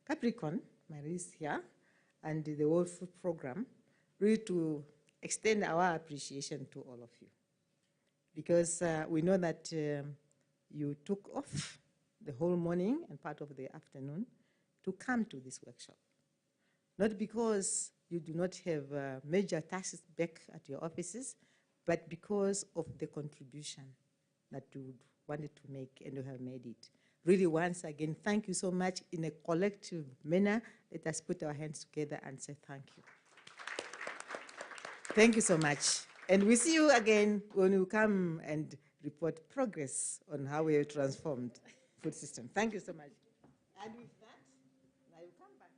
Capricorn, Marlies here, and the World Food Programme, really to extend our appreciation to all of you. Because we know that you took off the whole morning and part of the afternoon to come to this workshop. Not because you do not have major tasks back at your offices, but because of the contribution that you wanted to make and you have made it. Really, once again, thank you so much. In a collective manner, let us put our hands together and say thank you. Thank you so much. And we see you again when you come and report progress on how we have transformed food system. Thank you so much. And with that, now you come back.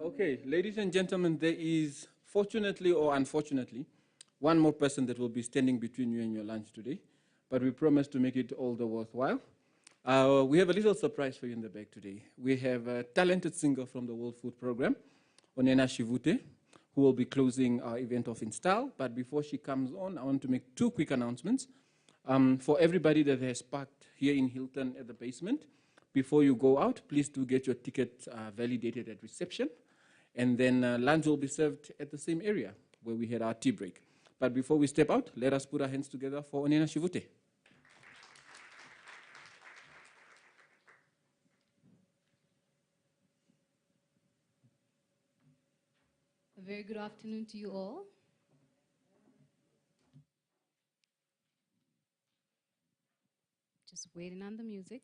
Okay, ladies and gentlemen, there is, fortunately or unfortunately, one more person that will be standing between you and your lunch today, but we promise to make it all the worthwhile. We have a little surprise for you in the back today. We have a talented singer from the World Food Programme, Onena Shivute, who will be closing our event off in style. But before she comes on, I want to make two quick announcements. For everybody that has parked here in Hilton at the basement, before you go out, please do get your ticket validated at reception. And then lunch will be served at the same area where we had our tea break. But before we step out, let us put our hands together for Onena Shivute. very good afternoon to you all. Just waiting on the music.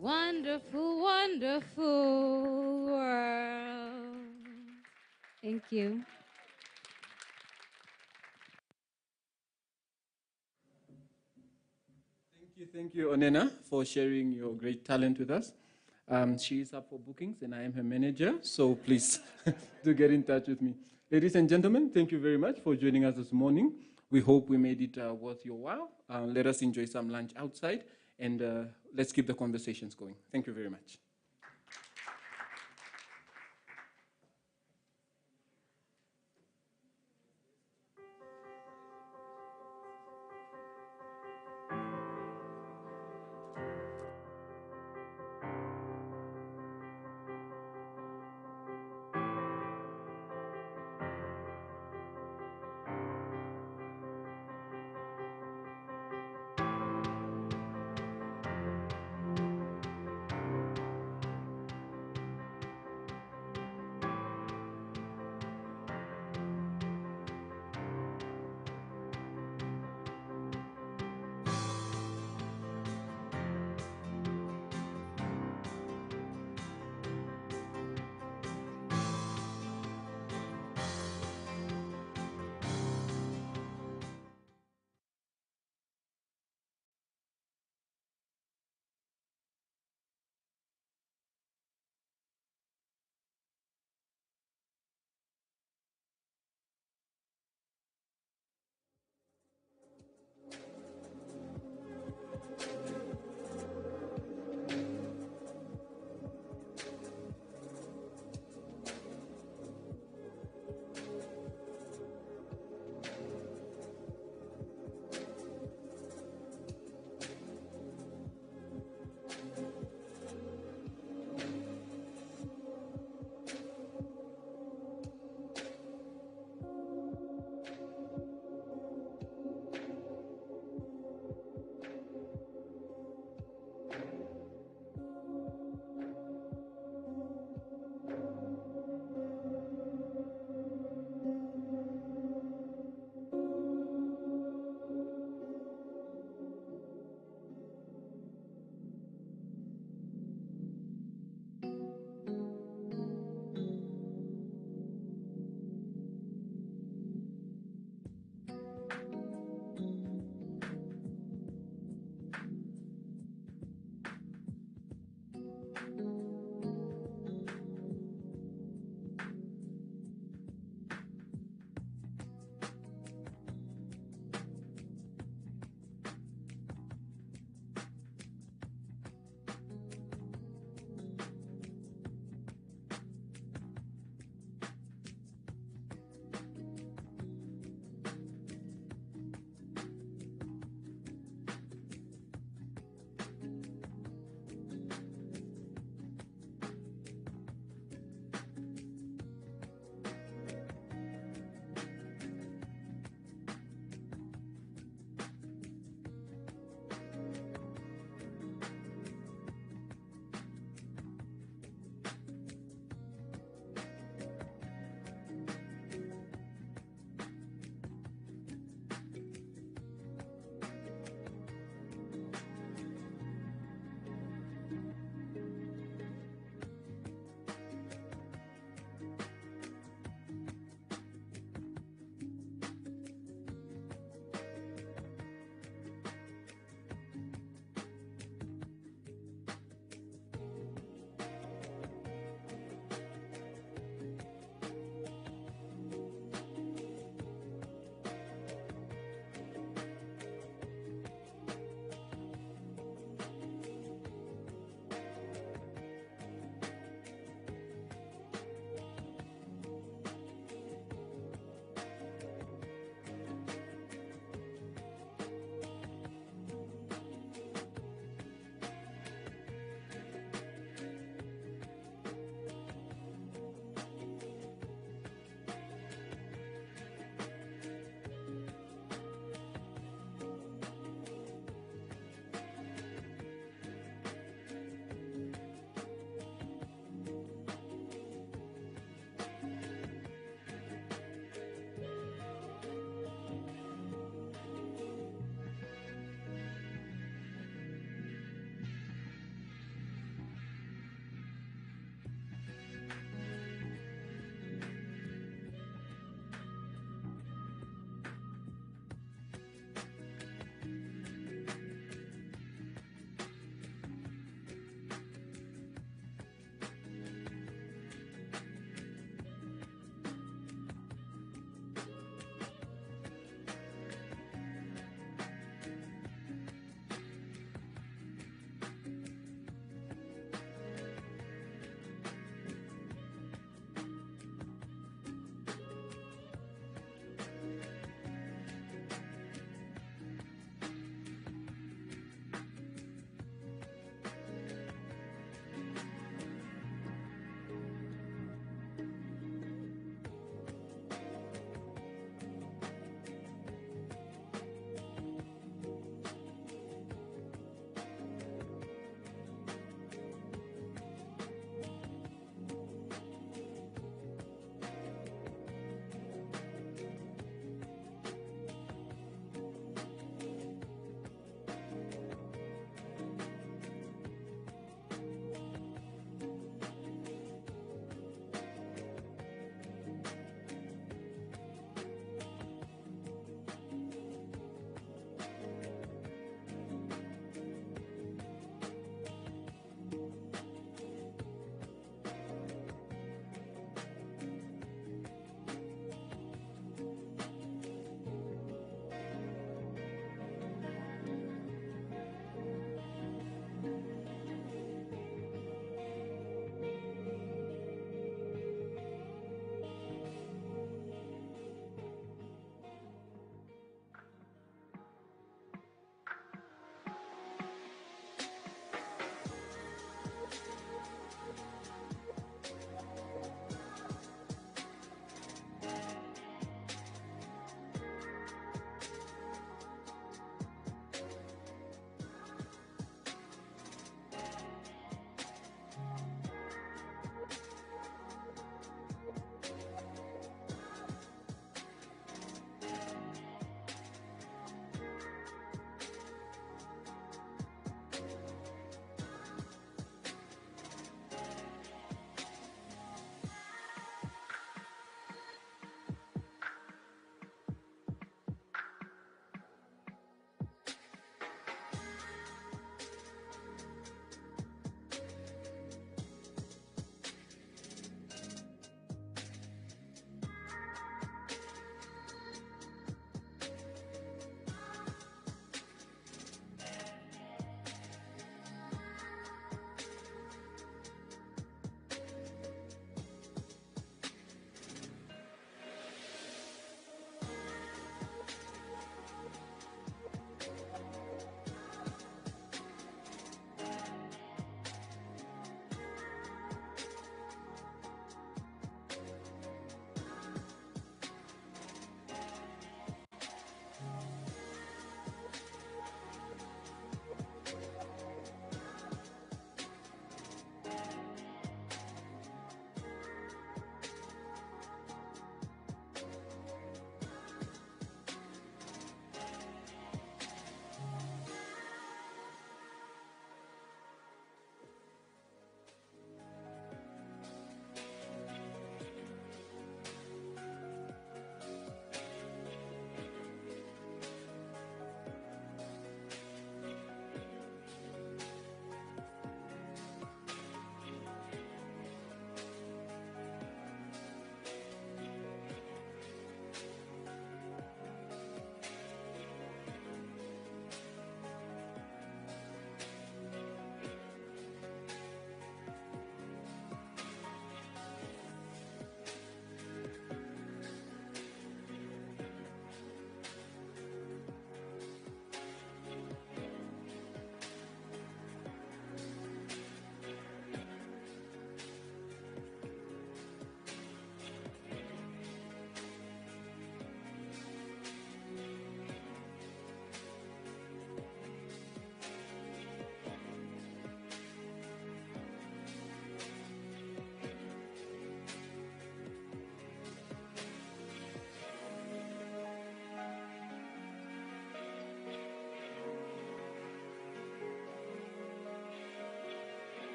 Wonderful, wonderful world. Thank you. Thank you, Onena, for sharing your great talent with us. She is up for bookings, and I am her manager, so please do get in touch with me. Ladies and gentlemen, thank you very much for joining us this morning. We hope we made it worth your while. Let us enjoy some lunch outside, and let's keep the conversations going. Thank you very much.